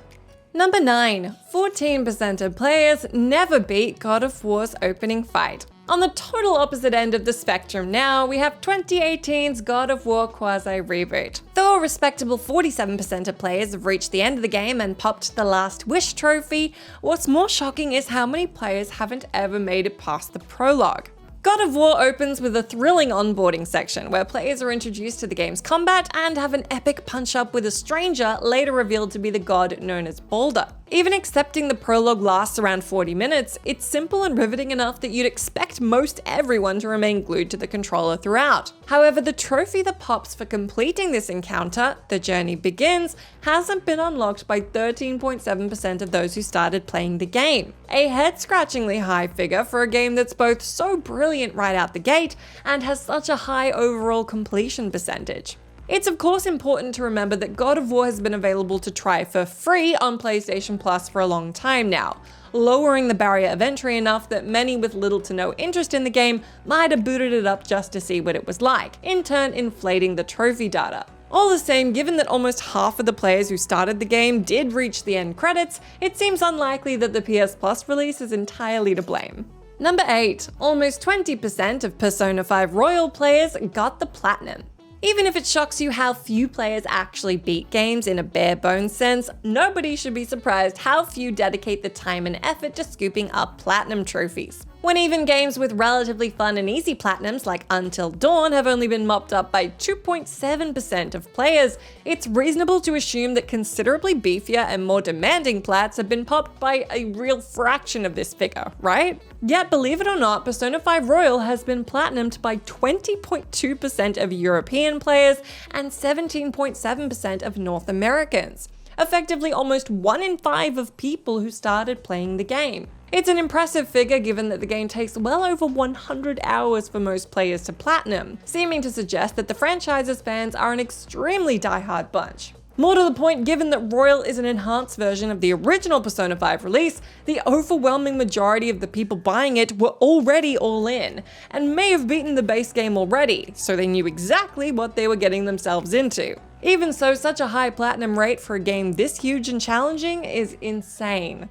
Number 9. 14% of players never beat God of War's opening fight. On the total opposite end of the spectrum now, we have 2018's God of War quasi-reboot. Though a respectable 47% of players have reached the end of the game and popped the Last Wish trophy, what's more shocking is how many players haven't ever made it past the prologue. God of War opens with a thrilling onboarding section where players are introduced to the game's combat and have an epic punch-up with a stranger later revealed to be the god known as Baldur. Even accepting the prologue lasts around 40 minutes, it's simple and riveting enough that you'd expect most everyone to remain glued to the controller throughout. However, the trophy that pops for completing this encounter, The Journey Begins, hasn't been unlocked by 13.7% of those who started playing the game. A head-scratchingly high figure for a game that's both so brilliant right out the gate and has such a high overall completion percentage. It's of course important to remember that God of War has been available to try for free on PlayStation Plus for a long time now, lowering the barrier of entry enough that many with little to no interest in the game might have booted it up just to see what it was like, in turn inflating the trophy data. All the same, given that almost half of the players who started the game did reach the end credits, it seems unlikely that the PS Plus release is entirely to blame. Number 8. Almost 20% of Persona 5 Royal players got the Platinum. Even if it shocks you how few players actually beat games in a bare-bones sense, nobody should be surprised how few dedicate the time and effort to scooping up platinum trophies. When even games with relatively fun and easy platinums like Until Dawn have only been mopped up by 2.7% of players, it's reasonable to assume that considerably beefier and more demanding plats have been popped by a real fraction of this figure, right? Yet, believe it or not, Persona 5 Royal has been platinumed by 20.2% of European players and 17.7% of North Americans. Effectively almost 1 in 5 of people who started playing the game. It's an impressive figure given that the game takes well over 100 hours for most players to platinum, seeming to suggest that the franchise's fans are an extremely diehard bunch. More to the point, given that Royal is an enhanced version of the original Persona 5 release, the overwhelming majority of the people buying it were already all in, and may have beaten the base game already, so they knew exactly what they were getting themselves into. Even so, such a high platinum rate for a game this huge and challenging is insane.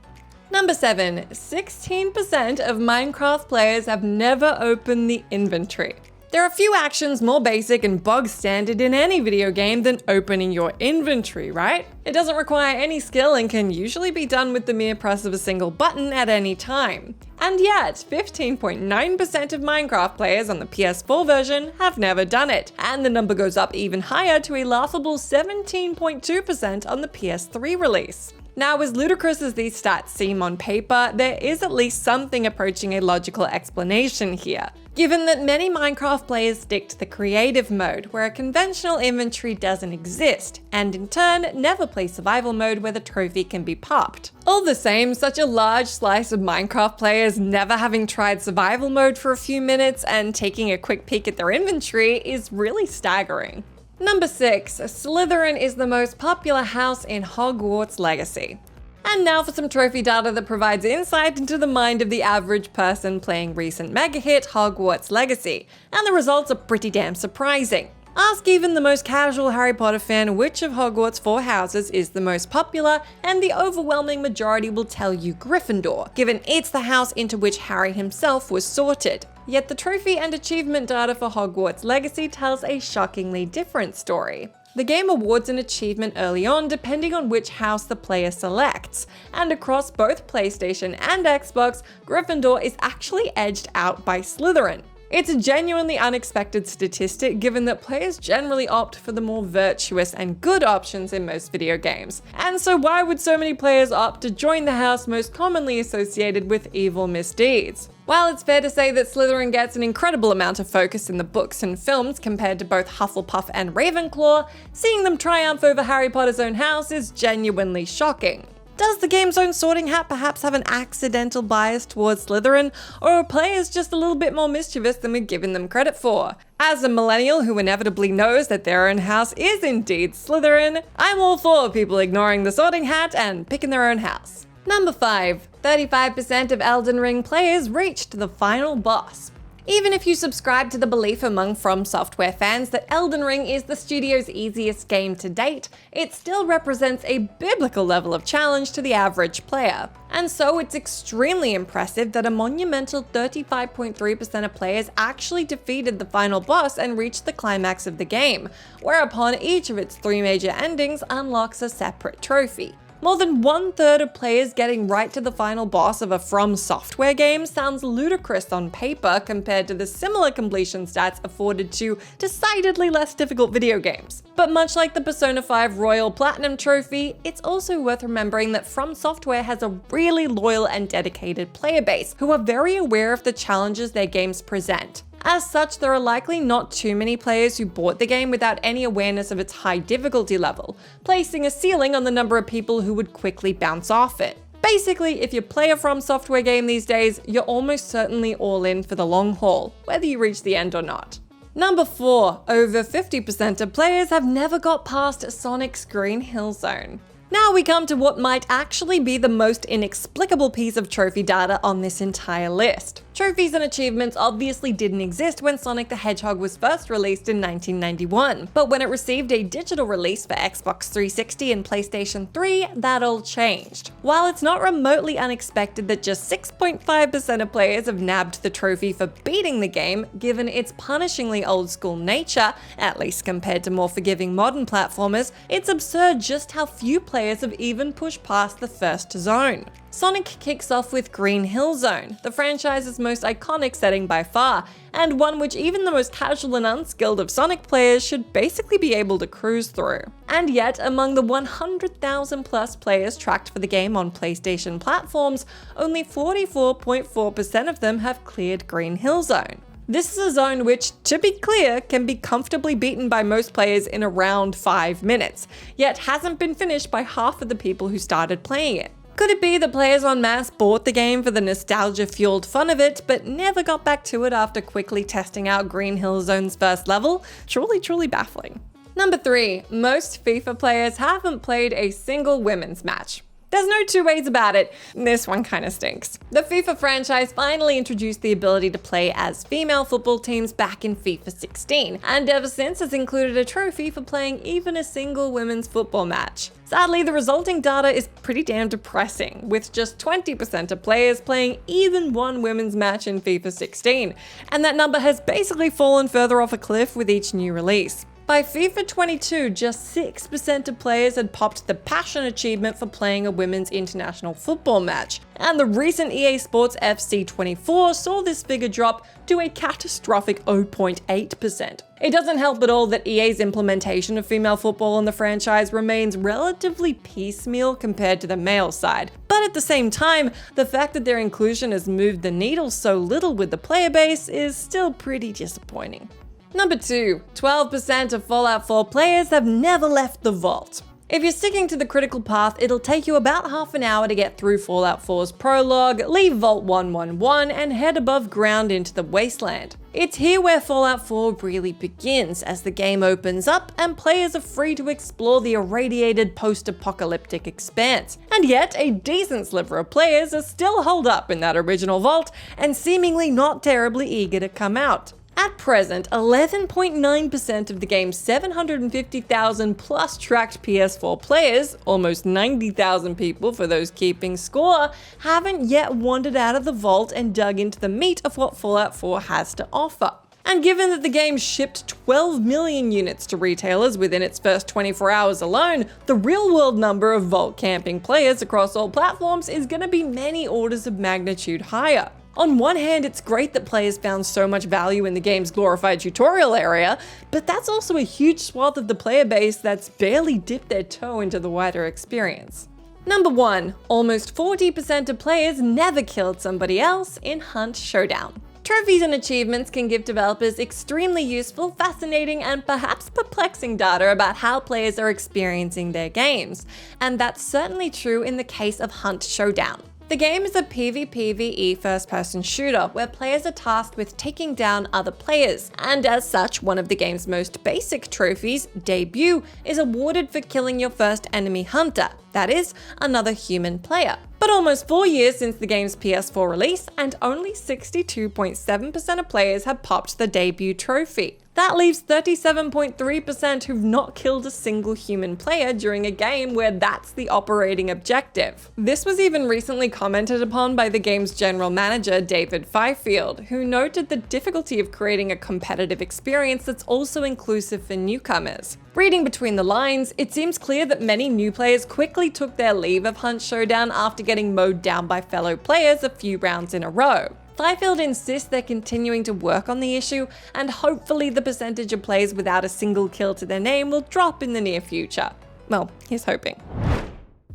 Number 7. 16% of Minecraft players have never opened the inventory. There are few actions more basic and bog standard in any video game than opening your inventory, right? It doesn't require any skill and can usually be done with the mere press of a single button at any time. And yet, 15.9% of Minecraft players on the PS4 version have never done it, and the number goes up even higher to a laughable 17.2% on the PS3 release. Now, as ludicrous as these stats seem on paper, there is at least something approaching a logical explanation here. Given that many Minecraft players stick to the creative mode, where a conventional inventory doesn't exist, and in turn never play survival mode where the trophy can be popped. All the same, such a large slice of Minecraft players never having tried survival mode for a few minutes and taking a quick peek at their inventory is really staggering. Number 6. Slytherin is the most popular house in Hogwarts Legacy. And now for some trophy data that provides insight into the mind of the average person playing recent mega hit Hogwarts Legacy, and the results are pretty damn surprising. Ask even the most casual Harry Potter fan which of Hogwarts' 4 houses is the most popular, and the overwhelming majority will tell you Gryffindor, given it's the house into which Harry himself was sorted. Yet the trophy and achievement data for Hogwarts Legacy tells a shockingly different story. The game awards an achievement early on depending on which house the player selects, and across both PlayStation and Xbox, Gryffindor is actually edged out by Slytherin. It's a genuinely unexpected statistic given that players generally opt for the more virtuous and good options in most video games. And so why would so many players opt to join the house most commonly associated with evil misdeeds? While it's fair to say that Slytherin gets an incredible amount of focus in the books and films compared to both Hufflepuff and Ravenclaw, seeing them triumph over Harry Potter's own house is genuinely shocking. Does the game's own sorting hat perhaps have an accidental bias towards Slytherin, or are players just a little bit more mischievous than we're giving them credit for? As a millennial who inevitably knows that their own house is indeed Slytherin, I'm all for people ignoring the sorting hat and picking their own house. Number 5. 35% of Elden Ring players reached the final boss. Even if you subscribe to the belief among From Software fans that Elden Ring is the studio's easiest game to date, it still represents a biblical level of challenge to the average player. And so it's extremely impressive that a monumental 35.3% of players actually defeated the final boss and reached the climax of the game, whereupon each of its 3 major endings unlocks a separate trophy. More than 1/3 of players getting right to the final boss of a From Software game sounds ludicrous on paper compared to the similar completion stats afforded to decidedly less difficult video games. But much like the Persona 5 Royal Platinum Trophy, it's also worth remembering that From Software has a really loyal and dedicated player base who are very aware of the challenges their games present. As such, there are likely not too many players who bought the game without any awareness of its high difficulty level, placing a ceiling on the number of people who would quickly bounce off it. Basically, if you play a From Software game these days, you're almost certainly all in for the long haul, whether you reach the end or not. Number 4. Over 50% of players have never got past Sonic's Green Hill Zone. Now we come to what might actually be the most inexplicable piece of trophy data on this entire list. Trophies and achievements obviously didn't exist when Sonic the Hedgehog was first released in 1991, but when it received a digital release for Xbox 360 and PlayStation 3, that all changed. While it's not remotely unexpected that just 6.5% of players have nabbed the trophy for beating the game, given its punishingly old school nature, at least compared to more forgiving modern platformers, it's absurd just how few players have even pushed past the first zone. Sonic kicks off with Green Hill Zone, the franchise's most iconic setting by far, and one which even the most casual and unskilled of Sonic players should basically be able to cruise through. And yet, among the 100,000 plus players tracked for the game on PlayStation platforms, only 44.4% of them have cleared Green Hill Zone. This is a zone which, to be clear, can be comfortably beaten by most players in around 5 minutes, yet hasn't been finished by half of the people who started playing it. Could it be that players en masse bought the game for the nostalgia-fueled fun of it, but never got back to it after quickly testing out Green Hill Zone's first level? Truly baffling. Number 3. Most FIFA players haven't played a single women's match. There's no two ways about it, this one kinda stinks. The FIFA franchise finally introduced the ability to play as female football teams back in FIFA 16, and ever since has included a trophy for playing even a single women's football match. Sadly, the resulting data is pretty damn depressing, with just 20% of players playing even one women's match in FIFA 16, and that number has basically fallen further off a cliff with each new release. By FIFA 22, just 6% of players had popped the Passion achievement for playing a women's international football match, and the recent EA Sports FC 24 saw this figure drop to a catastrophic 0.8%. It doesn't help at all that EA's implementation of female football in the franchise remains relatively piecemeal compared to the male side. But at the same time, the fact that their inclusion has moved the needle so little with the player base is still pretty disappointing. Number 2, 12% of Fallout 4 players have never left the vault. If you're sticking to the critical path, it'll take you about half an hour to get through Fallout 4's prologue, leave Vault 111, and head above ground into the wasteland. It's here where Fallout 4 really begins, as the game opens up and players are free to explore the irradiated post-apocalyptic expanse. And yet, a decent sliver of players are still holed up in that original vault and seemingly not terribly eager to come out. At present, 11.9% of the game's 750,000 plus tracked PS4 players, almost 90,000 people for those keeping score, haven't yet wandered out of the vault and dug into the meat of what Fallout 4 has to offer. And given that the game shipped 12 million units to retailers within its first 24 hours alone, the real-world number of vault camping players across all platforms is going to be many orders of magnitude higher. On one hand, it's great that players found so much value in the game's glorified tutorial area, but that's also a huge swath of the player base that's barely dipped their toe into the wider experience. Number 1, almost 40% of players never killed somebody else in Hunt Showdown. Trophies and achievements can give developers extremely useful, fascinating, and perhaps perplexing data about how players are experiencing their games, and that's certainly true in the case of Hunt Showdown. The game is a PvPvE first-person shooter where players are tasked with taking down other players, and as such, one of the game's most basic trophies, Debut, is awarded for killing your first enemy hunter, that is, another human player. But almost 4 years since the game's PS4 release, and only 62.7% of players have popped the Debut trophy. That leaves 37.3% who've not killed a single human player during a game where that's the operating objective. This was even recently commented upon by the game's general manager, David Fifield, who noted the difficulty of creating a competitive experience that's also inclusive for newcomers. Reading between the lines, it seems clear that many new players quickly took their leave of Hunt Showdown after getting mowed down by fellow players a few rounds in a row. Fifield insists they're continuing to work on the issue, and hopefully the percentage of players without a single kill to their name will drop in the near future. Well, he's hoping.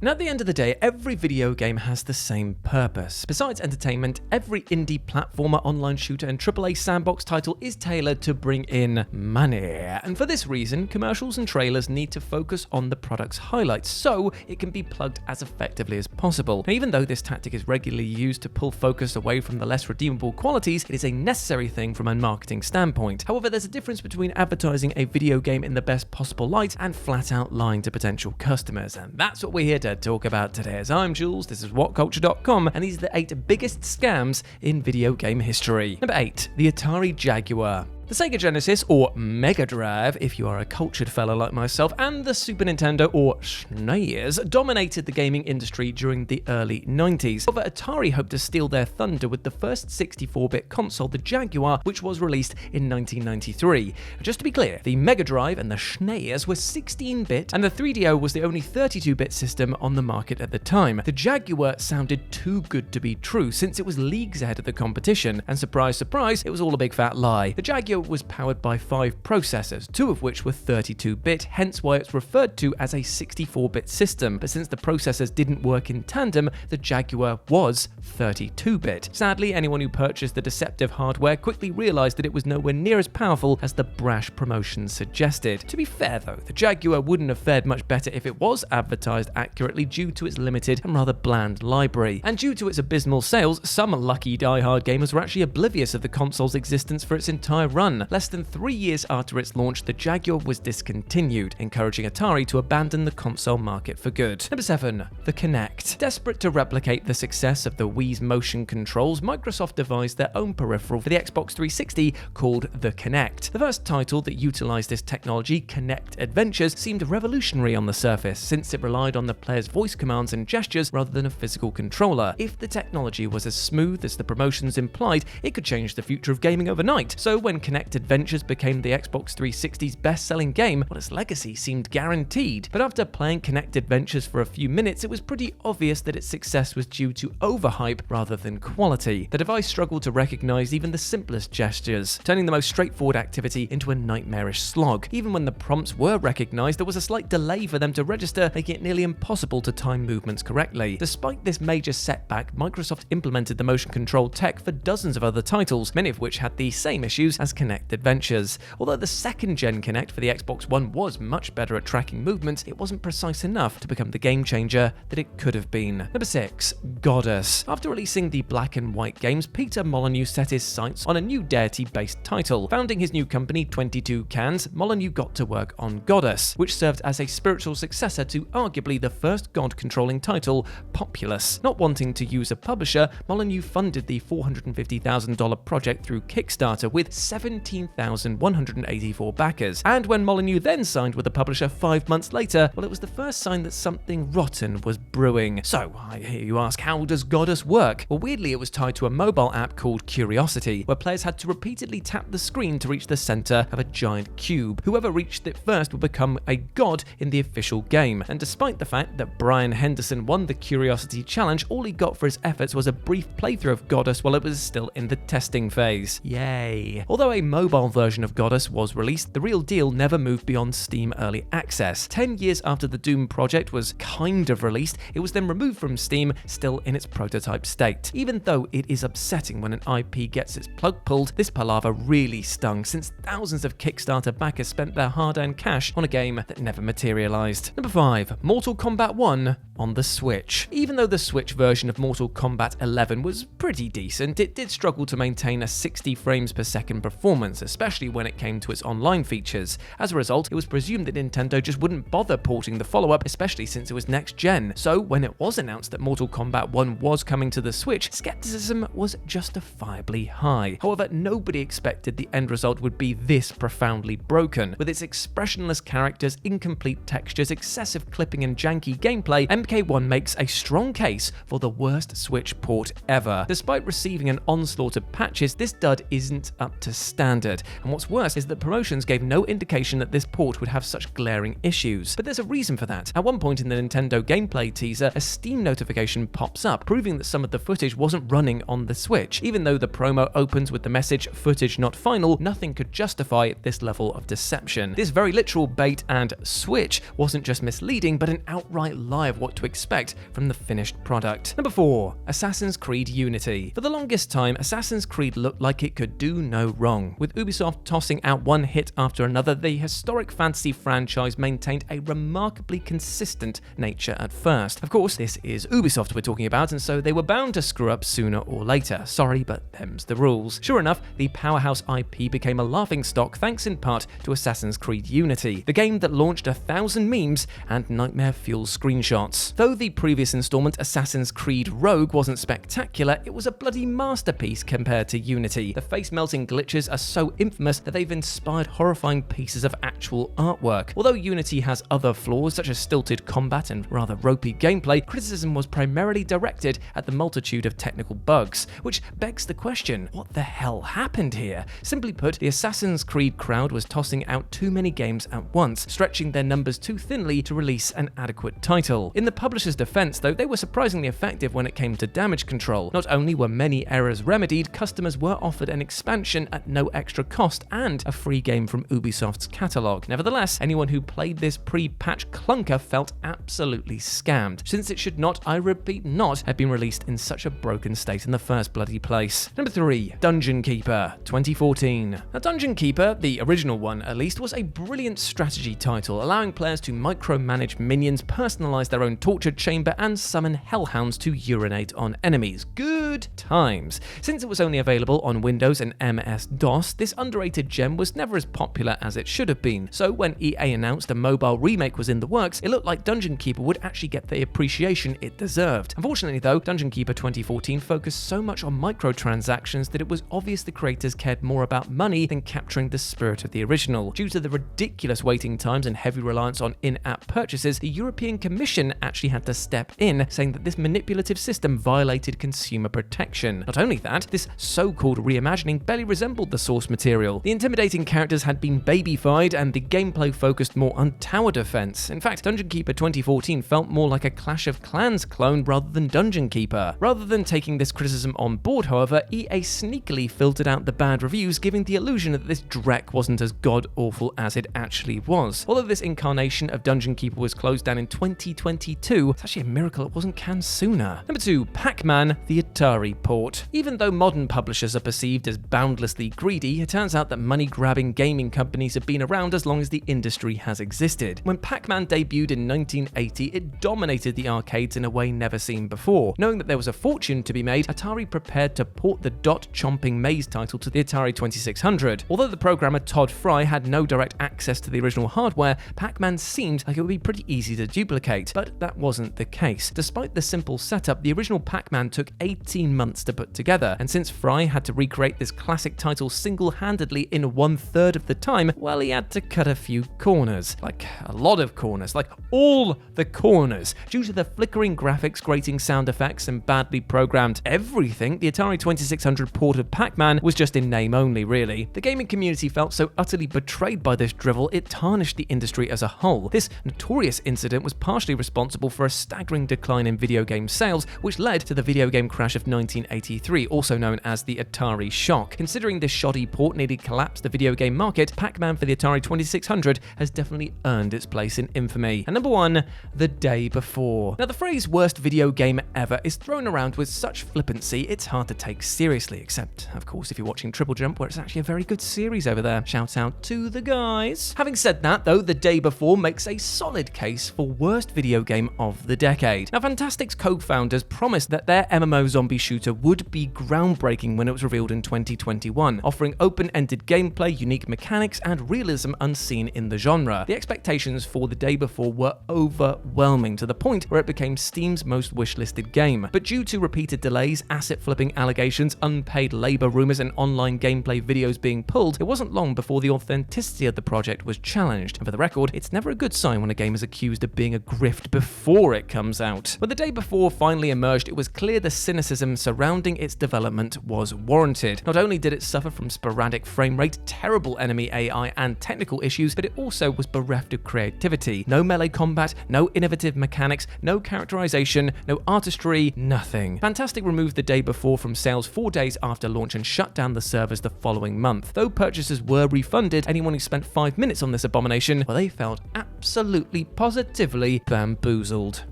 And at the end of the day, every video game has the same purpose. Besides entertainment, every indie platformer, online shooter, and AAA sandbox title is tailored to bring in money. And for this reason, commercials and trailers need to focus on the product's highlights so it can be plugged as effectively as possible. And even though this tactic is regularly used to pull focus away from the less redeemable qualities, it is a necessary thing from a marketing standpoint. However, there's a difference between advertising a video game in the best possible light and flat out lying to potential customers. And that's what we're here to talk about today. As I'm Jules, this is WhatCulture.com, and these are the 8 biggest scams in video game history. Number 8, the Atari Jaguar. The Sega Genesis, or Mega Drive, if you are a cultured fella like myself, and the Super Nintendo, or SNES, dominated the gaming industry during the early 90s. However, Atari hoped to steal their thunder with the first 64-bit console, the Jaguar, which was released in 1993. Just to be clear, the Mega Drive and the SNES were 16-bit, and the 3DO was the only 32-bit system on the market at the time. The Jaguar sounded too good to be true, since it was leagues ahead of the competition, and surprise, surprise, it was all a big fat lie. The Jaguar was powered by 5 processors, 2 of which were 32-bit, hence why it's referred to as a 64-bit system. But since the processors didn't work in tandem, the Jaguar was 32-bit. Sadly, anyone who purchased the deceptive hardware quickly realized that it was nowhere near as powerful as the brash promotion suggested. To be fair though, the Jaguar wouldn't have fared much better if it was advertised accurately due to its limited and rather bland library. And due to its abysmal sales, some lucky die-hard gamers were actually oblivious of the console's existence for its entire run. Less than 3 years after its launch, the Jaguar was discontinued, encouraging Atari to abandon the console market for good. Number 7, the Kinect. Desperate to replicate the success of the Wii's motion controls, Microsoft devised their own peripheral for the Xbox 360 called the Kinect. The first title that utilized this technology, Kinect Adventures, seemed revolutionary on the surface, since it relied on the player's voice commands and gestures rather than a physical controller. If the technology was as smooth as the promotions implied, it could change the future of gaming overnight. So when Kinect Kinect Adventures became the Xbox 360's best-selling game, well, its legacy seemed guaranteed. But after playing Kinect Adventures for a few minutes, it was pretty obvious that its success was due to overhype rather than quality. The device struggled to recognize even the simplest gestures, turning the most straightforward activity into a nightmarish slog. Even when the prompts were recognized, there was a slight delay for them to register, making it nearly impossible to time movements correctly. Despite this major setback, Microsoft implemented the motion control tech for dozens of other titles, many of which had the same issues as Kinect Adventures. Although the second-gen Kinect for the Xbox One was much better at tracking movements, it wasn't precise enough to become the game changer that it could have been. Number 6. Goddess. After releasing the black and white games, Peter Molyneux set his sights on a new deity-based title. Founding his new company, 22 Cans, Molyneux got to work on Goddess, which served as a spiritual successor to arguably the first god-controlling title, Populous. Not wanting to use a publisher, Molyneux funded the $450,000 project through Kickstarter with 17,184 backers. And when Molyneux then signed with the publisher 5 months later, well, it was the first sign that something rotten was brewing. So, I hear you ask, how does Goddess work? Well, weirdly, it was tied to a mobile app called Curiosity, where players had to repeatedly tap the screen to reach the center of a giant cube. Whoever reached it first would become a god in the official game. And despite the fact that Brian Henderson won the Curiosity Challenge, all he got for his efforts was a brief playthrough of Goddess while it was still in the testing phase. Yay. Although a mobile version of Goddess was released, the real deal never moved beyond Steam Early Access. 10 years after the Doom project was kind of released, it was then removed from Steam, still in its prototype state. Even though it is upsetting when an IP gets its plug pulled, this palaver really stung, since thousands of Kickstarter backers spent their hard-earned cash on a game that never materialized. Number 5. Mortal Kombat 1 on the Switch. Even though the Switch version of Mortal Kombat 11 was pretty decent, it did struggle to maintain a 60 frames per second performance, especially when it came to its online features. As a result, it was presumed that Nintendo just wouldn't bother porting the follow-up, especially since it was next gen. So when it was announced that Mortal Kombat 1 was coming to the Switch, skepticism was justifiably high. However, nobody expected the end result would be this profoundly broken. With its expressionless characters, incomplete textures, excessive clipping and janky gameplay, MK1 makes a strong case for the worst Switch port ever. Despite receiving an onslaught of patches, this dud isn't up to standard. And what's worse is that promotions gave no indication that this port would have such glaring issues. But there's a reason for that. At one point in the Nintendo gameplay teaser, a Steam notification pops up, proving that some of the footage wasn't running on the Switch. Even though the promo opens with the message, "Footage not final," nothing could justify this level of deception. This very literal bait and switch wasn't just misleading, but an outright lie of what to expect from the finished product. Number 4. Assassin's Creed Unity. For the longest time, Assassin's Creed looked like it could do no wrong. With Ubisoft tossing out one hit after another, the historic fantasy franchise maintained a remarkably consistent nature at first. Of course, this is Ubisoft we're talking about, and so they were bound to screw up sooner or later. Sorry, but them's the rules. Sure enough, the powerhouse IP became a laughingstock thanks in part to Assassin's Creed Unity, the game that launched 1,000 memes and nightmare-fueled screenshots. Though the previous installment, Assassin's Creed Rogue, wasn't spectacular, it was a bloody masterpiece compared to Unity. The face-melting glitches are so infamous that they've inspired horrifying pieces of actual artwork. Although Unity has other flaws, such as stilted combat and rather ropey gameplay, criticism was primarily directed at the multitude of technical bugs, which begs the question, what the hell happened here? Simply put, the Assassin's Creed crowd was tossing out too many games at once, stretching their numbers too thinly to release an adequate title. In the publisher's defense, though, they were surprisingly effective when it came to damage control. Not only were many errors remedied, customers were offered an expansion at no extra cost and a free game from Ubisoft's catalogue. Nevertheless, anyone who played this pre-patch clunker felt absolutely scammed, since it should not, I repeat not, have been released in such a broken state in the first bloody place. Number 3. Dungeon Keeper 2014. Now, Dungeon Keeper, the original one at least, was a brilliant strategy title, allowing players to micromanage minions, personalize their own torture chamber, and summon hellhounds to urinate on enemies. Good times. Since it was only available on Windows and MS-DOS, this underrated gem was never as popular as it should have been. So when EA announced a mobile remake was in the works, it looked like Dungeon Keeper would actually get the appreciation it deserved. Unfortunately though, Dungeon Keeper 2014 focused so much on microtransactions that it was obvious the creators cared more about money than capturing the spirit of the original. Due to the ridiculous waiting times and heavy reliance on in-app purchases, the European Commission actually had to step in, saying that this manipulative system violated consumer protection. Not only that, this so-called reimagining barely resembled the source material. The intimidating characters had been babyfied, and the gameplay focused more on tower defense. In fact, Dungeon Keeper 2014 felt more like a Clash of Clans clone rather than Dungeon Keeper. Rather than taking this criticism on board, however, EA sneakily filtered out the bad reviews, giving the illusion that this dreck wasn't as god-awful as it actually was. Although this incarnation of Dungeon Keeper was closed down in 2022, it's actually a miracle it wasn't canned sooner. Number 2, Pac-Man, the Atari port. Even though modern publishers are perceived as boundlessly greedy, it turns out that money-grabbing gaming companies have been around as long as the industry has existed. When Pac-Man debuted in 1980, it dominated the arcades in a way never seen before. Knowing that there was a fortune to be made, Atari prepared to port the dot-chomping maze title to the Atari 2600. Although the programmer Todd Fry had no direct access to the original hardware, Pac-Man seemed like it would be pretty easy to duplicate, but that wasn't the case. Despite the simple setup, the original Pac-Man took 18 months to put together, and since Fry had to recreate this classic title single-handedly in 1/3 of the time, well, he had to cut a few corners. Like, a lot of corners. Like, all the corners. Due to the flickering graphics, grating sound effects, and badly programmed everything, the Atari 2600 port of Pac-Man was just in name only, really. The gaming community felt so utterly betrayed by this drivel, it tarnished the industry as a whole. This notorious incident was partially responsible for a staggering decline in video game sales, which led to the video game crash of 1983, also known as the Atari Shock. Considering this shoddy port nearly collapsed the video game market, Pac-Man for the Atari 2600 has definitely earned its place in infamy. And number 1, The Day Before. Now, the phrase worst video game ever is thrown around with such flippancy it's hard to take seriously, except, of course, if you're watching Triple Jump, where it's actually a very good series over there. Shout out to the guys. Having said that, though, The Day Before makes a solid case for worst video game of the decade. Now, Fantastic's co-founders promised that their MMO zombie shooter would be groundbreaking when it was revealed in 2021, offering open-ended gameplay, unique mechanics, and realism unseen in the genre. The expectations for The Day Before were overwhelming, to the point where it became Steam's most wishlisted game. But due to repeated delays, asset-flipping allegations, unpaid labor rumors, and online gameplay videos being pulled, it wasn't long before the authenticity of the project was challenged. And for the record, it's never a good sign when a game is accused of being a grift before it comes out. When The Day Before finally emerged, it was clear the cynicism surrounding its development was warranted. Not only did it suffer from sporadic frame rate, terrible enemy AI, and technical issues, but it also was bereft of creativity. No melee combat, no innovative mechanics, no characterization, no artistry, nothing. Fantastic removed The Day Before from sales 4 days after launch and shut down the servers the following month. Though purchasers were refunded, anyone who spent 5 minutes on this abomination, well, they felt absolutely positively bamboozled.